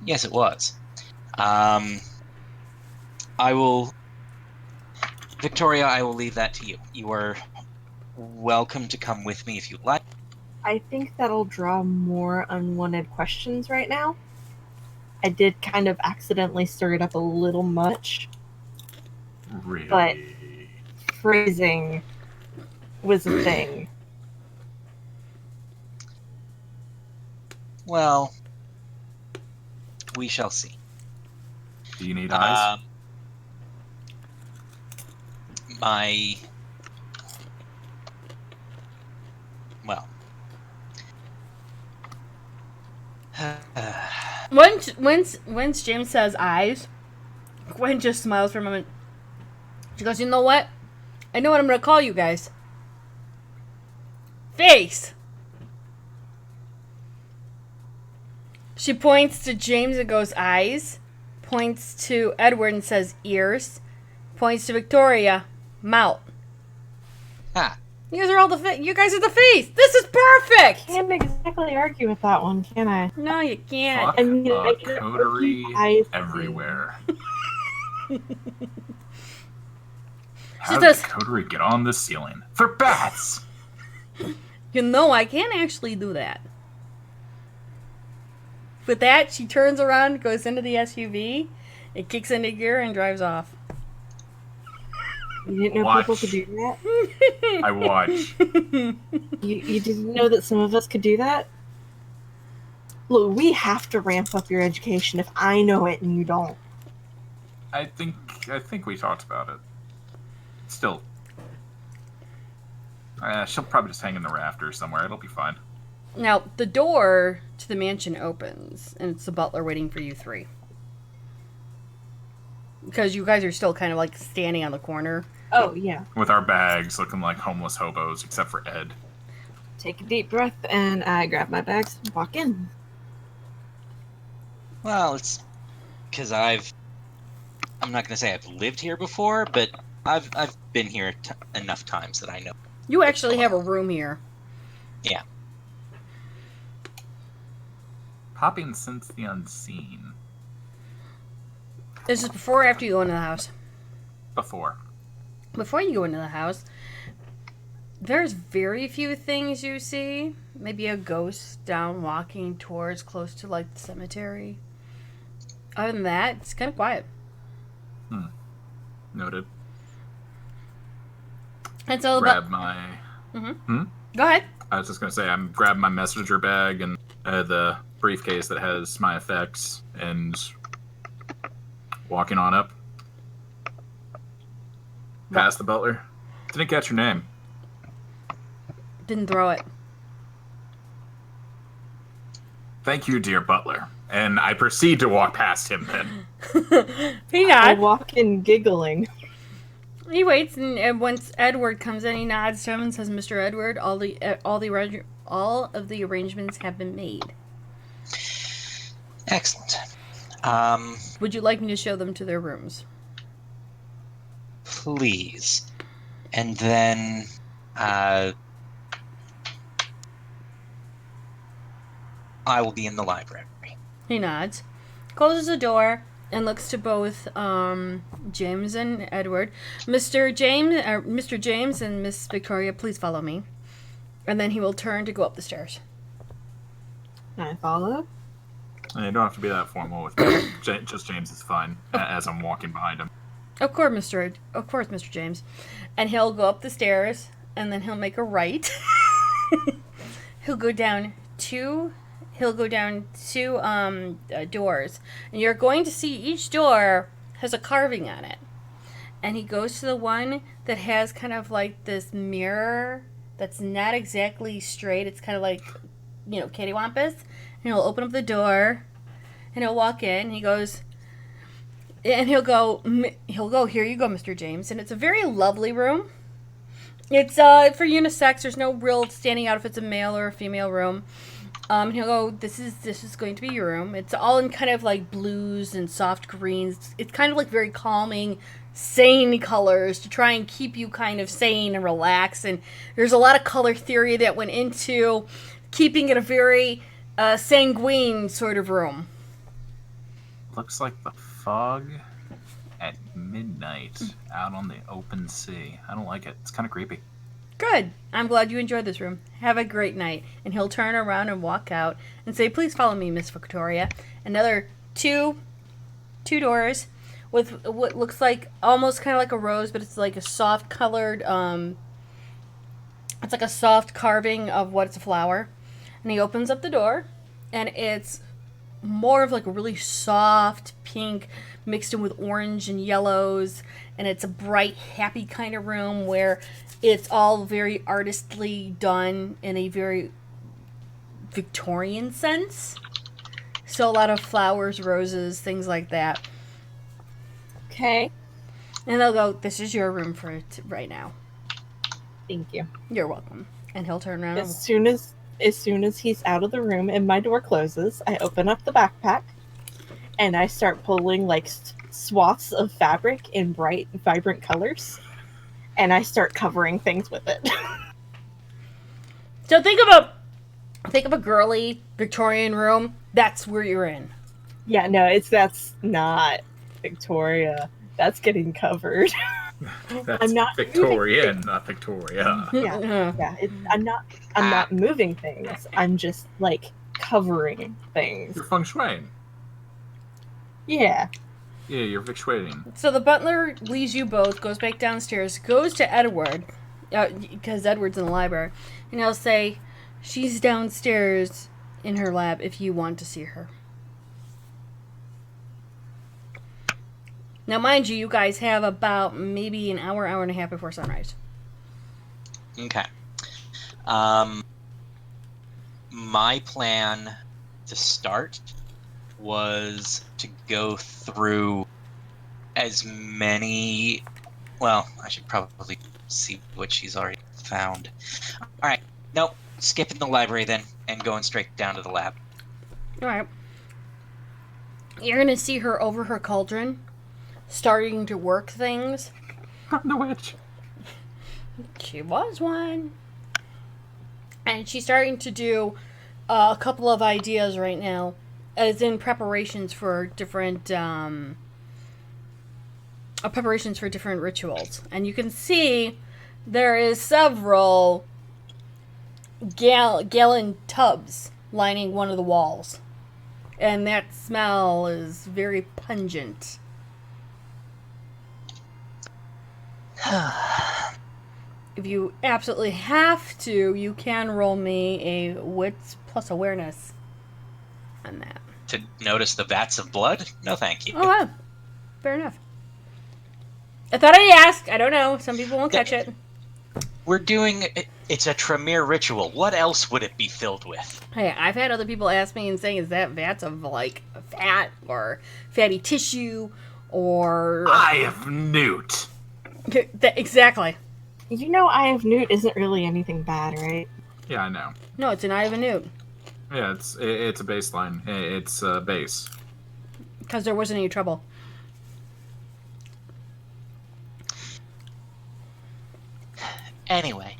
Yes, it was. I will... Victoria, I will leave that to you. You are welcome to come with me if you'd like.
I think that'll draw more unwanted questions right now. I did kind of accidentally stir it up a little much.
Really?
But phrasing was a thing.
Well, we shall see.
Do you need eyes?
Well.
Once James says eyes, Gwen just smiles for a moment. She goes, you know what? I know what I'm going to call you guys. Face! She points to James and goes, eyes. Points to Edward and says, ears. Points to Victoria, mouth.
Ah,
You guys are all you guys are the face! This is perfect!
Can't exactly argue with that one, can I?
No, you can't.
Fuck
I mean, I
a
can
coterie
eyes
everywhere. How
She
did
does-
the coterie get on the ceiling? For bats!
You know, I can't actually do that. With that, she turns around, goes into the SUV, It kicks into gear and drives off.
You didn't know
Watch.
people could do that?
I watch.
You didn't know that some of us could do that? Look, we have to ramp up your education if I know it and you don't.
I think we talked about it. Still, she'll probably just hang in the rafters somewhere. It'll be fine.
Now, the door to the mansion opens, and it's the butler waiting for you three. Because you guys are still kind of like standing on the corner.
Oh, yeah.
With our bags looking like homeless hobos, except for Ed.
Take a deep breath, and I grab my bags and walk in.
Well, it's because I'm not going to say I've lived here before, but I've been here enough times that I know.
You actually have a room here.
Yeah.
Popping Sense the Unseen.
This is before or after you go into the house?
Before.
Before you go into the house, there's very few things you see. Maybe a ghost down walking towards close to like the cemetery. Other than that, it's kind of quiet.
Noted.
It's all
Grab
about.
my...
Go ahead.
I was just going to say, I'm grabbing my messenger bag and the briefcase that has my effects and walking on up. Past the butler. Didn't catch your name.
Didn't throw it.
Thank you, dear butler. And I proceed to walk past him then.
He
I
nods.
walk in giggling.
He waits, and once Edward comes in, he nods to him and says, "Mr. Edward, all of the arrangements have been made.
Excellent.
Would you like me to show them to their rooms?"
Please. And then, I will be in the library.
He nods, closes the door, and looks to both James and Edward. Mr. James and Miss Victoria, please follow me. And then he will turn to go up the stairs.
I follow.
And you don't have to be that formal with me. Just James is fine, as I'm walking behind him.
Of course, Mr. James. And he'll go up the stairs, and then he'll make a right. He'll go down two doors, and you're going to see each door has a carving on it. And he goes to the one that has kind of like this mirror that's not exactly straight. It's kind of like, cattywampus. And he'll open up the door, and he'll walk in. And he'll go, "Here you go, Mr. James." And it's a very lovely room. It's for unisex. There's no real standing out if it's a male or a female room. He'll go, this is going to be your room. It's all in kind of like blues and soft greens. It's kind of like very calming, sane colors to try and keep you kind of sane and relaxed. And there's a lot of color theory that went into keeping it a very sanguine sort of room.
Looks like the fog at midnight out on the open sea. I don't like it. It's kind of creepy.
Good. I'm glad you enjoyed this room. Have a great night. And he'll turn around and walk out and say, "Please follow me, Miss Victoria." Another two doors with what looks like almost kind of like a rose, but it's like a soft colored, it's like a soft carving of what's a flower. And he opens up the door, and it's more of like a really soft pink mixed in with orange and yellows. And it's a bright, happy kind of room where it's all very artistly done in a very Victorian sense. So a lot of flowers, roses, things like that.
Okay.
And they'll go, "This is your room for right now."
Thank you.
You're welcome. And he'll turn around.
As soon as he's out of the room and my door closes, I open up the backpack and I start pulling like swaths of fabric in bright, vibrant colors, and I start covering things with it.
So think of a girly Victorian room. That's where you're in.
Yeah, no, that's not Victoria. That's getting covered.
That's
I'm not
Victorian, not Victoria.
Yeah. I'm not moving things. I'm just like covering things.
You're feng shuiing.
Yeah.
Yeah, you're victuating.
So the butler leaves you both, goes back downstairs, goes to Edward, because Edward's in the library, and he'll say, she's downstairs in her lab if you want to see her. Now, mind you, you guys have about maybe an hour, hour and a half before sunrise.
Okay. My plan to start was to go through as many. Well, I should probably see what she's already found. All right. Nope. Skipping the library then and going straight down to the lab.
All right. You're going to see her over her cauldron, starting to work things.
I'm the witch.
She was one. And she's starting to do a couple of ideas right now, as in preparations for different rituals. And you can see there is several gallon tubs lining one of the walls. And that smell is very pungent. If you absolutely have to, you can roll me a wits plus awareness on that.
To notice the vats of blood? No, thank you.
Oh, wow. Fair enough. I thought I'd ask. I don't know. Some people won't catch it.
We're doing... It's a Tremere ritual. What else would it be filled with?
Hey, I've had other people ask me and saying, is that vats of, like, fat or fatty tissue or...
Eye of Newt.
Exactly.
You know, Eye of Newt isn't really anything bad, right?
Yeah, I know.
No, it's an Eye of a Newt.
Yeah, it's a baseline. It's a base.
Because there wasn't any trouble.
Anyway.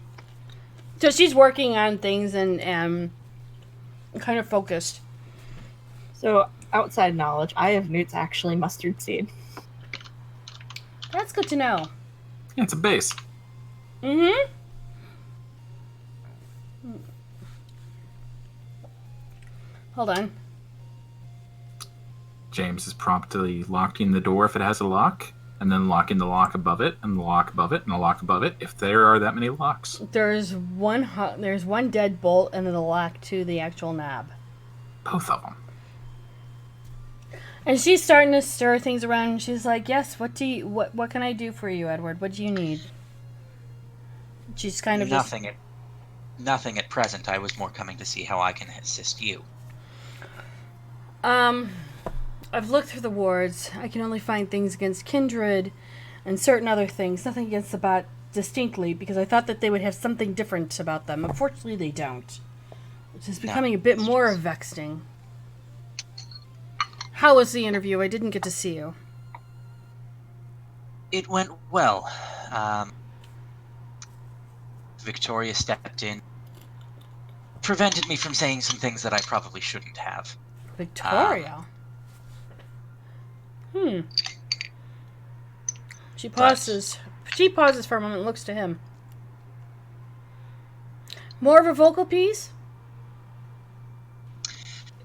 So she's working on things and kind of focused.
So, outside knowledge, Eye of Newt's actually mustard seed.
That's good to know.
Yeah, it's a base.
Mm-hmm. Hold on.
James is promptly locking the door if it has a lock, and then locking the lock above it, and the lock above it, and the lock above it, if there are that many locks.
There's one deadbolt and then the lock to the actual knob.
Both of them.
And she's starting to stir things around, and she's like, "Yes, what can I do for you, Edward? What do you need?" She's kind of
Nothing at present. I was more coming to see how I can assist you.
I've looked through the wards. I can only find things against kindred and certain other things. Nothing against the bot distinctly, because I thought that they would have something different about them. Unfortunately, they don't. Which is becoming a bit more vexing. How was the interview? I didn't get to see you.
It went well. Victoria stepped in, prevented me from saying some things that I probably shouldn't have.
Victoria? She pauses. She pauses for a moment and looks to him. More of a vocal piece?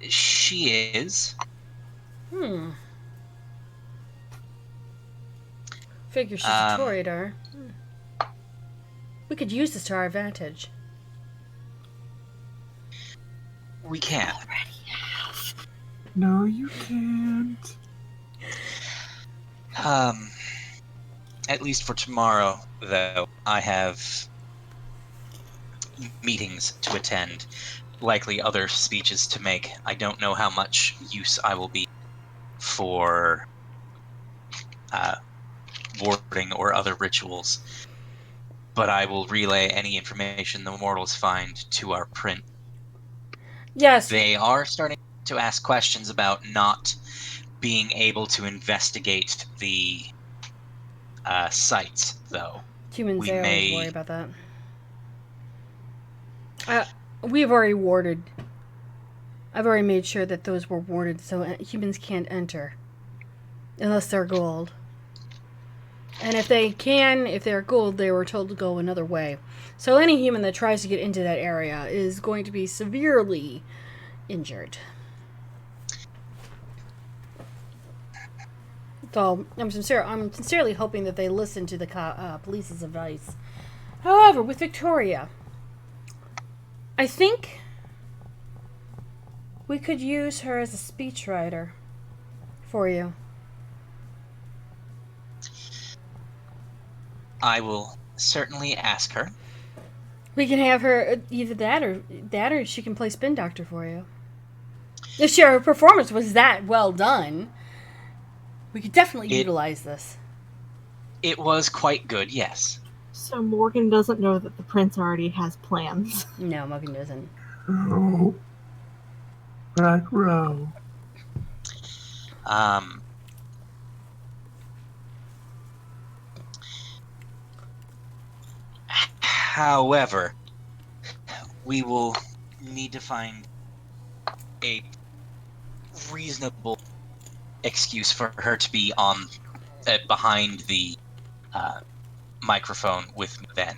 She is.
Figure she's a Toreador. We could use this to our advantage.
We can.
No, you can't.
At least for tomorrow, though, I have meetings to attend, likely other speeches to make. I don't know how much use I will be for warding or other rituals, but I will relay any information the mortals find to our print.
Yes.
They are starting to ask questions about not being able to investigate the sites, though.
Humans, they always worry about that. We've already warded. I've already made sure that those were warded, so humans can't enter. Unless they're gold. And if they're gold, they were told to go another way. So any human that tries to get into that area is going to be severely injured. So I'm sincerely hoping that they listen to the police's advice. However, with Victoria, I think we could use her as a speechwriter for you.
I will certainly ask her.
We can have her either that or she can play spin doctor for you. If her performance was that well done, we could definitely utilize this.
It was quite good, yes.
So Morgan doesn't know that the prince already has plans.
No, Morgan doesn't.
Oh, back row.
However, we will need to find a reasonable excuse for her to be on behind the microphone with me then.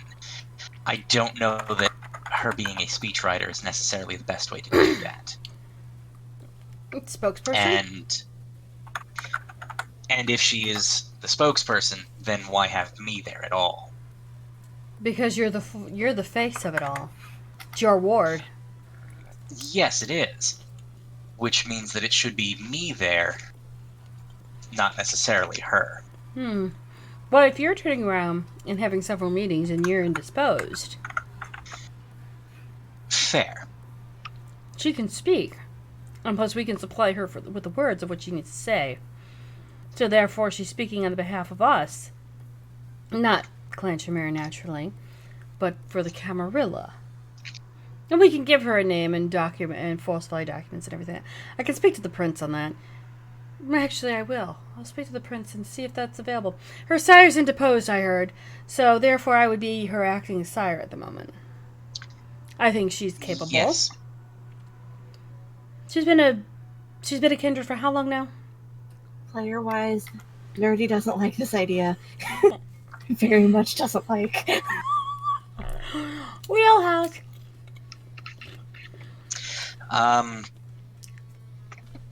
I don't know that her being a speechwriter is necessarily the best way to do that.
Spokesperson?
And if she is the spokesperson, then why have me there at all?
Because you're the face of it all. It's your ward.
Yes, it is. Which means that it should be me there, not necessarily her.
Well, if you're turning around and having several meetings and you're indisposed...
Fair.
She can speak. And plus we can supply her with the words of what she needs to say. So therefore she's speaking on behalf of us. Not Clan Chimera, naturally, but for the Camarilla. And we can give her a name and document and falsify documents and everything. I can speak to the prince on that. Actually, I will. I'll speak to the prince and see if that's available. Her sire's indeposed, I heard, so therefore I would be her acting sire at the moment. I think she's capable.
Yes.
She's been a kindred for how long now?
Player-wise, Nerdy doesn't like this idea. Very much doesn't like.
Wheelhouse.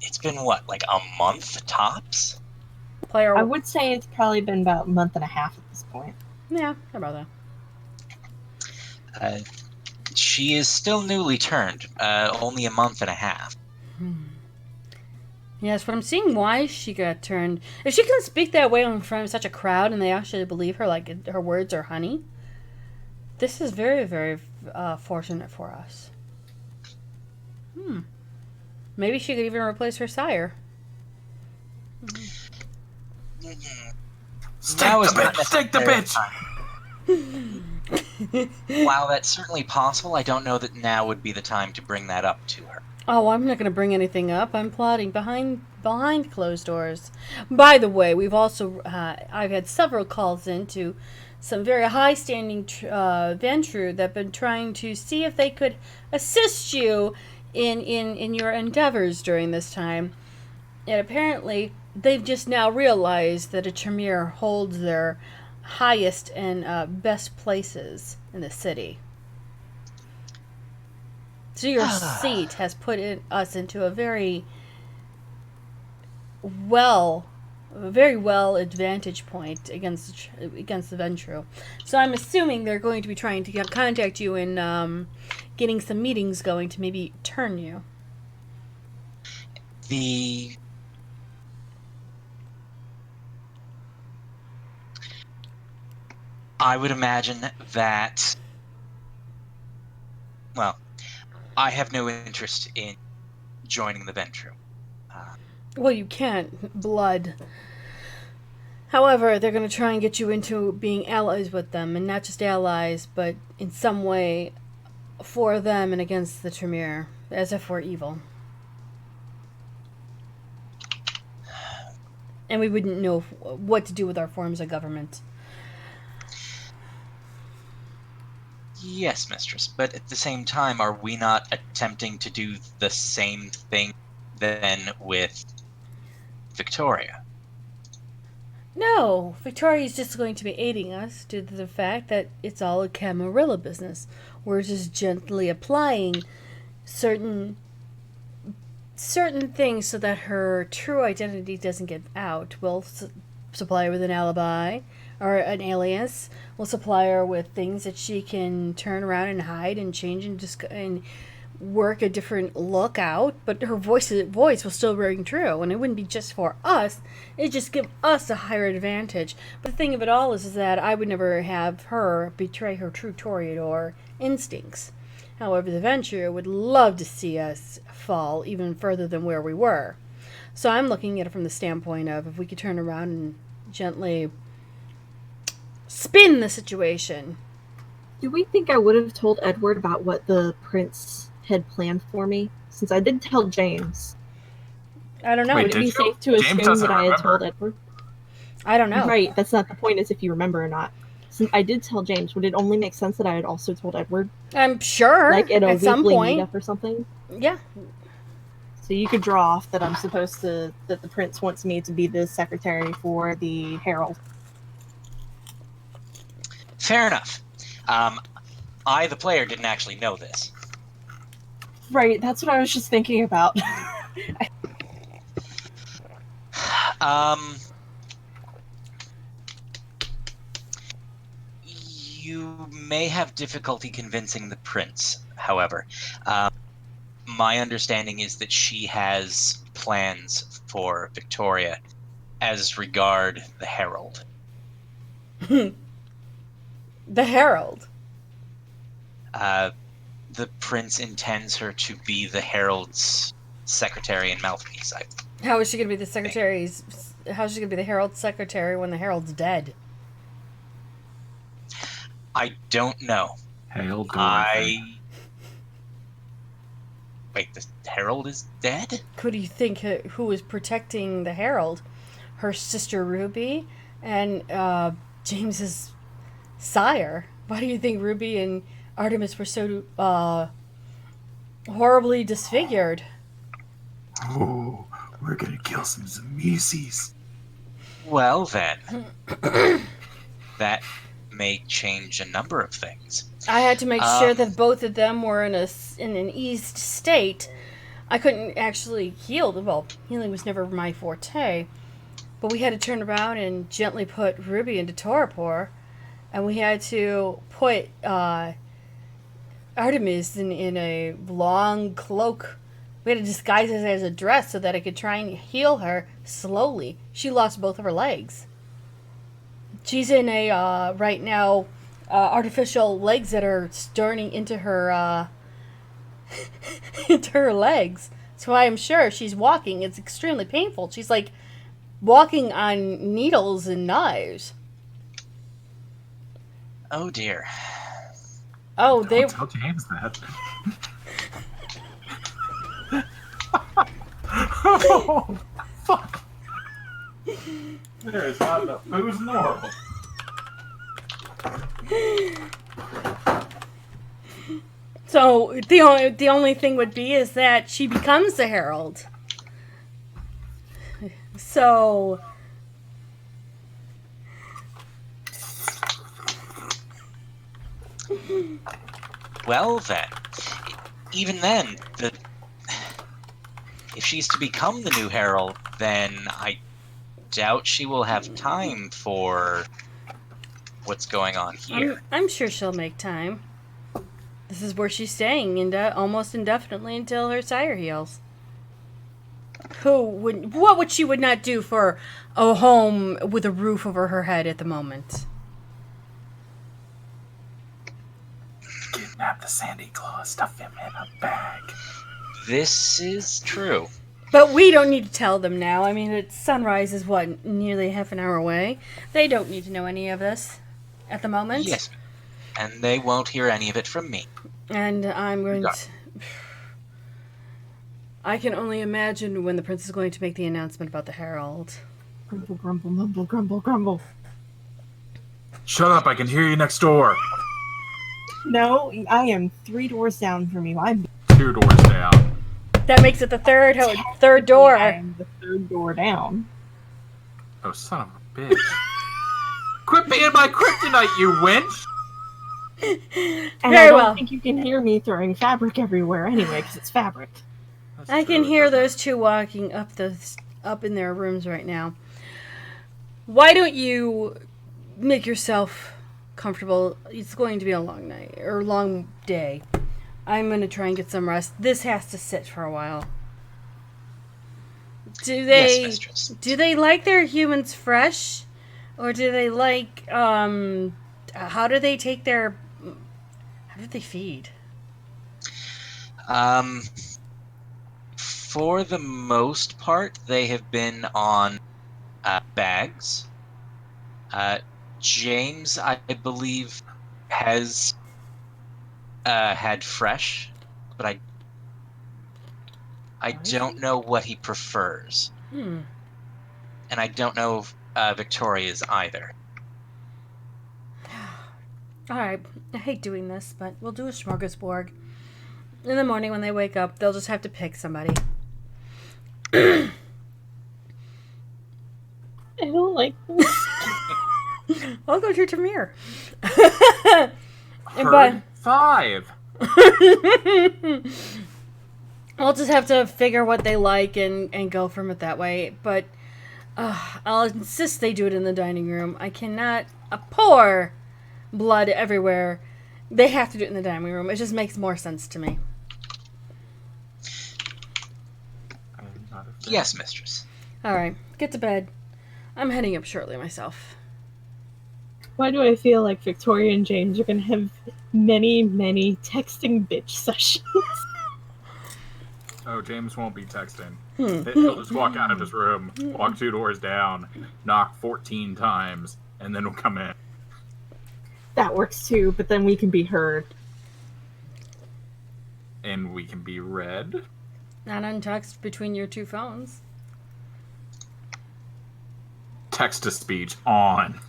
It's been what, like a month tops?
Player.
I would say it's probably been about a month and a half at this point.
Yeah, about that.
She is still newly turned, only a month and a half.
Yes, but I'm seeing why she got turned. If she can speak that way in front of such a crowd and they actually believe her, like her words are honey, this is very, very fortunate for us. Maybe she could even replace her sire.
Stick the bitch!
While that's certainly possible, I don't know that now would be the time to bring that up to her.
Oh, I'm not going to bring anything up. I'm plotting behind closed doors. By the way, we've also I've had several calls into some very high-standing Ventru that have been trying to see if they could assist you in your endeavors during this time. And apparently, they've just now realized that a Tremere holds their highest and best places in the city. So your seat has put us into a very well advantage point against the Ventru. So I'm assuming they're going to be trying to contact you and getting some meetings going to maybe turn you.
I would imagine that, well, I have no interest in joining the Ventru.
Well, you can't, blood. However, they're going to try and get you into being allies with them, and not just allies, but in some way for them and against the Tremere, as if we're evil. And we wouldn't know what to do with our forms of government.
Yes, mistress, but at the same time, are we not attempting to do the same thing then with Victoria?
No, Victoria's just going to be aiding us due to the fact that it's all a Camarilla business. We're just gently applying certain certain things so that her true identity doesn't get out. We'll supply her with an alibi or an alias. We'll supply her with things that she can turn around and hide and change and work a different look out, but her voice will still ring true, and it wouldn't be just for us. It'd just give us a higher advantage. But the thing of it all is that I would never have her betray her true Toreador instincts. However, the Venture would love to see us fall even further than where we were. So I'm looking at it from the standpoint of if we could turn around and gently spin the situation.
Do we think I would have told Edward about what the prince had planned for me? Since I did tell James.
I don't know.
Wait,
Would it be
did you?
safe to
James
assume
doesn't
that I had
remember.
told Edward?
I don't know.
Right, that's not the point, is if you remember or not. Since I did tell James, would it only make sense that I had also told Edward?
I'm sure.
Like at a
some
weekly
point.
meetup or something?
Yeah.
So you could draw off that I'm supposed to, that the prince wants me to be the secretary for the Herald.
Fair enough. I, the player, didn't actually know this.
Right, that's what I was just thinking about.
You may have difficulty convincing the prince, however. My understanding is that she has plans for Victoria as regard the Herald.
The Herald.
The prince intends her to be the Herald's secretary and mouthpiece.
How is she going to be the secretary's... How is she going to be the Herald's secretary when the Herald's dead?
I don't know.
Hail Dorothy.
Wait, the Herald is dead?
Could you think who was protecting the Herald? Her sister Ruby and James's sire. Why do you think Ruby and Artemis were so horribly disfigured?
Oh, we're gonna kill some Zameses.
Well then, that may change a number of things.
I had to make sure that both of them were in an eased state. I couldn't actually heal them. Well, healing was never my forte. But we had to turn around and gently put Ruby into torpor. And we had to put Artemis in a long cloak. We had to disguise it as a dress so that I could try and heal her slowly. She lost both of her legs. She's in a, right now, artificial legs that are turning into her, into her legs. So I am sure she's walking. It's extremely painful. She's like walking on needles and knives.
Oh dear.
Oh, they...
Don't tell James that. Oh, fuck. There's not enough booze in the world.
So the only thing would be is that she becomes the Herald. So
Well then, even then, if she's to become the new Herald, then I doubt she will have time for what's going on here.
I'm sure she'll make time. This is where she's staying almost indefinitely until her sire heals. What would she would not do for a home with a roof over her head at the moment?
Kidnap the Sandy Claw, stuff him in a bag.
This is true.
But we don't need to tell them now. I mean, sunrise is nearly half an hour away. They don't need to know any of this at the moment.
Yes. And they won't hear any of it from me.
And I'm going to... I can only imagine when the prince is going to make the announcement about the Herald.
Grumble, grumble, mumble, grumble, grumble.
Shut up, I can hear you next door.
No, I am 3 doors down from you. I'm
2 doors down.
That makes it the third door.
I am the 3rd door down.
Oh, son of a bitch. Quit being my kryptonite, you winch!
And
Very
I don't
well.
think you can hear me throwing fabric everywhere anyway, because it's fabric.
I can hear those two walking up in their rooms right now. Why don't you make yourself comfortable? It's going to be a long night or long day. I'm going to try and get some rest. This has to sit for a while.
Yes, mistress.
Do they like their humans fresh, or do they like how do they feed?
For the most part, they have been on bags. James, I believe, has had fresh, but I don't know what he prefers. And I don't know if Victoria's either.
Alright, I hate doing this, but we'll do a smorgasbord. In the morning when they wake up, they'll just have to pick somebody.
I don't like this.
I'll go to Tamir.
Herd 5.
We'll just have to figure what they like and go from it that way. But I'll insist they do it in the dining room. I cannot pour blood everywhere. They have to do it in the dining room. It just makes more sense to me.
Yes, mistress.
Alright, get to bed. I'm heading up shortly myself.
Why do I feel like Victoria and James are going to have many, many texting bitch sessions?
Oh, James won't be texting. He'll just walk out of his room, walk 2 doors down, knock 14 times, and then we'll come in.
That works too, but then we can be heard.
And we can be read.
Not untext between your two phones.
Text-to-speech on.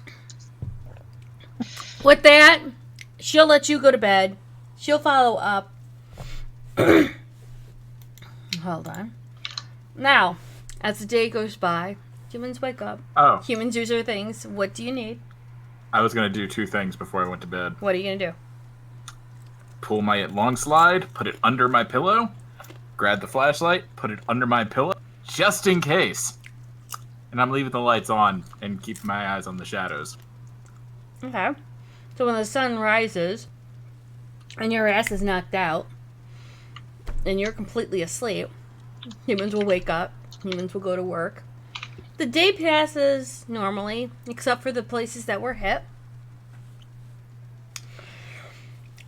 With that, she'll let you go to bed. She'll follow up. Hold on. Now, as the day goes by, humans wake up.
Oh.
Humans do their things. What do you need?
I was going to do 2 things before I went to bed.
What are you going to do?
Pull my long slide, put it under my pillow, grab the flashlight, put it under my pillow, just in case. And I'm leaving the lights on and keeping my eyes on the shadows.
Okay. So when the sun rises and your ass is knocked out and you're completely asleep, humans will wake up. Humans will go to work. The day passes normally, except for the places that were hit.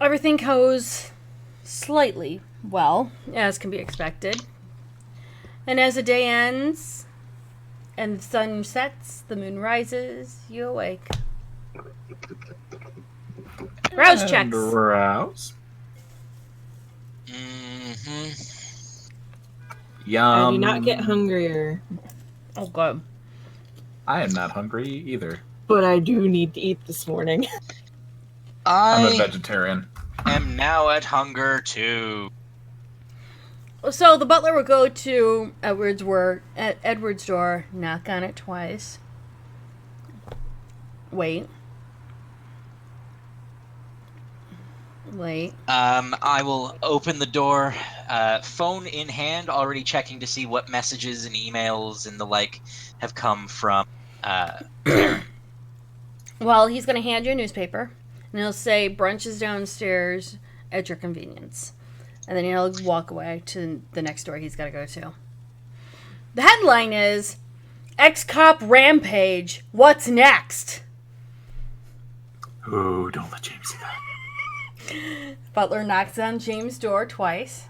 Everything goes slightly well, as can be expected. And as the day ends and the sun sets, the moon rises, you awake. Rouse checks.
Rouse. Yum.
I do not get hungrier.
Oh, good.
I am not hungry either.
But I do need to eat this morning.
I'm a
I
vegetarian.
am now at hunger too.
So the butler will go to Edward's door, knock on it twice. Wait.
I will open the door, phone in hand, already checking to see what messages and emails and the like have come from Karen.
Well, he's going to hand you a newspaper, and he'll say, brunch is downstairs at your convenience. And then he'll walk away to the next door he's got to go to. The headline is, Ex-Cop Rampage, What's Next?
Ooh, don't let James see that.
Butler knocks on James' door twice.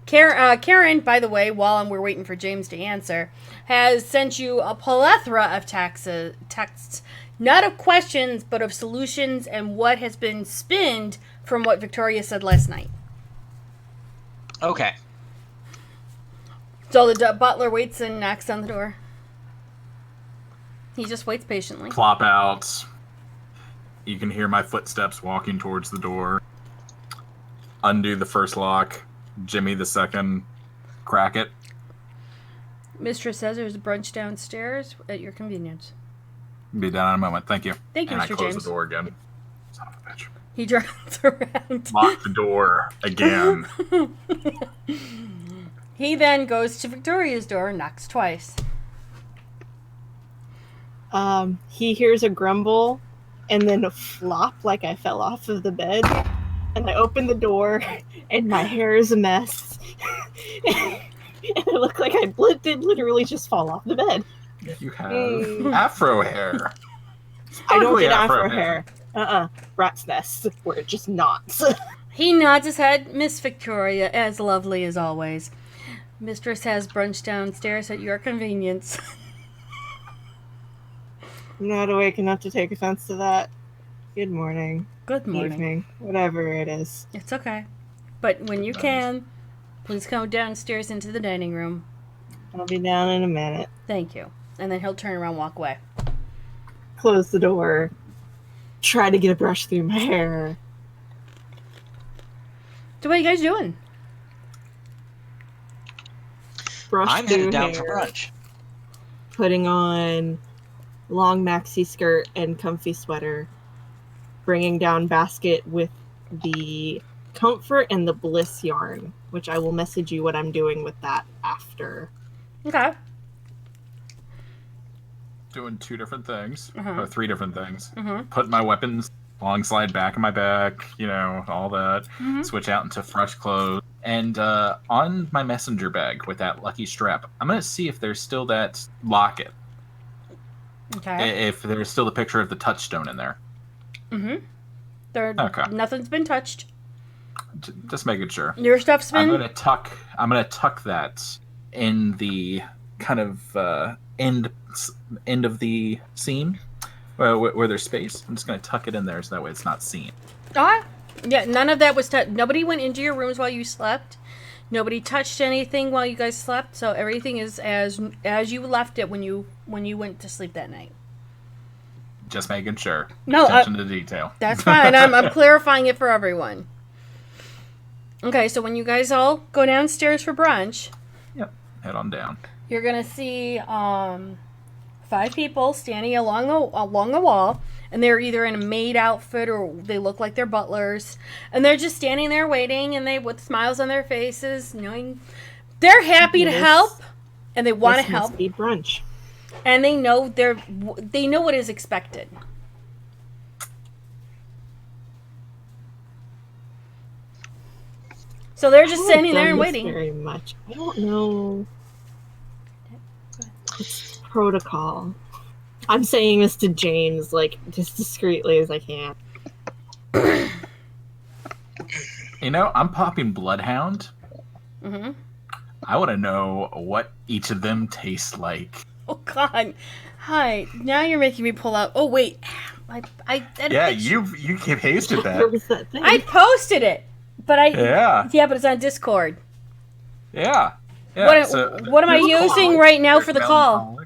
Karen, by the way, while we're waiting for James to answer, has sent you a plethora of texts, not of questions, but of solutions and what has been spinned from what Victoria said last night.
Okay.
So the butler waits and knocks on the door. He just waits patiently.
Plop out. You can hear my footsteps walking towards the door. Undo the first lock. Jimmy the second. Crack it.
Mistress says there's a brunch downstairs at your convenience.
Be down in a moment. Thank you.
Thank you,
and
Mr.
I close
James.
the door again. Son of a bitch.
He turns around.
Lock the door again.
He then goes to Victoria's door and knocks twice.
He hears a grumble and then a flop like I fell off of the bed. And I open the door and my hair is a mess. And it looked like I did literally just fall off the bed.
You have afro hair.
I don't
Sparkly
get afro hair. Rat's nest, where it just knots.
He nods his head. Miss Victoria, as lovely as always. Mistress has brunch downstairs at your convenience.
I'm not awake enough to take offense to that. Good morning.
Good morning.
Evening. Whatever it is.
It's okay. But when you can, please come downstairs into the dining room.
I'll be down in a minute.
Thank you. And then he'll turn around and walk away.
Close the door. Try to get a brush through my hair.
So what are you guys doing?
Brush
I'm
through
headed down
hair.
for brunch.
Putting on long maxi skirt and comfy sweater. Bringing down basket with the comfort and the bliss yarn, which I will message you what I'm doing with that after.
Okay.
Doing 2 different things.
Uh-huh.
Or 3 different things.
Mm-hmm.
Put my weapons long slide back in my back, all that.
Mm-hmm.
Switch out into fresh clothes. And on my messenger bag with that lucky strap, I'm going to see if there's still that locket.
Okay.
If there's still the picture of the touchstone in there.
Mm-hmm.
Okay.
Nothing's been touched.
Just making sure.
Your stuff's been...
I'm gonna tuck that in the kind of end of the seam where there's space. I'm just gonna tuck it in there so that way it's not seen.
Yeah, none of that was touched. Nobody went into your rooms while you slept. Nobody touched anything while you guys slept. So everything is as you left it when you went to sleep that night.
Just making sure.
No,
Attention to detail.
That's fine. I'm clarifying it for everyone. Okay, so when you guys all go downstairs for brunch,
Yep. Head on down.
you're gonna see 5 people standing along the wall, and they're either in a maid outfit or they look like they're butlers, and they're just standing there waiting, and they with smiles on their faces, knowing they're happy to help, and they want to
This
help,
must be brunch.
and they know they know what is expected. So they're just standing there and waiting.
Very much. I don't know. It's protocol. I'm saying this to James, like, just discreetly as I can.
I'm popping Bloodhound.
Mm-hmm.
I want to know what each of them tastes like.
Oh God! Hi. Now you're making me pull out. Oh wait, I
Yeah, you pasted
Where
that.
was that thing?
I posted it, but
Yeah.
but it's on Discord.
Yeah.
What am I using right now for the call?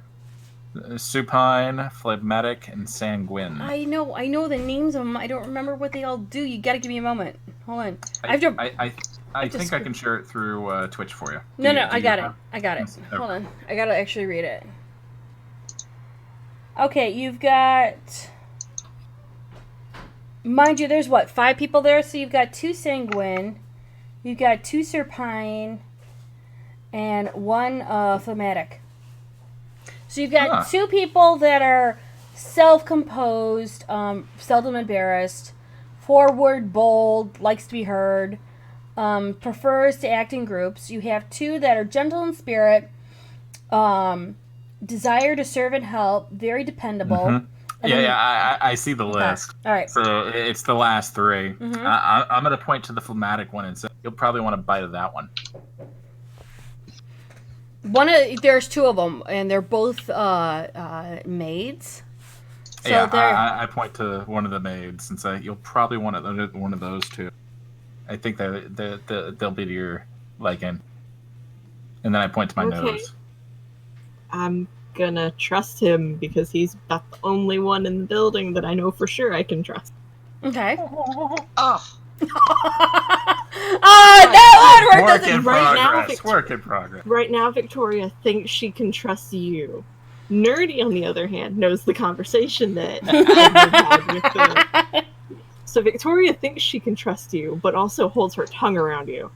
Supine, phlegmatic, and sanguine.
I know the names of them. I don't remember what they all do. You got to give me a moment. Hold on. I have to.
I think I can share it through Twitch for you.
No,
Do
I got it.
have-
I got it.
Okay.
Hold on. I gotta actually read it. Okay, you've got. Mind you, there's 5 people there, so you've got 2 sanguine, you've got 2 serpine, and 1 phlegmatic. So you've got 2 people that are self-composed, seldom embarrassed, forward, bold, likes to be heard, prefers to act in groups. You have 2 that are gentle in spirit, desire to serve and help, very dependable.
Mm-hmm. I see the list.
All right.
So it's the last 3.
Mhm.
I'm going to point to the phlegmatic one and say you'll probably want to bite of that one.
There's 2 of them, and they're both maids. So
yeah,
they're
I point to one of the maids and say you'll probably want one of those 2. I think they'll be to your liking. And then I point to my
Okay.
nose.
I'm gonna trust him because he's about the only one in the building that I know for sure I can trust.
okay.
Oh,
That one
Work
doesn't.
in
right now,
progress.
Victor-
Work in progress.
Right now, Victoria thinks she can trust you. Nerdy, on the other hand, knows the conversation that I've had with the So Victoria thinks she can trust you, but also holds her tongue around you.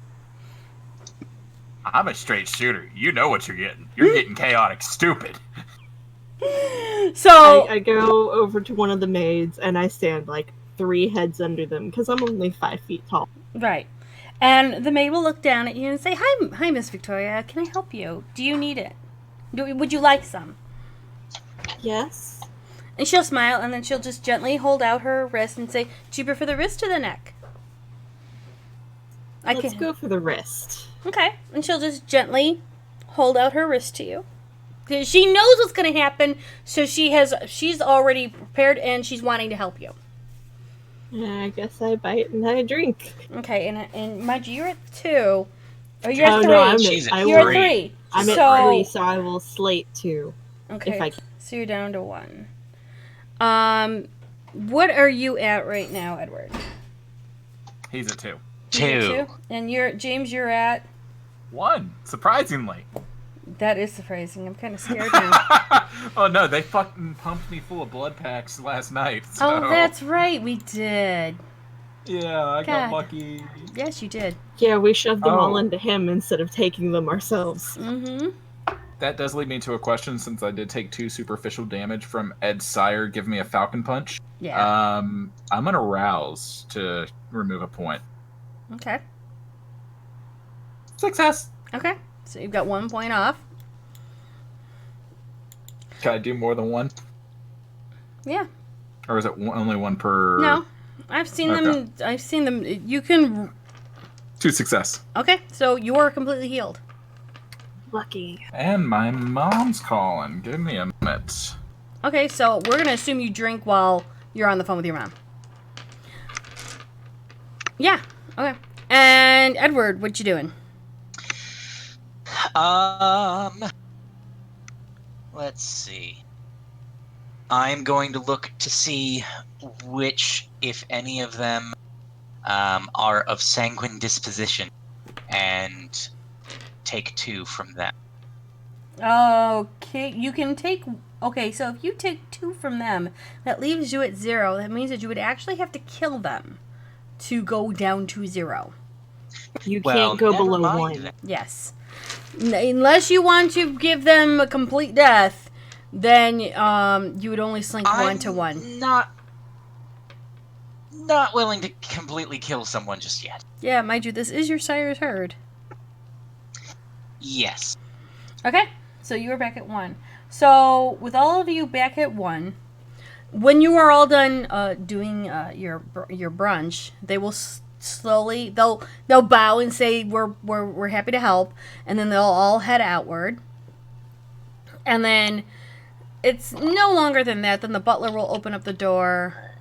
I'm a straight shooter. You know what you're getting. You're getting chaotic stupid.
So
I go over to one of the maids and I stand like 3 heads under them because I'm only 5 feet tall.
right, and the maid will look down at you and say, "Hi, Miss Victoria. Can I help you? Do you need it? Would you like some?"
Yes.
And she'll smile, and then she'll just gently hold out her wrist and say, "Do you prefer the wrist or the neck?"
Let's go for the wrist.
Okay, and she'll just gently hold out her wrist to you. Because she knows what's going to happen, so she's already prepared, and she's wanting to help you.
I guess I bite and I drink.
Okay, and mind you, you're at 2. Oh, you're at 3.
No, I'm
you're at 3.
I'm at 3, so I will slate 2.
Okay,
if I can.
so you're down to 1. What are you at right now, Edward?
He's at 2.
2.
And James, you're at
1, surprisingly.
That is surprising. I'm kind of scared now.
Oh no, they fucking pumped me full of blood packs last night. So.
Oh, that's right. We did.
Yeah, I got lucky.
Yes, you did.
Yeah, we shoved them all into him instead of taking them ourselves.
Mm-hmm.
That does lead me to a question, since I did take 2 superficial damage from Ed's sire giving me a falcon punch.
Yeah.
I'm gonna rouse to remove a point.
Okay.
Success.
Okay. So you've got 1 point off.
Can I do more than 1?
Yeah.
Or is it only 1 per?
No, I've seen them. I've seen them. You can.
2 success.
Okay, so you're completely healed.
Lucky.
And my mom's calling. Give me a minute.
Okay, so we're gonna assume you drink while you're on the phone with your mom. Yeah. Okay. And Edward, what you doing?
Let's see. I'm going to look to see which, if any of them, are of sanguine disposition, and take 2 from them.
Okay, you can take. Okay, so if you take 2 from them, that leaves you at 0. That means that you would actually have to kill them to go down to 0.
You can't go below 1.
Yes. Unless you want to give them a complete death, then you would only slink 1 to 1.
Not willing to completely kill someone just yet.
Yeah, mind you, this is your sire's herd.
Yes.
Okay, so you are back at 1. So with all of you back at 1, when you are all done doing your brunch, they will slowly they'll bow and say we're happy to help, and then they'll all head outward. And then it's no longer than that. Then the butler will open up the door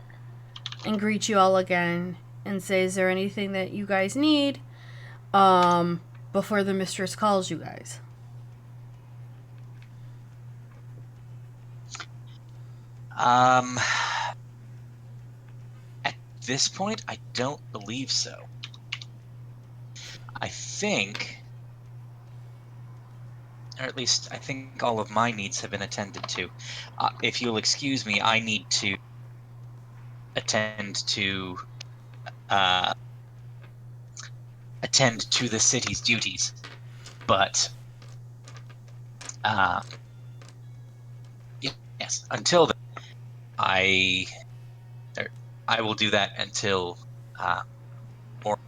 and greet you all again and say, "Is there anything that you guys need?" Before the mistress calls you guys.
At this point, I don't believe so. I think, or at least I think all of my needs have been attended to. If you'll excuse me, I need to attend to the city's duties. But, yes, until then, I will do that until more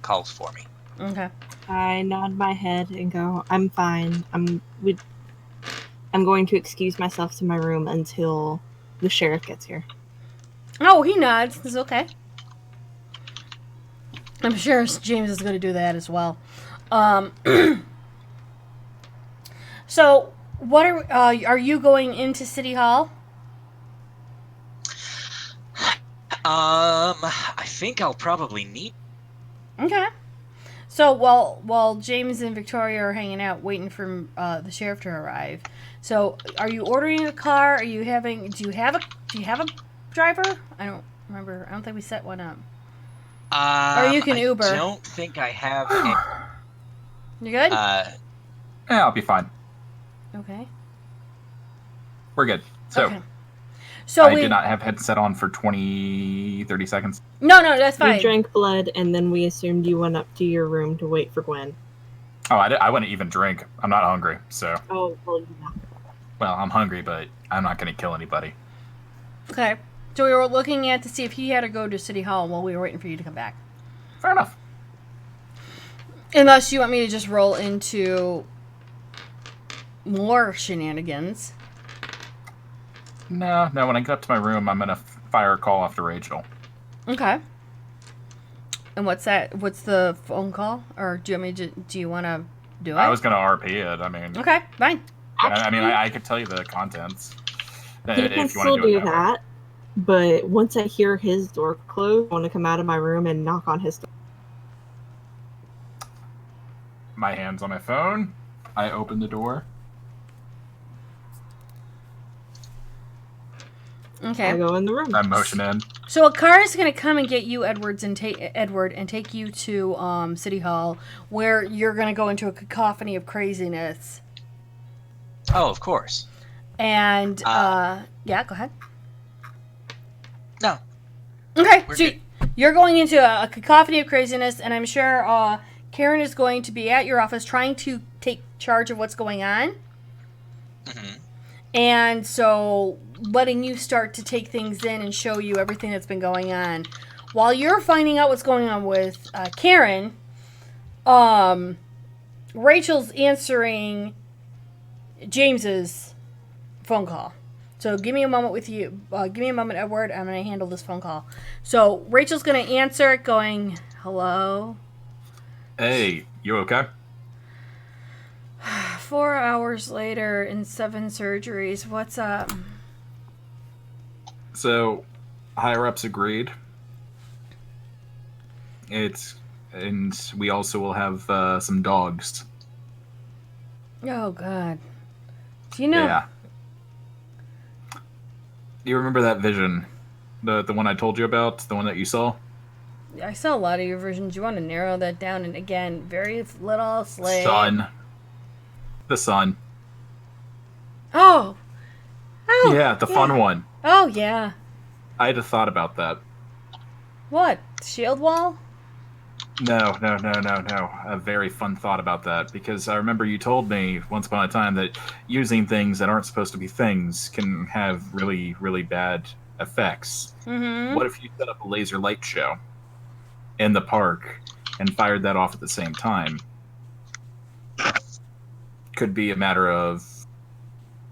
calls for me.
Okay.
I nod my head and go, I'm fine. I'm going to excuse myself to my room until the sheriff gets here.
Oh, he nods. It's okay. I'm sure James is going to do that as well. So, what are you going into City Hall?
I think I'll probably need.
Okay. So while James and Victoria are hanging out waiting for the sheriff to arrive, so are you ordering a car? Do you have a driver? I don't remember. I don't think we set one up. Or you can Uber.
I don't think I have.
You good?
Yeah, I'll be fine.
Okay.
We're good. So.
Okay. So
I did not have headset on for 20, 30 seconds.
No, that's
You
fine.
drank blood, and then we assumed you went up to your room to wait for Gwen.
Oh, I wouldn't even drink. I'm not hungry, so.
Oh, well, yeah.
Well, I'm hungry, but I'm not going to kill anybody.
Okay. So we were looking at to see if he had to go to City Hall while we were waiting for you to come back.
Fair enough.
Unless you want me to just roll into more shenanigans.
No. When I get up to my room, I'm going to fire a call off to Rachel.
Okay. And what's that? What's the phone call? Or do you want me to, do you want to do it?
I was going to RP it. I mean,
Okay, fine.
I could tell you the contents.
He
if
can
you
still
want to do it
that, but once I hear his door close, I want to come out of my room and knock on his door.
My hand's on my phone. I open the door.
Okay.
I go in the room.
I motion in.
So a car is going to come and get you, Edward, and take you to City Hall, where you're going to go into a cacophony of craziness.
Oh, of course.
And yeah, go ahead.
No.
Okay,
We're
so
good.
you're going into a cacophony of craziness, and I'm sure Karen is going to be at your office trying to take charge of what's going on.
Hmm.
And so letting you start to take things in and show you everything that's been going on. While you're finding out what's going on with Karen, Rachel's answering James's phone call. So give me a moment with you. Give me a moment, Edward. I'm going to handle this phone call. So Rachel's going to answer it going, hello?
Hey, you okay?
4 hours later and 7 surgeries. What's up?
So, higher ups agreed. And we also will have some dogs.
Oh, God. Do you know?
Yeah. You remember that vision? The one I told you about? The one that you saw?
I saw a lot of your versions. You want to narrow that down, and again, very little slave.
Sun. The sun.
Oh. Oh.
Yeah, the fun one.
Oh, yeah.
I had a thought about that.
What? Shield wall?
No. A very fun thought about that, because I remember you told me once upon a time that using things that aren't supposed to be things can have really, really bad effects.
Mm-hmm.
What if you set up a laser light show in the park and fired that off at the same time? Could be a matter of,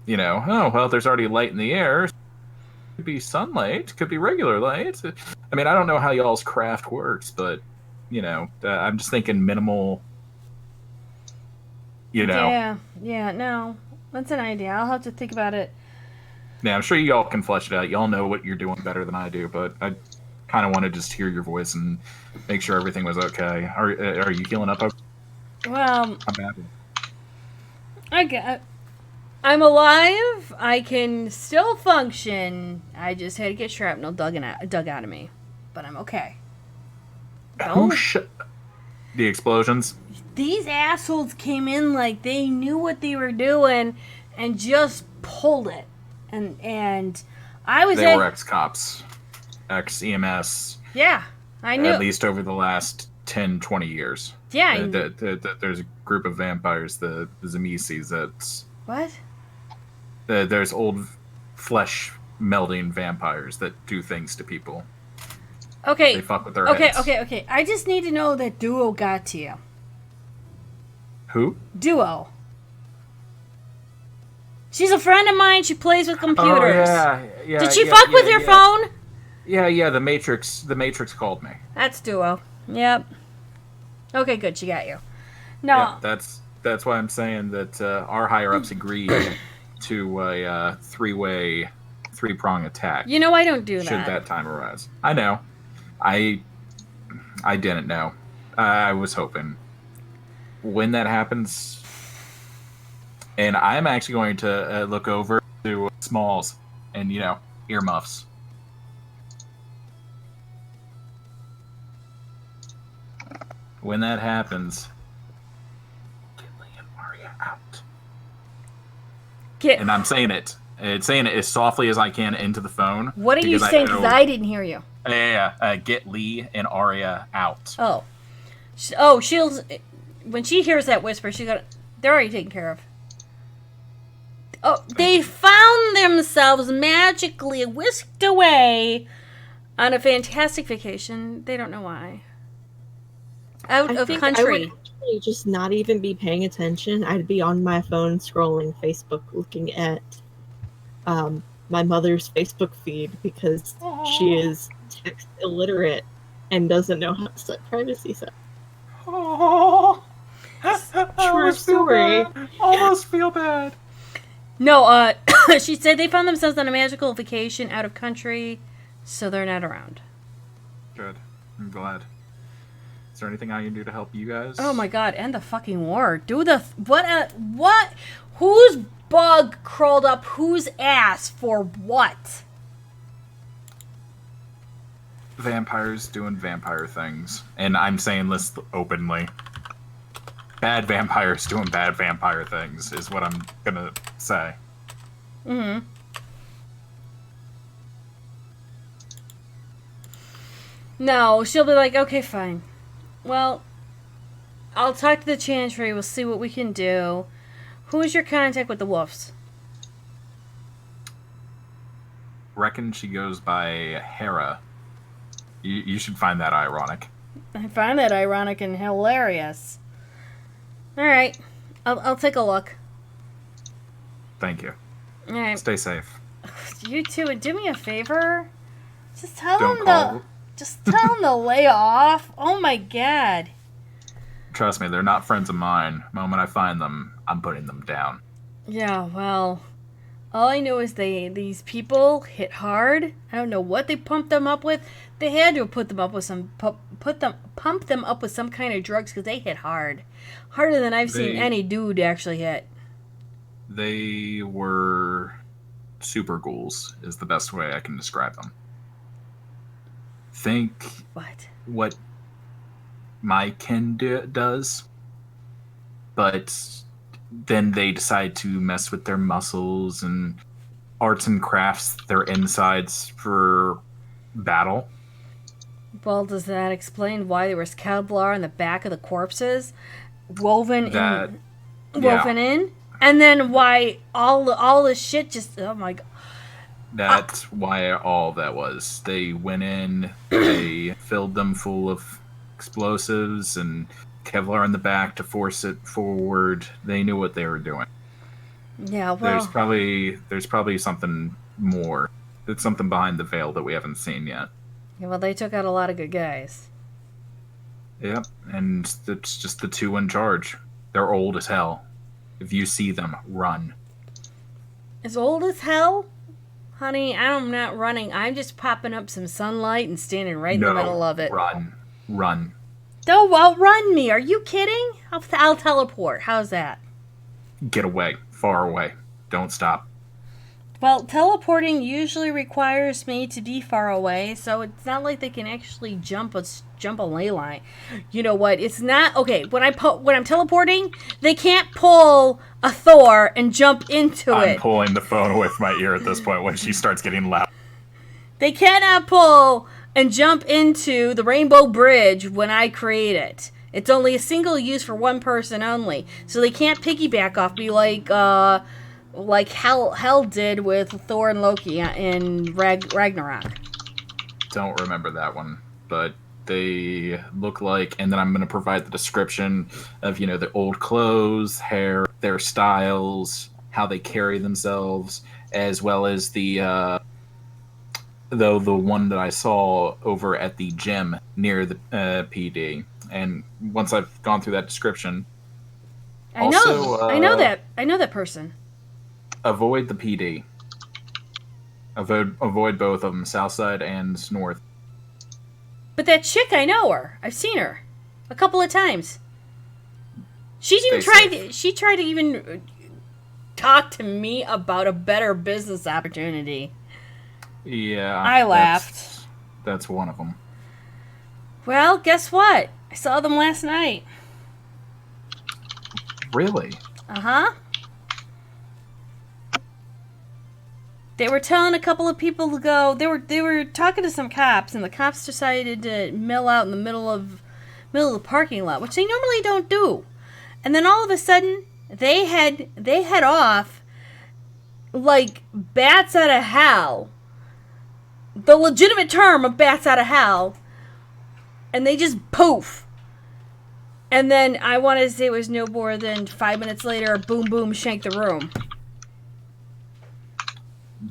oh, well, there's already light in the air. Could be sunlight, could be regular light. I mean, I don't know how y'all's craft works, but, I'm just thinking minimal,
Yeah, no. That's an idea. I'll have to think about it.
Yeah, I'm sure y'all can flesh it out. Y'all know what you're doing better than I do, but I kind of want to just hear your voice and make sure everything was okay. Are you healing up?
Well,
I'm bad.
I'm alive. I can still function. I just had to get shrapnel dug out of me. But I'm okay.
Who the explosions?
These assholes came in like they knew what they were doing and just pulled it. And I was
They were ex-cops. Ex-EMS.
Yeah, I knew.
At least over the last 10, 20 years.
Yeah.
There's a group of vampires, the Zameses, that's...
What?
There's old flesh melding vampires that do things to people.
Okay.
They fuck with their heads.
Okay. I just need to know that Duo got to you.
Who?
Duo. She's a friend of mine. She plays with computers.
Oh, yeah.
Did she fuck with your phone?
Yeah, the Matrix called me.
That's Duo. Yep. Okay, good. She got you. No.
Yeah, that's why I'm saying that our higher-ups agreed to a three-prong attack.
You know I don't do that.
Should that time arise. I know. I didn't know. I was hoping. When that happens... And I'm actually going to look over to Smalls and, earmuffs. When that happens, get Lee and Maria out. And I'm saying it
It's saying it as softly as I can into the phone.
What are you
because
saying? Because I didn't hear you.
Get Lee and Arya out.
Oh. She'll... When she hears that whisper, they're already taken care of. Oh, they found themselves magically whisked away on a fantastic vacation. They don't know why. Out of country.
I would actually just not even be paying attention. I'd be on my phone scrolling Facebook looking at my mother's Facebook feed because she is text illiterate and doesn't know how to set privacy settings.
Oh,
True story.
Almost feel bad.
No, she said they found themselves on a magical vacation out of country, so they're not around.
Good. I'm glad. Is there anything I can do to help you guys?
Oh my god, end the fucking war. What? Whose bug crawled up whose ass for what?
Vampires doing vampire things. And I'm saying this openly. Bad vampires doing bad vampire things is what I'm gonna say.
Mm-hmm. No, she'll be like, okay, fine. Well, I'll talk to the Chantry. We'll see what we can do. Who is your contact with the wolves?
Reckon she goes by Hera. You should find that ironic.
I find that ironic and hilarious. Alright. I'll take a look.
Thank you.
Alright.
Stay safe.
You too, and do me a favor. Just tell
Don't
them
call.
Just tell them to lay off. Oh my god.
Trust me, they're not friends of mine. The moment I find them, I'm putting them down.
Yeah, well, all I know is these people hit hard. I don't know what they pumped them up with. They had to have put them up with pump them up with some kind of drugs because they hit hard, harder than I've seen any dude actually hit.
They were super ghouls, is the best way I can describe them. Think what my kin does, but then they decide to mess with their muscles and arts and crafts their insides for battle.
Well, does that explain why there was Kevlar on the back of the corpses, woven in, and then why all this shit just, oh my god.
That's why all that was. They went in, they filled them full of explosives and Kevlar in the back to force it forward. They knew what they were doing.
Yeah, well,
there's probably something more. There's something behind the veil that we haven't seen yet.
Yeah, well, they took out a lot of good guys.
Yep, and it's just the two in charge. They're old as hell. If you see them, run.
As old as hell? Honey, I'm not running. I'm just popping up some sunlight and standing right in the middle of it.
Run.
Don't outrun me. Are you kidding? I'll teleport. How's that?
Get away. Far away. Don't stop.
Well, teleporting usually requires me to be far away, so it's not like they can actually jump a ley line. You know what? It's not okay. When I'm teleporting, they can't pull a Thor and jump into it.
I'm pulling the phone away from my ear at this point when she starts getting loud.
They cannot pull and jump into the Rainbow Bridge when I create it. It's only a single use for one person only, so they can't piggyback off me like Hell did with Thor and Loki in Ragnarok.
Don't remember that one, but they look like, and then I'm going to provide the description of, the old clothes, hair, their styles, how they carry themselves, as well as the one that I saw over at the gym near the PD. And once I've gone through that description,
I know that person.
Avoid the PD. Avoid both of them, south side and north.
But that chick, I know her. I've seen her a couple of times. She tried to even talk to me about a better business opportunity.
Yeah,
I laughed.
That's one of them.
Well, guess what? I saw them last night.
Really?
Uh-huh. They were telling a couple of people to go. They were talking to some cops, and the cops decided to mill out in the middle of the parking lot, which they normally don't do. And then all of a sudden, they head off like bats out of hell. The legitimate term of bats out of hell. And they just poof. And then I want to say it was no more than 5 minutes later, boom, boom, shank the room.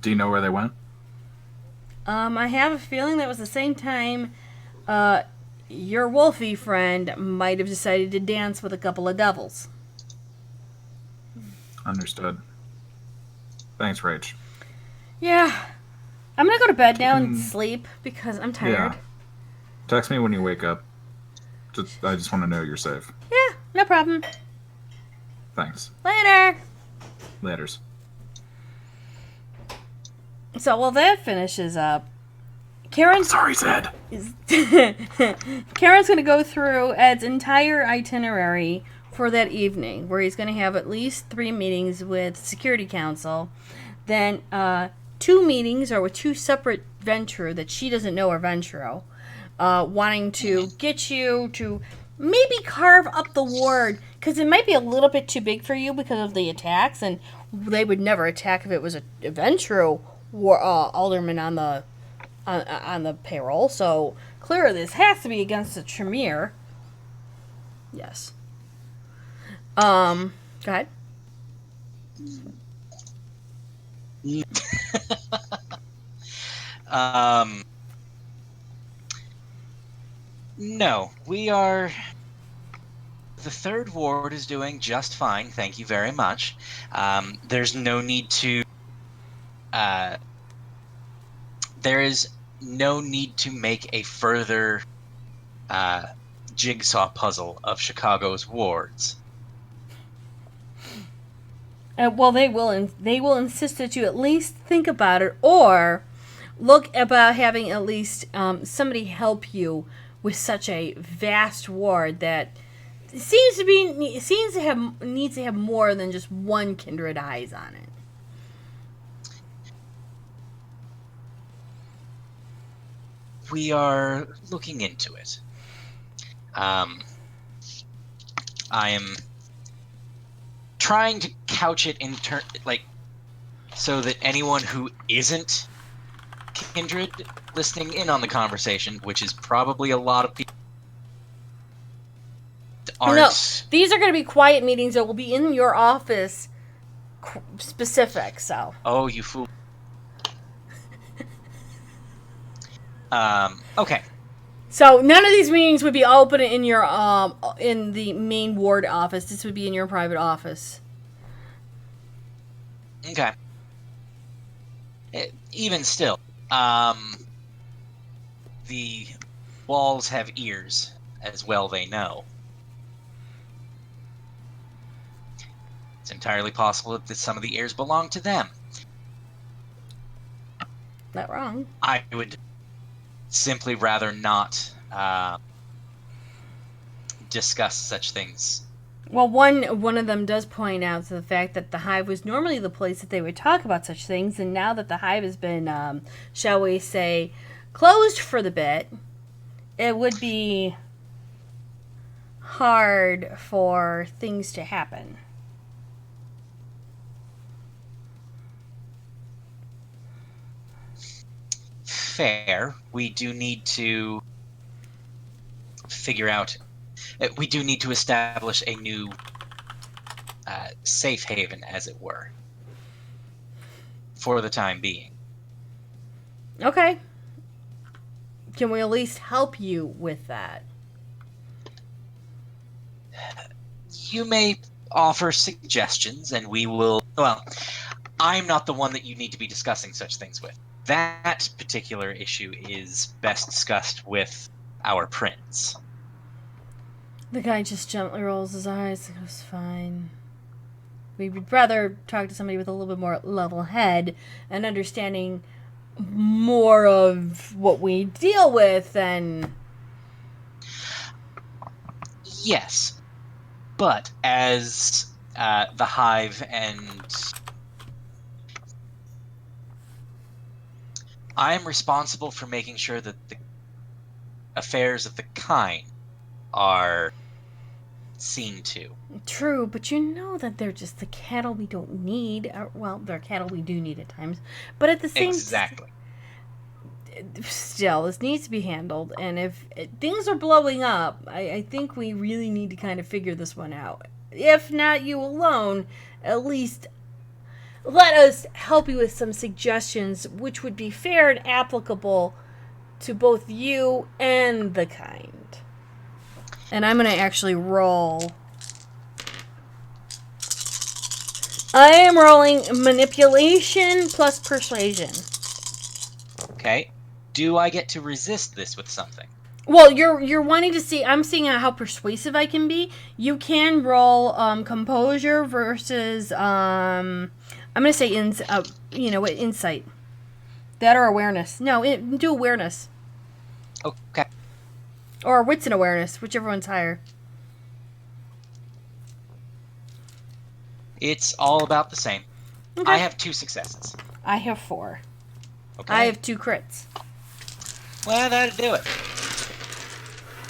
Do you know where they went?
I have a feeling that was the same time your Wolfie friend might have decided to dance with a couple of devils.
Understood. Thanks, Rach.
Yeah. I'm going to go to bed now and sleep because I'm tired.
Yeah. Text me when you wake up. I just want to know you're safe.
Yeah, no problem.
Thanks.
Later.
Laters.
So while that finishes up, Karen's
Sorry, Ted.
Karen's going to go through Ed's entire itinerary for that evening, where he's going to have at least 3 meetings with Security Council, then 2 meetings are with 2 separate Ventru that she doesn't know are Ventru, wanting to get you to maybe carve up the ward, because it might be a little bit too big for you because of the attacks, and they would never attack if it was a Ventru alderman on the payroll. So clearly this has to be against the Tremere. Yes. Go ahead.
No, we are. The third ward is doing just fine. Thank you very much. There's no need to. There is no need to make a further jigsaw puzzle of Chicago's wards.
Well, they will insist that you at least think about it, or look about having at least somebody help you with such a vast ward that needs to have more than just one kindred eyes on it.
We are looking into it. I am trying to couch it in so that anyone who isn't kindred listening in on the conversation, which is probably a lot of people, aren't.
No, these are going to be quiet meetings that will be in your office specific. So.
Oh, you fool. Okay.
So none of these meetings would be open in your in the main ward office. This would be in your private office.
Okay. Even still, the walls have ears, as well they know. It's entirely possible that some of the ears belong to them.
Not wrong.
I would simply rather not discuss such things.
Well, one of them does point out to the fact that the Hive was normally the place that they would talk about such things, and now that the Hive has been, shall we say, closed for the bit, it would be hard for things to happen.
Fair. We do need to figure out. We do need to establish a new safe haven, as it were, for the time being.
Okay. Can we at least help you with that?
You may offer suggestions, and we will. Well, I'm not the one that you need to be discussing such things with. That particular issue is best discussed with our prince.
The guy just gently rolls his eyes and goes, fine. We would rather talk to somebody with a little bit more level head and understanding more of what we deal with than...
Yes, but as the Hive and I am responsible for making sure that the affairs of the kind are seen to.
True, but you know that they're just the cattle we don't need. Well, they're cattle we do need at times. But at the same
Exactly.
still, this needs to be handled. And if things are blowing up, I think we really need to kind of figure this one out. If not you alone, at least let us help you with some suggestions which would be fair and applicable to both you and the kind. And I'm going to actually roll. I am rolling manipulation plus persuasion.
Okay. Do I get to resist this with something?
Well, you're wanting to see. I'm seeing how persuasive I can be. You can roll composure versus I'm gonna say insight. That or awareness. No, do awareness
Okay.
or wits and awareness, whichever one's higher.
It's all about the same.
Okay.
I have 2 successes.
I have 4.
Okay.
I have 2 crits.
Well, that'll do it.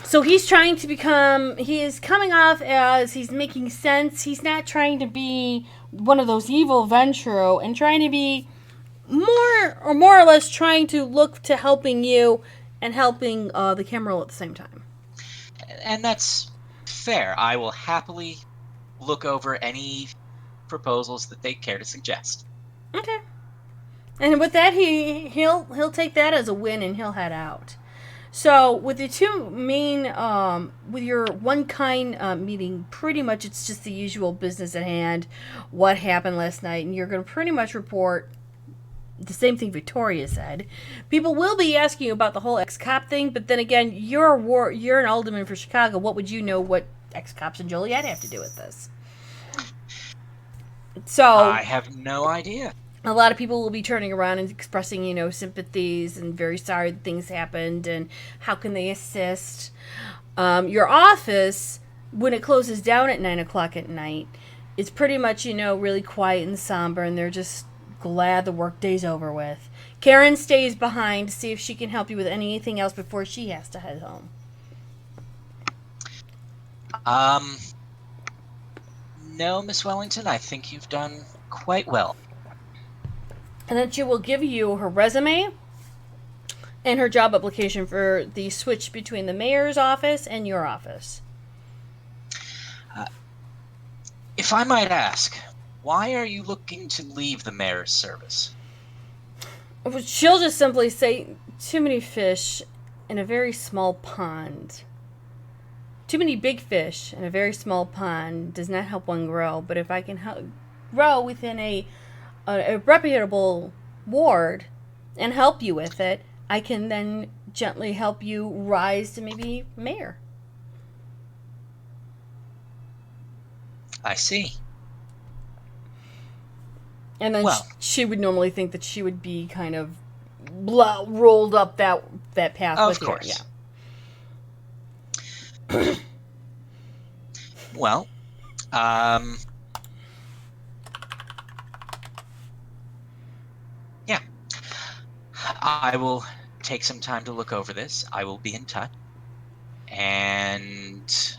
So he's trying to become, he is coming off as he's making sense. He's not trying to be one of those evil Venturo and trying to be more or less trying to look to helping you and helping the Cameral at the same time.
And that's fair. I will happily look over any proposals that they care to suggest.
Okay. And with that, he'll take that as a win and he'll head out. So with the two main, with your one kind meeting, pretty much it's just the usual business at hand, what happened last night, and you're going to pretty much report the same thing Victoria said. People will be asking you about the whole ex-cop thing, but then again, you're an alderman for Chicago. What would you know what ex-cops in Joliet have to do with this? So
I have no idea.
a lot of people will be turning around and expressing, sympathies and very sorry that things happened and how can they assist. Your office, when it closes down at 9 o'clock at night, is pretty much, really quiet and somber, and they're just glad the workday's over with. Karen stays behind to see if she can help you with anything else before she has to head home.
No, Miss Wellington, I think you've done quite well.
And then she will give you her resume and her job application for the switch between the mayor's office and your office.
If I might ask, why are you looking to leave the mayor's service?
She'll just simply say, too many fish in a very small pond. Too many big fish in a very small pond does not help one grow. But if I can grow within a reputable ward and help you with it, I can then gently help you rise to maybe mayor.
I see.
And then
Well,
she would normally think that she would be kind of rolled up that path with
of
you.
course.
Yeah.
Well, yeah. I will take some time to look over this. I will be in touch. And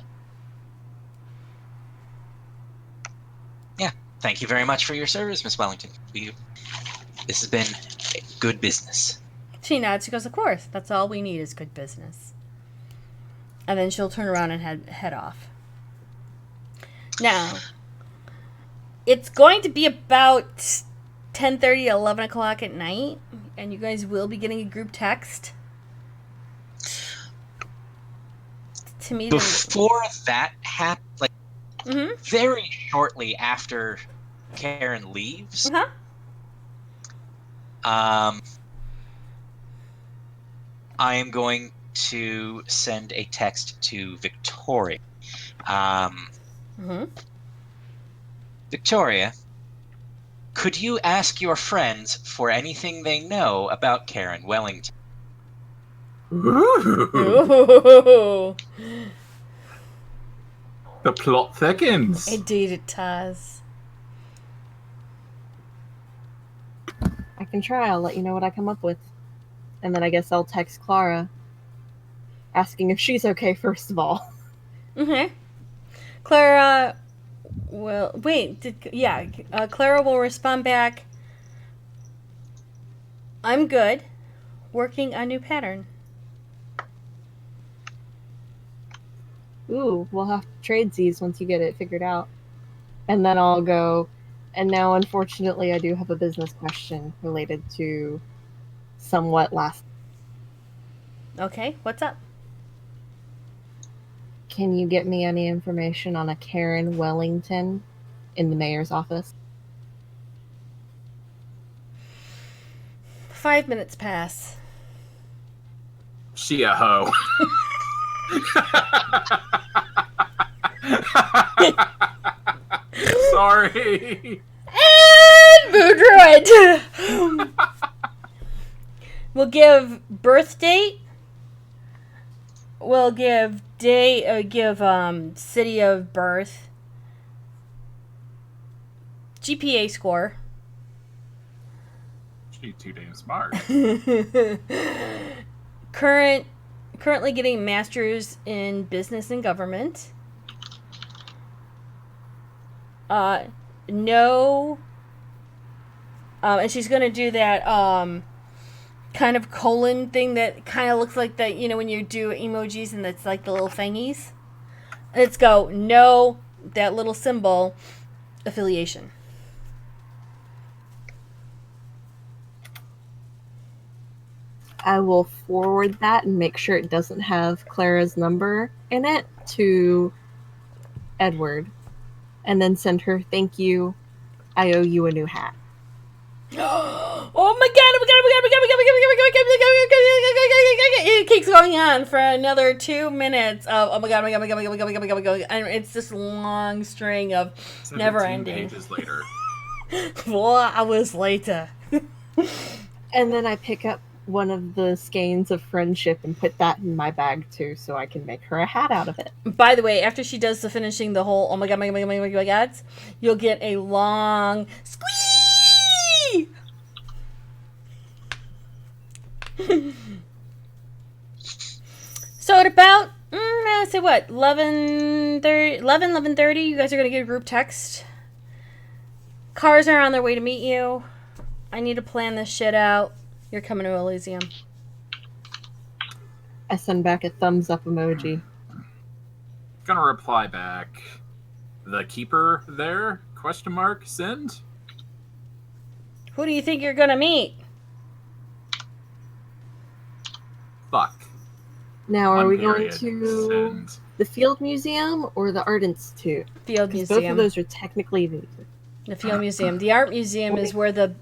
yeah, thank you very much for your service, Miss Wellington. This has been good business.
She nods. She goes, of course. That's all we need is good business. And then she'll turn around and head off. Now, it's going to be about 10:30, 11 o'clock at night, and you guys will be getting a group text. To me,
Before that happened, like
mm-hmm.
very shortly after Karen leaves,
Uh-huh.
I am going to send a text to Victoria.
Mm-hmm.
Victoria, could you ask your friends for anything they know about Karen Wellington?
Ooh.
The plot thickens.
Indeed it does.
I can try. I'll let you know what I come up with. And then I guess I'll text Clara, asking if she's okay first of all.
Okay. Clara will Clara will respond back. I'm good. Working a new pattern.
Ooh, we'll have to trade these once you get it figured out. And then I'll go, and now unfortunately I do have a business question related to somewhat last.
Okay, what's up?
Can you get me any information on a Karen Wellington in the mayor's office?
5 minutes pass.
She a hoe. Sorry.
And Moon Druid! We'll give birth date. We'll give city of birth. GPA score.
She's too damn smart.
Currently getting masters in business and government. No. And she's gonna do that kind of colon thing that kind of looks like that, you know, when you do emojis and that's like the little thingies. Let's go. No, that little symbol, affiliation.
I will forward that and make sure it doesn't have Clara's number in it to Edward. And then send her, thank you, I owe you a new hat.
Oh my god, it keeps going on for another 2 minutes of oh my god, and it's this long string of never ending.
Pages later.
4 hours later.
And then I pick up one of the skeins of friendship and put that in my bag too, so I can make her a hat out of it.
By the way, after she does the finishing the whole oh my god, gods, you'll get a long squee. So at about I say what 11:30 you guys are gonna get a group text. Cars are on their way to meet you. I need to plan this shit out. You're coming to Elysium.
I send back a thumbs up emoji.
Gonna reply back. The keeper there? Question mark. Send.
Who do you think you're gonna meet?
Fuck.
Now, are we going
Period.
to
Send.
the Field Museum or the Art Institute?
Field
'Cause both
Museum.
of those are technically
The Field Museum. The Art Museum is where their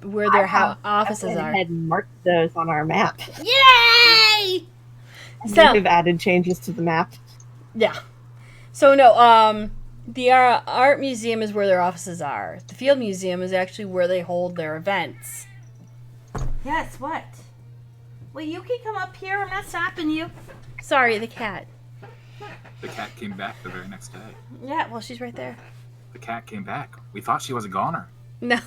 offices
I went
are.
ahead and marked those on our map.
Yay! So
We've added changes to the map.
yeah. So no, the Art Museum is where their offices are. The Field Museum is actually where they hold their events. Yes, what? Well, you can come up here. I'm not stopping you. Sorry, the cat.
The cat came back the very next day.
Yeah, well, she's right there.
The cat came back. We thought she was a goner.
No,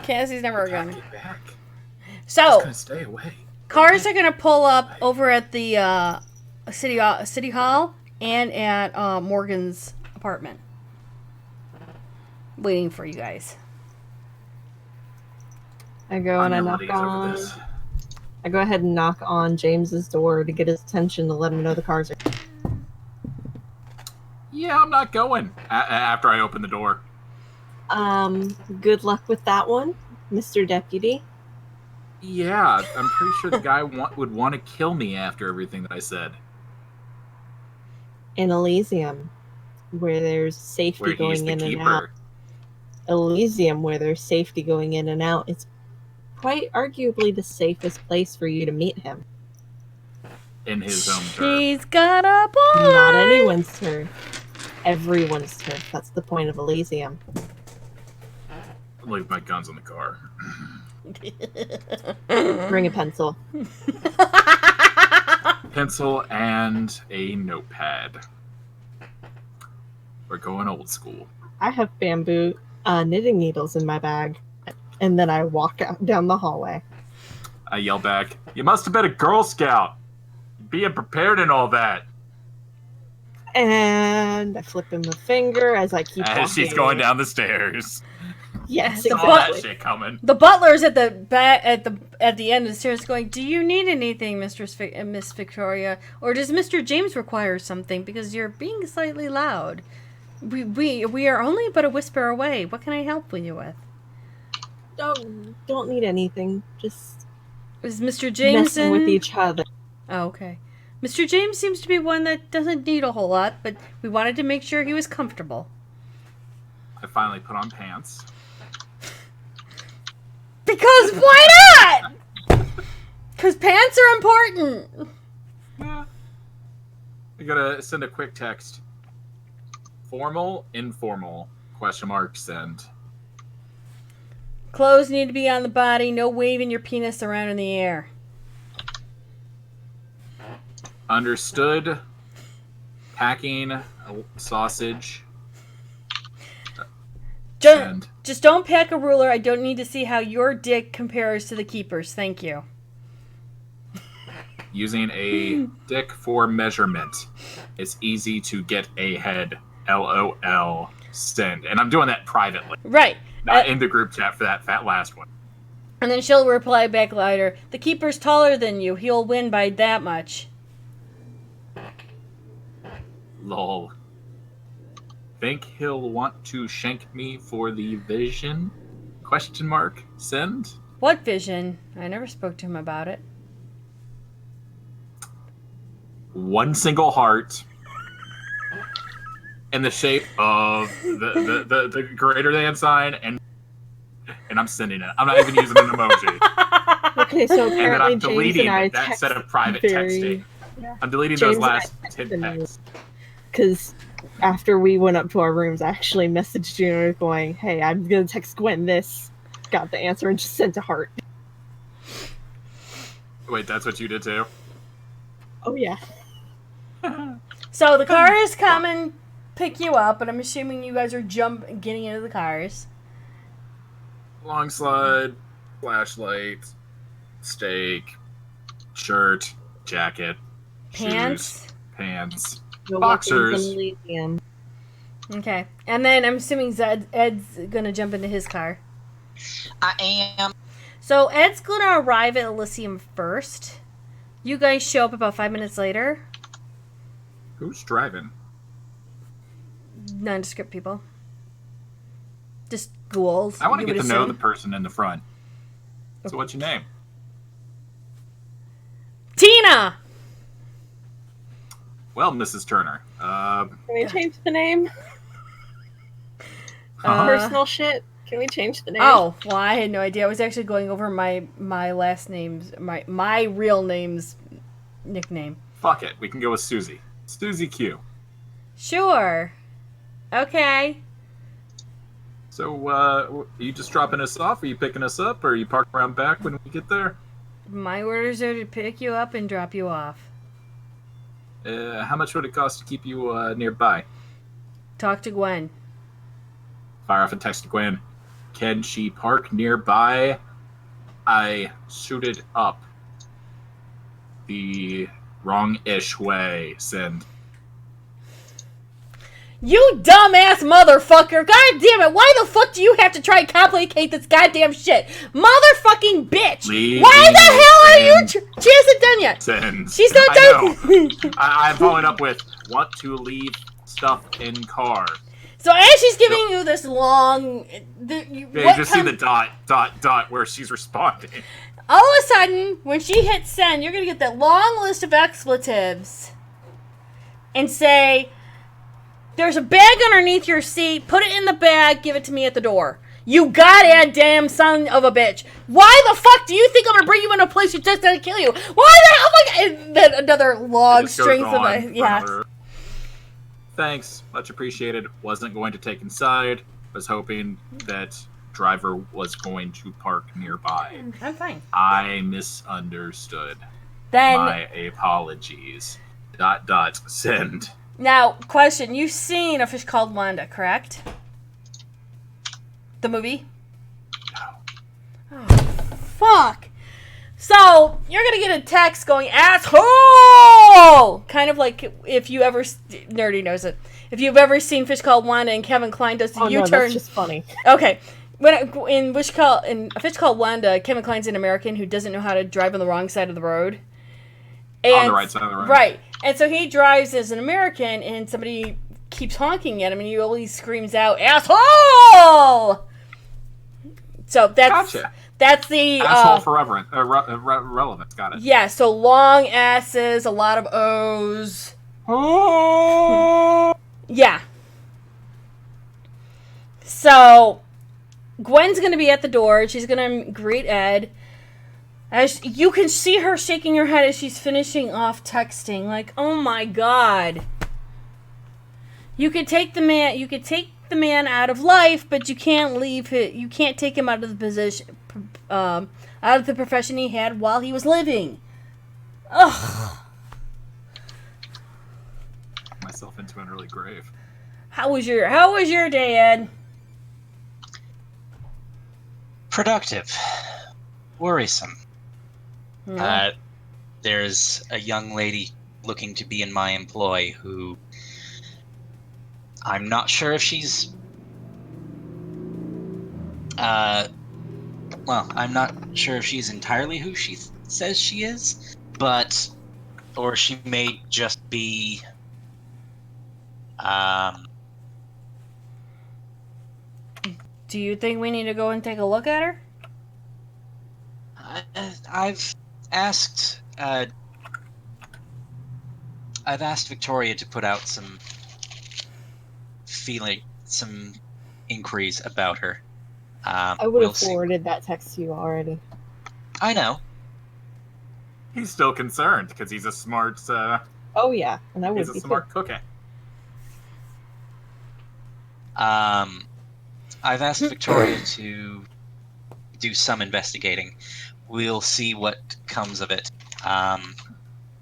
Cassie's never
The cat
gone.
came back. She's
So,
gonna stay away.
cars are gonna pull up over at the city hall and at Morgan's apartment, waiting for you guys.
I go and I knock
Melodies over
on.
this.
I go ahead and knock on James's door to get his attention to let him know the cars are.
Yeah, I'm not going. After I open the door.
Good luck with that one, Mr. Deputy.
Yeah, I'm pretty sure the guy would want to kill me after everything that I said.
In Elysium, where there's safety
Where he's
going
the
in and out.
keeper.
Elysium, where there's safety going in and out. It's quite arguably the safest place for you to meet him.
In his own turf.
She's got a boy.
Not anyone's turn. Everyone's turn. That's the point of Elysium.
Leave my guns in the car.
Bring a pencil.
Pencil and a notepad. We're going old school.
I have bamboo knitting needles in my bag, and then I walk out down the hallway.
I yell back, "You must have been a Girl Scout. Being prepared and all that."
And I flip him a finger as I keep walking.
As she's going down the stairs.
Yes,
The
All that
exactly.
shit coming.
The butler's at the back at the end of the stairs, going, "Do you need anything, Miss Victoria, or does Mr. James require something? Because you're being slightly loud. We are only but a whisper away. What can I help you with?"
Don't need anything. Just
Is Mr. James
messing with each other.
Oh, okay. Mr. James seems to be one that doesn't need a whole lot, but we wanted to make sure he was comfortable.
I finally put on pants.
Because why not? Because pants are important.
Yeah. I gotta send a quick text. Formal, informal, ? Send.
Clothes need to be on the body. No waving your penis around in the air.
Understood. Packing a sausage. Send.
Just don't pack a ruler. I don't need to see how your dick compares to the keeper's. Thank you.
Using a dick for measurement. It's easy to get a head. LOL. Send. And I'm doing that privately.
Right.
Not in the group chat for that fat last one.
And then she'll reply back later, "The keeper's taller than you. He'll win by that much."
Lol. Think he'll want to shank me for the vision? ? Send.
What vision? I never spoke to him about it.
One single heart in the shape of the greater than sign, and I'm sending it. I'm not even using an emoji.
Okay, so
And then
apparently
I'm
James
deleting
and I
that set of
text
private
very-
texting.
Yeah.
I'm deleting
James
those
and I
last 10
texted
texts.
Because after we went up to our rooms, I actually messaged you and was going, "Hey, I'm gonna text Gwen this." Got the answer and just sent a heart.
Wait, that's what you did too?
Oh yeah.
So the cars come and pick you up, and I'm assuming you guys are getting into the cars.
Long slide, flashlight, steak, shirt, jacket,
Pants.
shoes, pants.
No
Boxers.
weapons in Elysium.
Okay. And then I'm assuming Ed's gonna jump into his car.
I am.
So Ed's gonna arrive at Elysium first. You guys show up about 5 minutes later.
Who's driving?
Nondescript people. Just ghouls.
I want to
you
get to
would
know
assume.
the person in the front. So what's your name?
Tina!
Well, Mrs. Turner.
Can we change the name?
Uh,
Personal shit. Can we change the name?
Oh, well, I had no idea. I was actually going over my last name's, my real name's nickname.
Fuck it. We can go with Susie. Susie Q.
Sure. Okay.
So, are you just dropping us off? Are you picking us up? Or are you parking around back when we get there?
My orders are to pick you up and drop you off.
How much would it cost to keep you nearby?
Talk to Gwen.
Fire off a text to Gwen. Can she park nearby? I suited up the wrong-ish way. Send.
You dumbass motherfucker! God damn it! Why the fuck do you have to try and complicate this goddamn shit? Motherfucking bitch!
Leave
Why the hell are you?
send.
She hasn't done yet.
Send.
She's not
I
done.
know. I'm following up with want to leave stuff in car.
So as she's giving you this long,
Yeah, you just see the dot where she's responding.
all of a sudden, when she hits send, you're gonna get that long list of expletives, and say, "There's a bag underneath your seat. Put it in the bag. Give it to me at the door. You goddamn son of a bitch. Why the fuck do you think I'm gonna bring you in a place you're just gonna kill you? Why the hell?" And then another long
It just goes
strings of
on
a
for
yeah.
another- Thanks, much appreciated. Wasn't going to take inside. Was hoping that driver was going to park nearby.
I'm fine.
I misunderstood.
Then
My apologies. ... Send.
now, question: you've seen A Fish Called Wanda, correct? The movie.
No.
Oh, fuck. So you're gonna get a text going asshole, kind of like if you ever nerdy knows it. If you've ever seen Fish Called Wanda and Kevin Kline does the U-turn.
No, that's just funny.
Okay, in Fish Called Wanda, Kevin Kline's an American who doesn't know how to drive on the wrong side of the road. And,
on the right side of the road.
Right, and so he drives as an American, and somebody keeps honking at him, and he always screams out asshole. So that's
Gotcha.
That's the
asshole for relevance. Got it.
Yeah, so long S's, a lot of O's.
Oh.
Yeah. So Gwen's gonna be at the door. She's gonna greet Ed. As you can see her shaking her head as she's finishing off texting, like, "Oh my God! You could take the man. You could take the man out of life, but you can't leave it. You can't take him out of the position, out of the profession he had while he was living." Ugh.
Myself into an early grave.
How was your day, Ed?
Productive. Worrisome.
Yeah.
There's a young lady looking to be in my employ who I'm not sure if she's I'm not sure if she's entirely who she says she is, or she may just be
Do you think we need to go and take a look at her?
I've asked Victoria to put out some inquiries about her.
I would have forwarded that text to you already.
I know.
He's still concerned because he's a smart.
Oh yeah, and I would.
He's a smart cookie.
I've asked Victoria to do some investigating. We'll see what comes of it.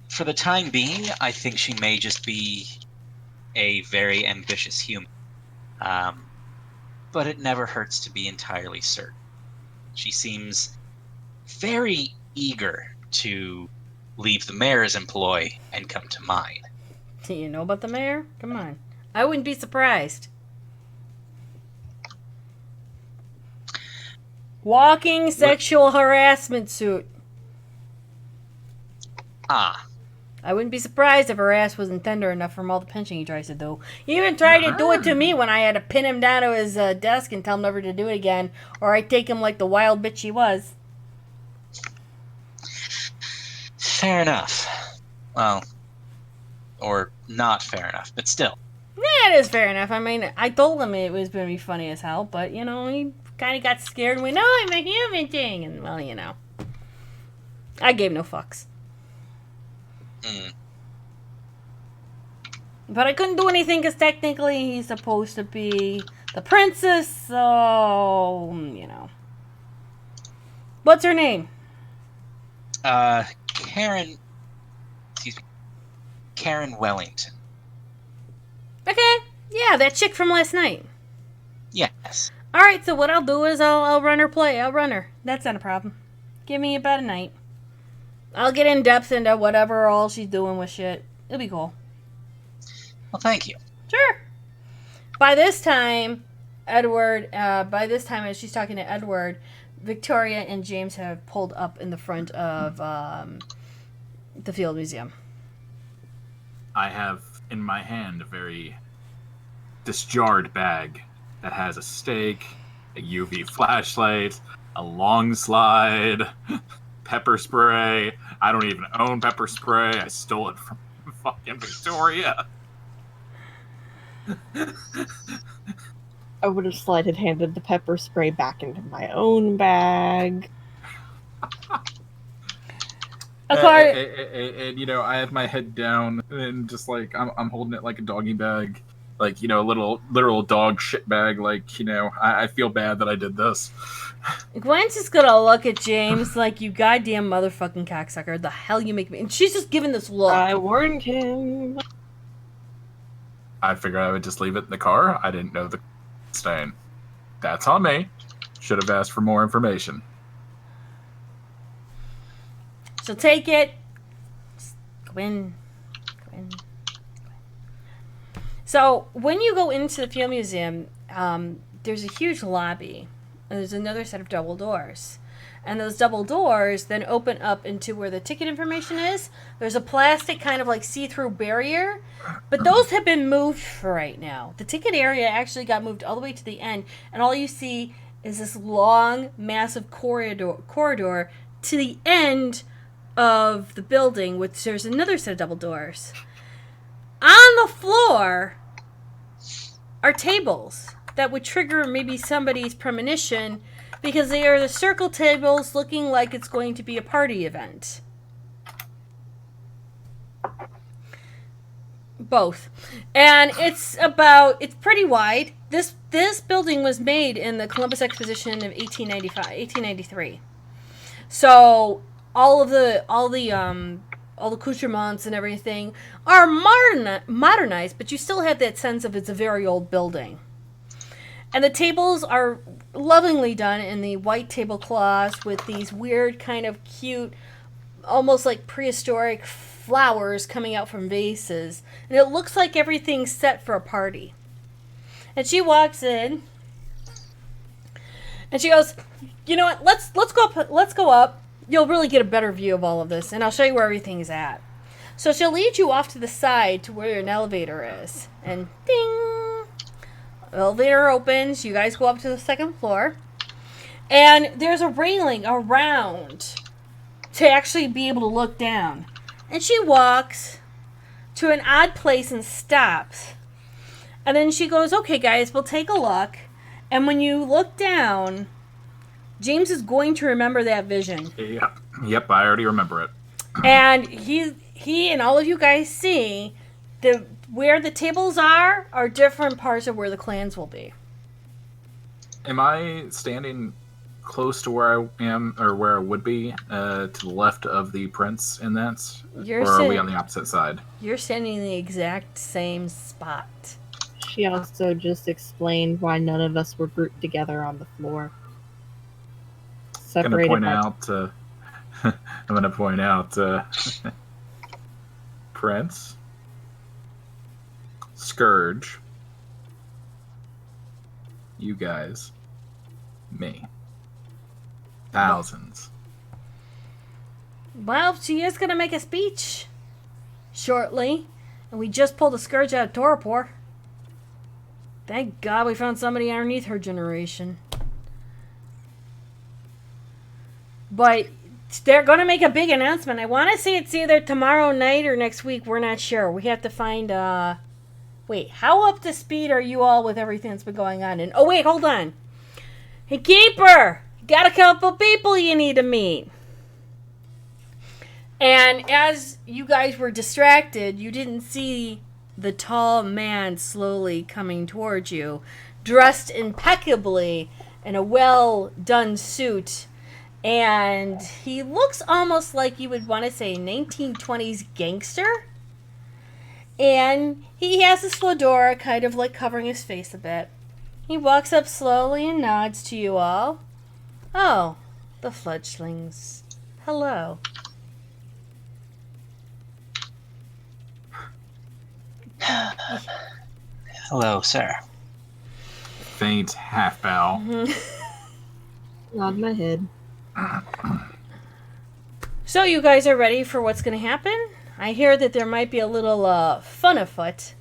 For the time being, I think she may just be a very ambitious human. But it never hurts to be entirely certain. She seems very eager to leave the mayor's employ and come to mine.
Do you know about the mayor? Come on. I wouldn't be surprised. Walking sexual harassment suit.
Ah.
I wouldn't be surprised if her ass wasn't tender enough from all the pinching he tries to do. He even tried to do it to me when I had to pin him down to his desk and tell him never to do it again, or I'd take him like the wild bitch he was.
Fair enough. Well, or not fair enough, but still.
Yeah, it is fair enough. I mean, I told him it was going to be funny as hell, but, you know, he kind of got scared and went, "No, I'm a human thing." And, well, you know. I gave no fucks. But I couldn't do anything because technically he's supposed to be the princess, so, you know. What's her name?
Karen Wellington.
Okay, yeah, that chick from last night.
Yes.
Alright, so what I'll do is I'll run her play. I'll run her. That's not a problem. Give me about a night. I'll get in depth into whatever all she's doing with shit. It'll be cool.
Well, thank you.
Sure. By this time, as she's talking to Edward, Victoria and James have pulled up in the front of the Field Museum.
I have in my hand a very disjarred bag that has a stake, a UV flashlight, a long slide, pepper spray. I don't even own pepper spray. I stole it from fucking Victoria.
I would have handed the pepper spray back into my own bag.
And you know, I have my head down and just like I'm holding it like a doggy bag, like, you know, a literal dog shit bag. Like, you know, I feel bad that I did this.
Gwen's just gonna look at James like, "You goddamn motherfucking cocksucker! The hell you make me?" And she's just giving this look.
I warned him.
I figured I would just leave it in the car. I didn't know the stain. That's on me. Should have asked for more information.
She'll take it. Just go in. Go in. So when you go into the Field Museum, there's a huge lobby. And there's another set of double doors. And those double doors then open up into where the ticket information is. There's a plastic kind of like see-through barrier. But those have been moved for right now. The ticket area actually got moved all the way to the end. And all you see is this long, massive corridor to the end of the building, which there's another set of double doors. On the floor are tables that would trigger maybe somebody's premonition because they are the circle tables looking like it's going to be a party event. Both. And it's pretty wide. This building was made in the Columbus Exposition of 1893. So all the accoutrements and everything are modernized, but you still have that sense of it's a very old building. And the tables are lovingly done in the white tablecloths with these weird kind of cute, almost like prehistoric flowers coming out from vases. And it looks like everything's set for a party. And she walks in and she goes, you know what, let's go up. You'll really get a better view of all of this, and I'll show you where everything's at. So she'll lead you off to the side to where an elevator is. And ding! The elevator opens. You guys go up to the second floor. And there's a railing around to actually be able to look down. And she walks to an odd place and stops. And then she goes, okay, guys, we'll take a look. And when you look down, James is going to remember that vision.
Yep, I already remember it.
And he and all of you guys see where the tables are different parts of where the clans will be.
Am I standing close to where I am, or where I would be, to the left of the prince in that? Or are we on the opposite side?
You're standing in the exact same spot.
She also just explained why none of us were grouped together on the floor.
I'm going to point out Prince, Scourge, you guys, me. Thousands.
Well, she is going to make a speech shortly, and we just pulled a Scourge out of Torpor. Thank God we found somebody underneath her generation. But they're going to make a big announcement. I want to say it's either tomorrow night or next week. We're not sure. We have to find... Wait, how up to speed are you all with everything that's been going on? And oh, wait, hold on. Hey, Keeper! Got a couple people you need to meet. And as you guys were distracted, you didn't see the tall man slowly coming towards you, dressed impeccably in a well-done suit. And he looks almost like you would want to say 1920s gangster. And he has this fedora kind of like covering his face a bit. He walks up slowly and nods to you all. Oh, the fledglings. Hello.
Hello, sir.
Faint half bow.
Nod my head.
So you guys are ready for what's going to happen? I hear that there might be a little fun afoot.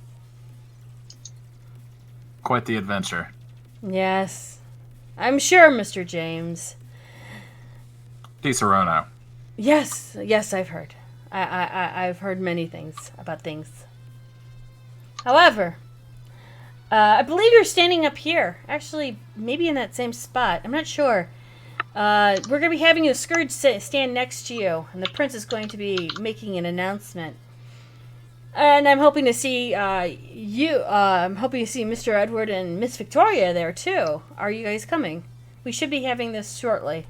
Quite the adventure.
Yes. I'm sure, Mr. James.
DiSerono.
Yes, I've heard. I've heard many things about things. However, I believe you're standing up here. Actually, maybe in that same spot. I'm not sure. We're going to be having a Scourge stand next to you, and the prince is going to be making an announcement. And I'm hoping to see I'm hoping to see Mr. Edward and Miss Victoria there too. Are you guys coming? We should be having this shortly.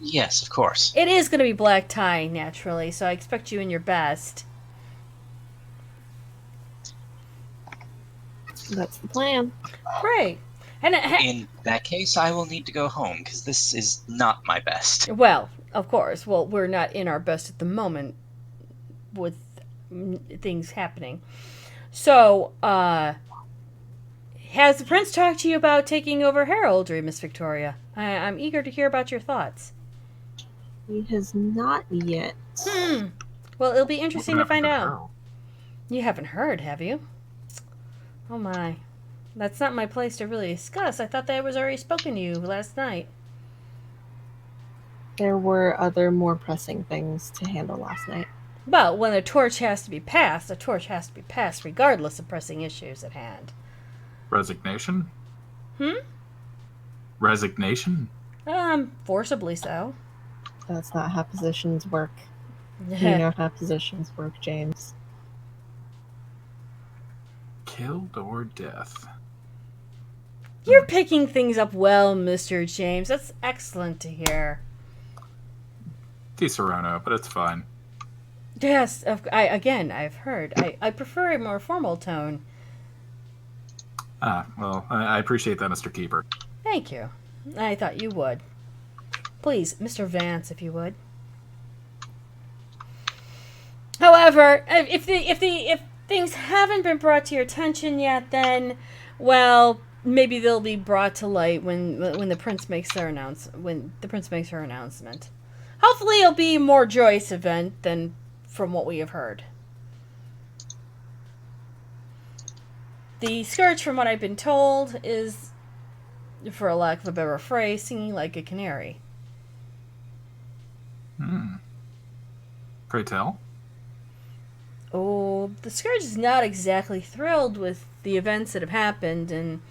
Yes, of course.
It is going to be black tie, naturally, so I expect you in your best.
That's the plan.
Great. And
In that case, I will need to go home, because this is not my best.
well, of course. Well, we're not in our best at the moment with things happening. So, has the prince talked to you about taking over heraldry, Miss Victoria? I'm eager to hear about your thoughts.
He has not yet.
Well, it'll be interesting to find out.
Girl.
You haven't heard, have you? Oh my. That's not my place to really discuss. I thought that was already spoken to you last night.
There were other more pressing things to handle last night.
Well, when a torch has to be passed, a torch has to be passed regardless of pressing issues at hand.
Resignation? Resignation?
Forcibly so.
That's not how positions work. You know how positions work, James.
Killed or death?
You're picking things up well, Mr. James. That's excellent to hear.
Di Serrano, but it's fine.
Yes, I've heard. I prefer a more formal tone.
Well, I appreciate that, Mr. Keeper.
Thank you. I thought you would. Please, Mr. Vance, if you would. However, if things haven't been brought to your attention yet, then, well, maybe they'll be brought to light when the prince makes her announcement. Hopefully, it'll be a more joyous event than from what we have heard. The Scourge, from what I've been told, is, for a lack of a better phrase, singing like a canary.
Pray tell.
Oh, the Scourge is not exactly thrilled with the events that have happened, and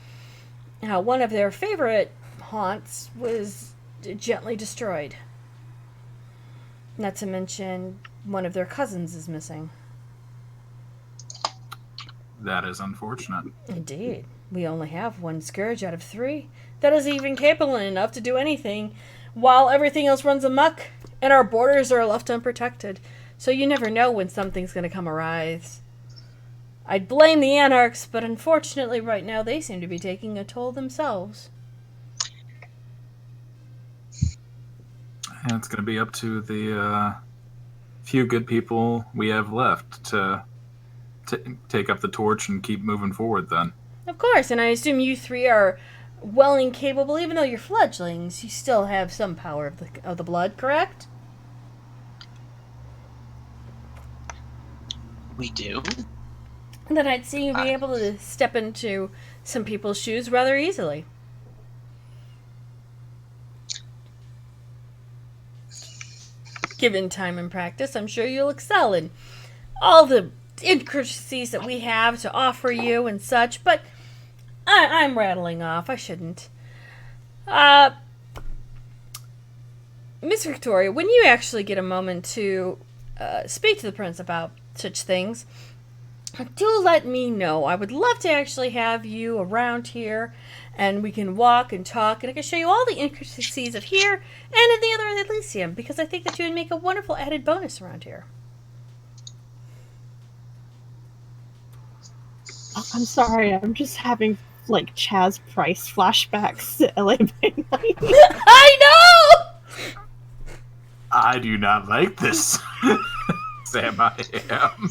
how one of their favorite haunts was gently destroyed. Not to mention, one of their cousins is missing.
That is unfortunate.
Indeed. We only have one Scourge out of 3 that is even capable enough to do anything, while everything else runs amok, and our borders are left unprotected. So you never know when something's going to come arise. I'd blame the Anarchs, but unfortunately right now they seem to be taking a toll themselves.
And it's going to be up to the few good people we have left to take up the torch and keep moving forward then.
Of course, and I assume you 3 are well and capable, even though you're fledglings, you still have some power of the blood, correct?
We do.
And then I'd see you be able to step into some people's shoes rather easily. Given time and practice, I'm sure you'll excel in all the intricacies that we have to offer you and such, but I'm rattling off. I shouldn't. Miss Victoria, when you actually get a moment to speak to the prince about such things, do let me know. I would love to actually have you around here, and we can walk and talk, and I can show you all the intricacies of here and in the other Elysium, because I think that you would make a wonderful added bonus around here.
I'm sorry, I'm just having, like, Chaz Price flashbacks to LA by Night.
I know!
I do not like this. Sam, I am.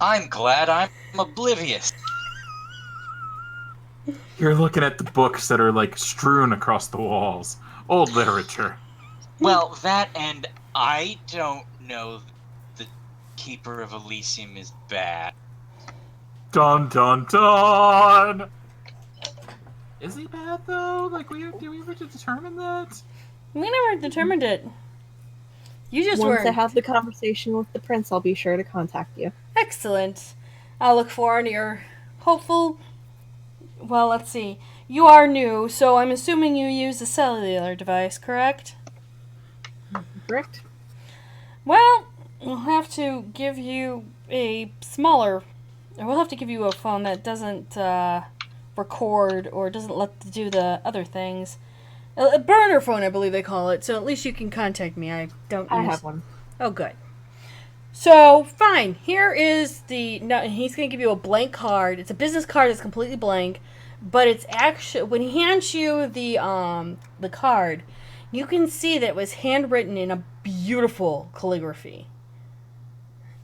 I'm glad I'm oblivious.
You're looking at the books that are, like, strewn across the walls. Old literature.
Well, that and I don't know the Keeper of Elysium is bad.
Dun dun dun! Is he bad, though? Like, did we ever determine that?
We never determined it. You just
Once
weren't.
I have the conversation with the prince, I'll be sure to contact you.
Excellent. I'll look forward to your hopeful... Well, let's see. You are new, so I'm assuming you use a cellular device, correct?
Correct?
Well, we'll have to give you a smaller... We'll have to give you a phone that doesn't record or doesn't do the other things. A burner phone, I believe they call it, so at least you can contact me. I
have one.
Oh, good. So, fine. Here is the... No, he's going to give you a blank card. It's a business card that's completely blank. but it's actually when he hands you the card, you can see that it was handwritten in a beautiful calligraphy.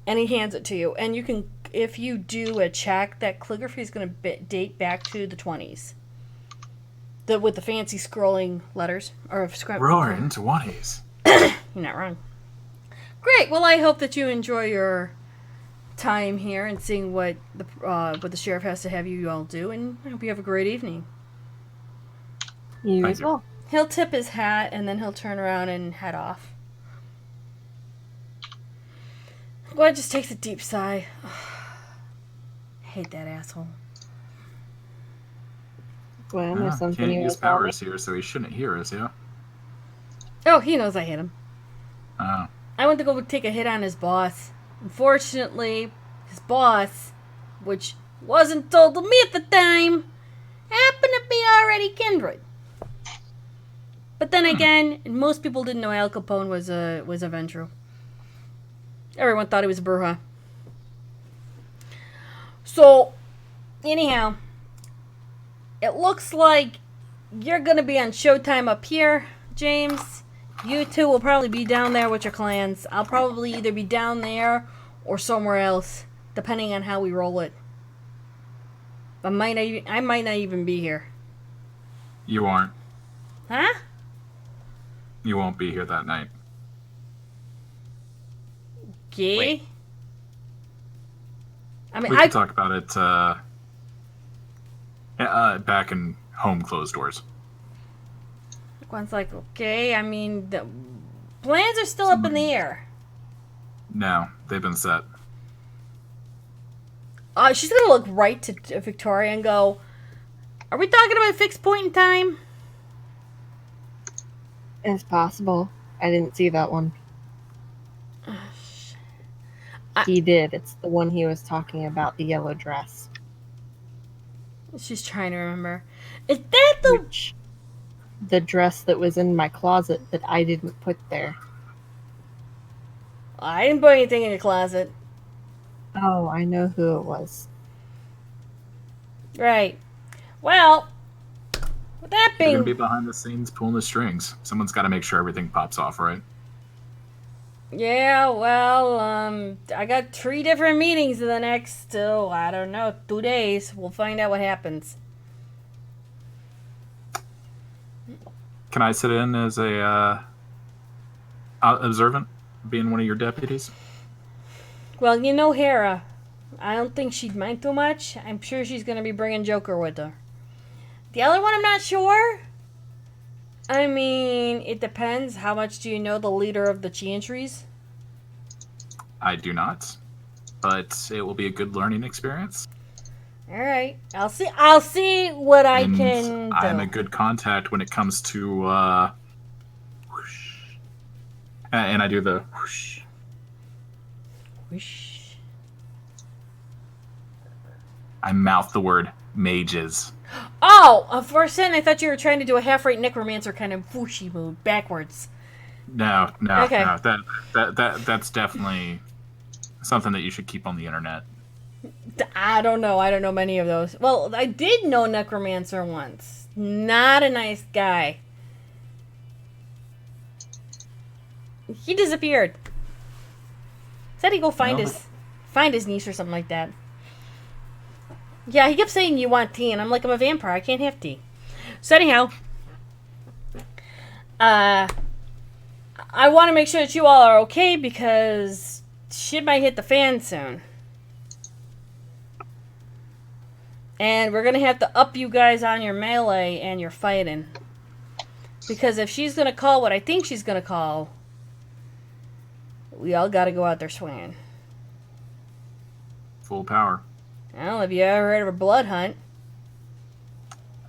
And he hands it to you, and you can, if you do a check, that calligraphy is going to date back to the 20s. With the fancy scrolling letters or
Roaring 20s.
You're not wrong. Great. Well, I hope that you enjoy your time here and seeing what the sheriff has to have you all do, and I hope you have a great evening.
You
Thank
as
you.
well.
He'll tip his hat, and then he'll turn around and head off. Gwen just takes a deep sigh. Hate that asshole.
Gwen, there's something
Can't
you
use
want to tell me?
powers here, so he shouldn't hear us, yeah?
Oh, he knows I hate him.
Oh.
I went to go take a hit on his boss. Unfortunately, his boss, which wasn't told to me at the time, happened to be already kindred. But then again, most people didn't know Al Capone was a Ventru. Everyone thought he was a Bruja. So, anyhow, it looks like you're going to be on Showtime up here, James. You two will probably be down there with your clans. I'll probably either be down there or somewhere else, depending on how we roll it. I might not even be here.
You aren't.
Huh?
You won't be here that night.
Okay.
Wait.
I mean,
We can talk about it back in home closed doors.
Gwen's like, okay. I mean, the plans are still up in the air.
No, they've been set.
She's gonna look right to Victoria and go, "Are we talking about a fixed point in time?"
It's possible. I didn't see that one. He did. It's the one he was talking about, the yellow dress.
She's trying to remember. Is that the?
The dress that was in my closet that I didn't put there.
I didn't put anything in your closet.
Oh, I know who it was.
Right. Well, with that
You're gonna
being,
be behind the scenes pulling the strings. Someone's got to make sure everything pops off, right?
yeah. Well, I got 3 different meetings in the next, I don't know, 2 days. We'll find out what happens.
Can I sit in as a observant, being one of your deputies?
Well, you know Hera. I don't think she'd mind too much. I'm sure she's going to be bringing Joker with her. The other one, I'm not sure. I mean, it depends. How much do you know the leader of the Chantries?
I do not, but it will be a good learning experience.
All right. I'll see what I
And
can do.
I'm a good contact when it comes to whoosh. And I do the whoosh.
Whoosh.
I mouth the word mages.
Oh, for a second I thought you were trying to do a half-rate necromancer kind of whooshy move backwards.
No,
Okay.
no. That's definitely something that you should keep on the internet.
I don't know. I don't know many of those. Well, I did know necromancer once. Not a nice guy. He disappeared. Said he'd go find his niece or something like that. Yeah, he kept saying you want tea, and I'm like, I'm a vampire. I can't have tea. So anyhow, I want to make sure that you all are okay because shit might hit the fan soon. And we're going to have to up you guys on your melee and your fighting. Because if she's going to call what I think she's going to call, we all got to go out there swinging.
Full power.
Well, have you ever heard of a blood hunt?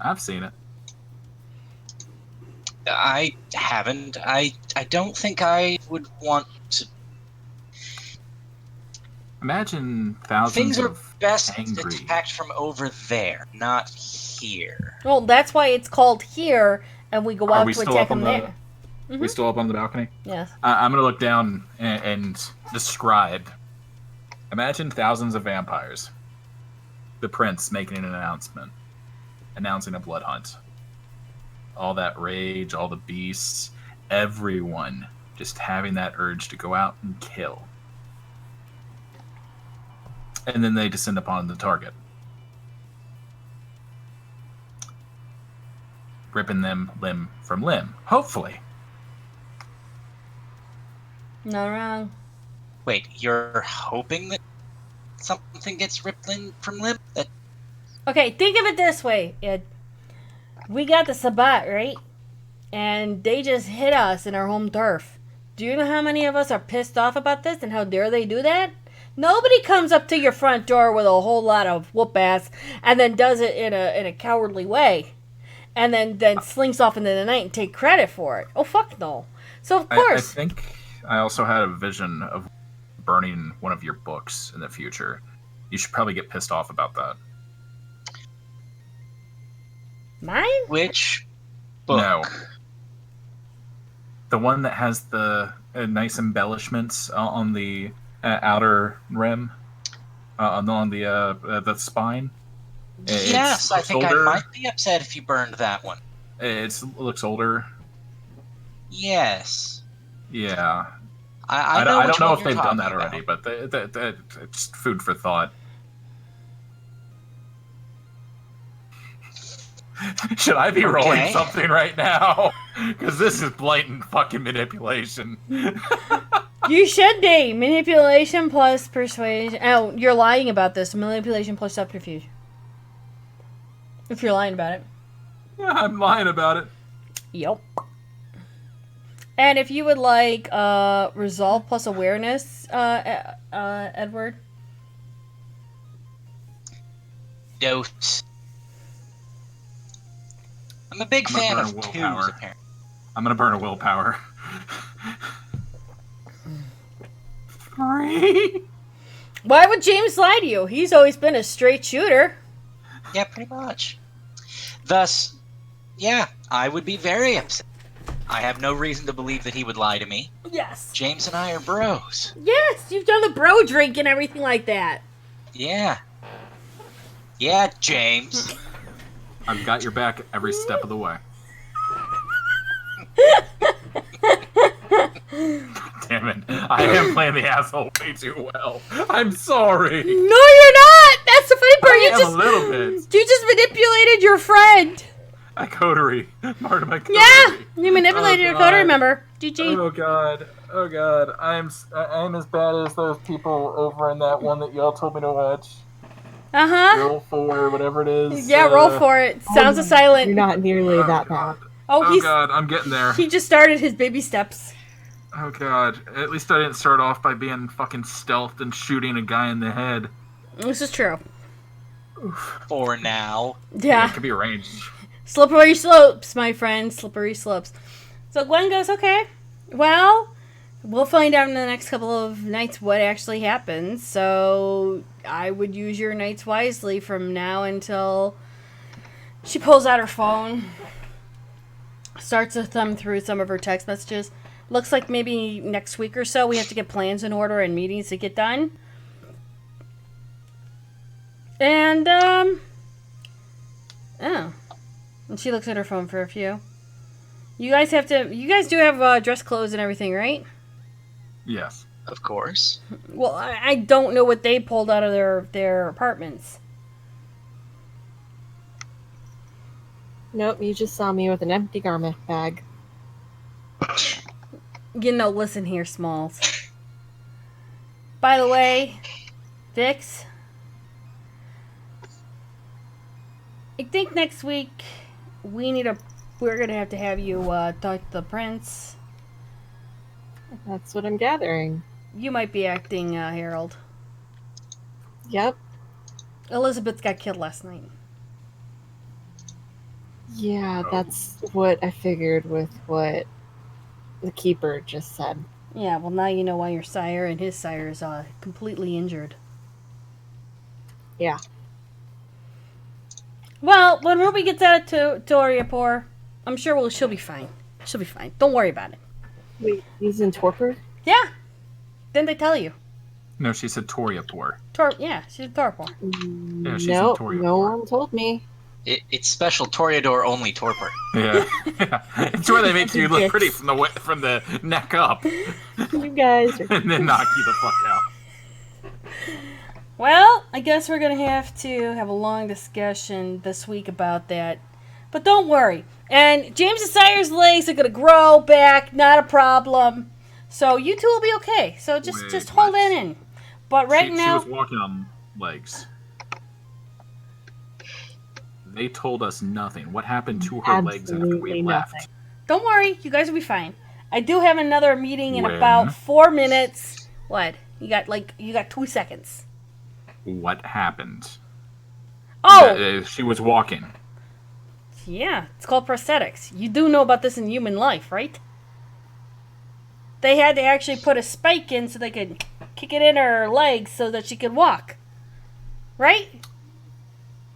I've seen it.
I haven't. I don't think I would want to.
Imagine thousands
Things are
of
best
angry.
attacked from over there, not here.
Well, that's why it's called here, and we go
Are
out
we
to
still
attack
up on
them
the?
there.
We still up on the balcony?
Yes.
I'm gonna look down and describe. Imagine thousands of vampires. The prince making an announcement.
announcing a blood hunt. All that rage, all the beasts, everyone just having that urge to go out and kill. And then they descend upon the target, ripping them limb from limb, hopefully.
Not wrong.
Wait, you're hoping that something gets ripped limb from limb?
Okay, think of it this way, Ed. We got the Sabbat, right? And they just hit us in our home turf. Do you know how many of us are pissed off about this and how dare they do that? Nobody comes up to your front door with a whole lot of whoop ass and then does it in a cowardly way. And then slinks off into the night and take credit for it. Oh, fuck no. So, of course.
I think I also had a vision of burning one of your books in the future. You should probably get pissed off about that.
Mine?
Which book?
No. The one that has the nice embellishments on the outer rim, on the spine.
Yes, I think
older.
I might be upset if you burned that one.
It looks older.
Yes.
Yeah.
I
don't
which
know
one
if
you're
they've done
talking
that already,
about.
but it's food for thought. Should I be rolling
Okay.
something right now? Because this is blatant fucking manipulation.
You should be. Manipulation plus persuasion. Oh, you're lying about this. Manipulation plus subterfuge. If you're lying about it.
Yeah, I'm lying about it.
Yep. And if you would like resolve plus awareness, Edward.
Dose. I'm a big
I'm gonna
fan
burn
of
a
twos,
willpower.
apparently.
I'm gonna burn a willpower. 3.
Why would James lie to you? He's always been a straight shooter.
Yeah, pretty much. Thus, yeah, I would be very upset. I have no reason to believe that he would lie to me.
Yes.
James and I are bros.
Yes, you've done the bro drink and everything like that.
Yeah. Yeah, James.
I've got your back every step of the way. Damn it. I am playing the asshole way too well. I'm sorry.
No, you're not. That's the funny part.
I am a little bit.
You just manipulated your friend.
A coterie. Part of my coterie.
Yeah, you manipulated your
God.
code, remember? GG.
Oh god. Oh god. I'm as bad as those people over in that one that y'all told me to watch.
Uh-huh.
Roll for whatever it is.
Yeah, roll for it. Sounds of silent.
You're not nearly that bad.
Oh,
God, I'm getting there.
he just started his baby steps.
Oh god. At least I didn't start off by being fucking stealthed and shooting a guy in the head.
This is true.
For now.
Yeah.
It could be arranged.
Slippery slopes, my friend. Slippery slopes. So Gwen goes, okay. Well, we'll find out in the next couple of nights what actually happens. So I would use your nights wisely from now until she pulls out her phone, starts to thumb through some of her text messages. Looks like maybe next week or so we have to get plans in order and meetings to get done. And, oh. And she looks at her phone for a few. You guys do have dress clothes and everything, right?
Yes.
Of course.
Well, I don't know what they pulled out of their apartments.
Nope, you just saw me with an empty garment bag.
Listen here, Smalls. By the way, Vix, I think next week we're gonna have to have you talk to the prince.
That's what I'm gathering.
You might be acting Harold.
Yep.
Elizabeth got killed last night.
Yeah, that's what I figured with what the keeper just said.
Yeah, well now you know why your sire and his sire is completely injured.
Yeah.
Well, when Ruby gets out to Toriapur, I'm sure she'll be fine. She'll be fine. Don't worry about it.
Wait, he's in torpor?
Yeah. Then they tell you.
No, she said Toriapur.
Yeah, she's in Toriapur.
Yeah, she's
No,
in Toriapur.
no one told me.
It's special Toreador only torpor.
Yeah. It's where they make you look pretty from the neck up,
You guys are
and then knock you the fuck out.
Well, I guess we're going to have a long discussion this week about that. But don't worry. And James and Sire's legs are going to grow back, not a problem. So you two will be okay. So just hold that in. But now...
She was walking on legs. They told us nothing. What happened to her legs after we left?
Don't worry. You guys will be fine. I do have another meeting in about 4 minutes. What? You got 2 seconds.
What happened?
Oh!
She was walking.
Yeah, it's called prosthetics. You do know about this in human life, right? They had to actually put a spike in so they could kick it in her legs so that she could walk. Right?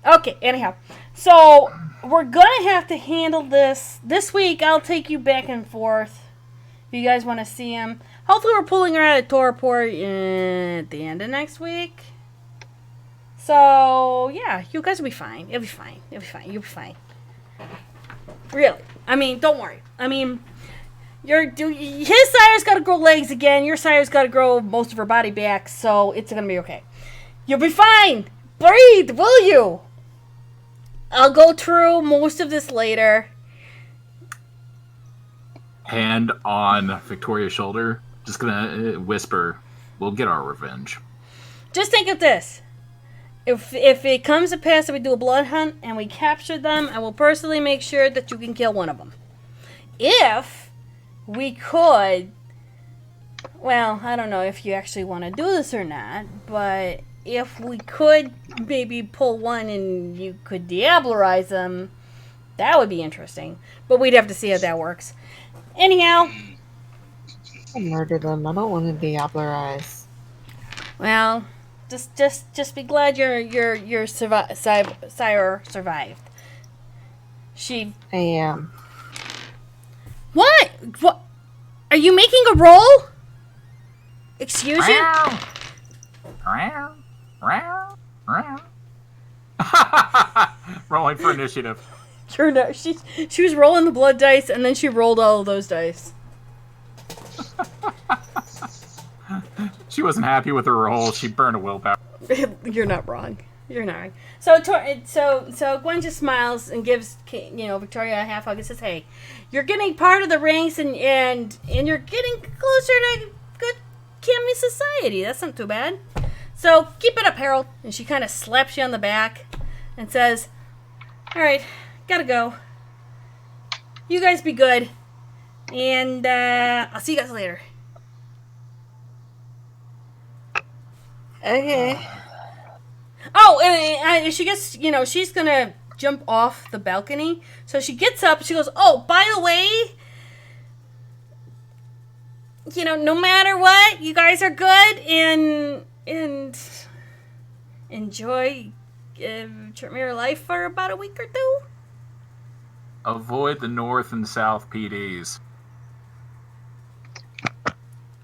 Okay, anyhow. So, we're going to have to handle this. This week, I'll take you back and forth. If you guys want to see him. Hopefully, we're pulling her out of Torport at the end of next week. So, yeah, you guys will be fine. It'll be fine. You'll be fine. Really. I mean, don't worry. I mean, his sire's got to grow legs again. Your sire's got to grow most of her body back. So, it's going to be okay. You'll be fine. Breathe, will you? I'll go through most of this later.
Hand on Victoria's shoulder. Just gonna whisper, we'll get our revenge.
Just think of this. If it comes to pass that we do a blood hunt and we capture them, I will personally make sure that you can kill one of them. If we could... Well, I don't know if you actually want to do this or not, but... If we could maybe pull one and you could diablerize them, that would be interesting. But we'd have to see how that works. Anyhow.
I'll murder them. I don't want to diablerize.
Well, just be glad your sire survived. She...
I am.
What? Are you making a roll? Excuse you?
Rolling for initiative.
Sure, no. She was rolling the blood dice, and then she rolled all of those dice.
She wasn't happy with her roll. She burned a willpower.
You're not wrong. You're not wrong. So Gwen just smiles and gives Victoria a half hug and says, "Hey, you're getting part of the ranks, and you're getting closer to good Cammy society. That's not too bad. So keep it up, Harold." And she kind of slaps you on the back and says, "All right, gotta go. You guys be good, and I'll see you guys later."
Okay.
Oh, and she gets, she's gonna jump off the balcony. So she gets up. She goes, "Oh, by the way, no matter what, you guys are good, and enjoy Tremere life for about a week or two.
Avoid the North and South PDs.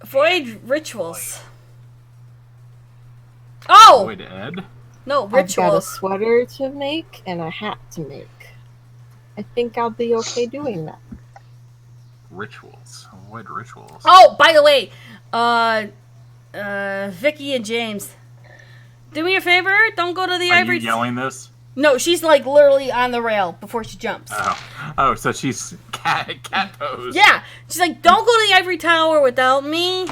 Avoid rituals." Oh!
Avoid Ed.
No,
I've got a
rituals.
sweater to make and a hat to make. I think I'll be okay doing that.
Rituals. Avoid rituals.
Oh, by the way, Vicky and James, do me a favor. Don't go to the
Are
ivory.
you yelling this?
No, she's like literally on the rail before she jumps.
Oh, so she's cat pose.
Yeah, she's like, "Don't go to the ivory tower without me.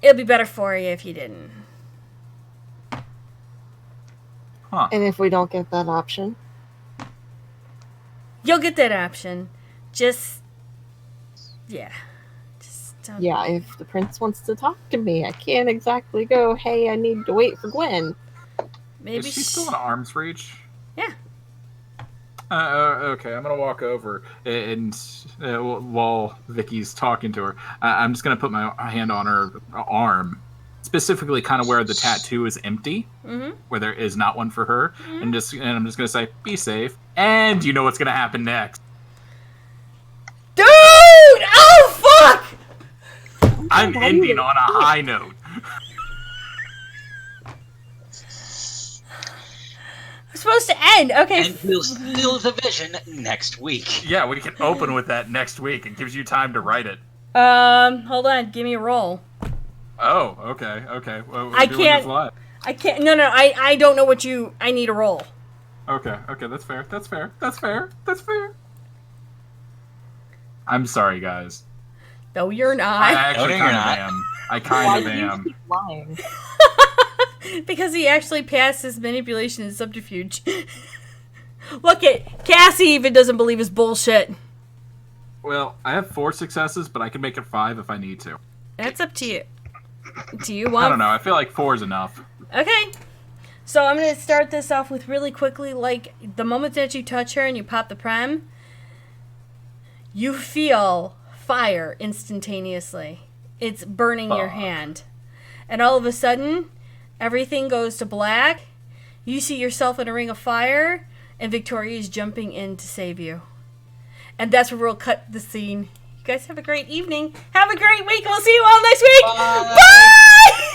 It'll be better for you if you didn't."
Huh.
And if we don't get that option?
You'll get that option. Just don't.
Yeah, if the prince wants to talk to me, I can't exactly go, "Hey, I need to wait for Gwen."
Maybe
Is she still in arm's reach?
Yeah.
Okay, I'm gonna walk over and while Vicky's talking to her, I'm just gonna put my hand on her arm, specifically kind of where the tattoo is empty, where there is not one for her, and I'm just gonna say, "Be safe," and you know what's gonna happen next.
Dude! Oh fuck!
I'm ending on a high note.
It's supposed to end. Okay.
And we'll steal the vision next week.
Yeah, we can open with that next week. It gives you time to write it.
Hold on. Give me a roll.
Oh, okay. Well, we're
I
doing
can't-
this live.
I can't. No. I don't know what you. I need a roll.
Okay, that's fair. I'm sorry, guys.
No, you're
I
not.
actually
No, you're
kind of
not.
am. I
Why
kind of
do you
am.
keep lying?
Because he actually passed his manipulation and subterfuge. Look at Cassie even doesn't believe his bullshit.
Well, I have 4 successes, but I can make it 5 if I need to.
That's up to you. Do you want?
I don't know. I feel like 4 is enough.
Okay. So I'm going to start this off with really quickly, like, the moment that you touch her and you pop the prem, you feel fire instantaneously. It's burning your hand. And all of a sudden, everything goes to black. You see yourself in a ring of fire, and Victoria is jumping in to save you. And that's where we'll cut the scene. You guys have a great evening. Have a great week. We'll see you all next week.
Bye.
Bye!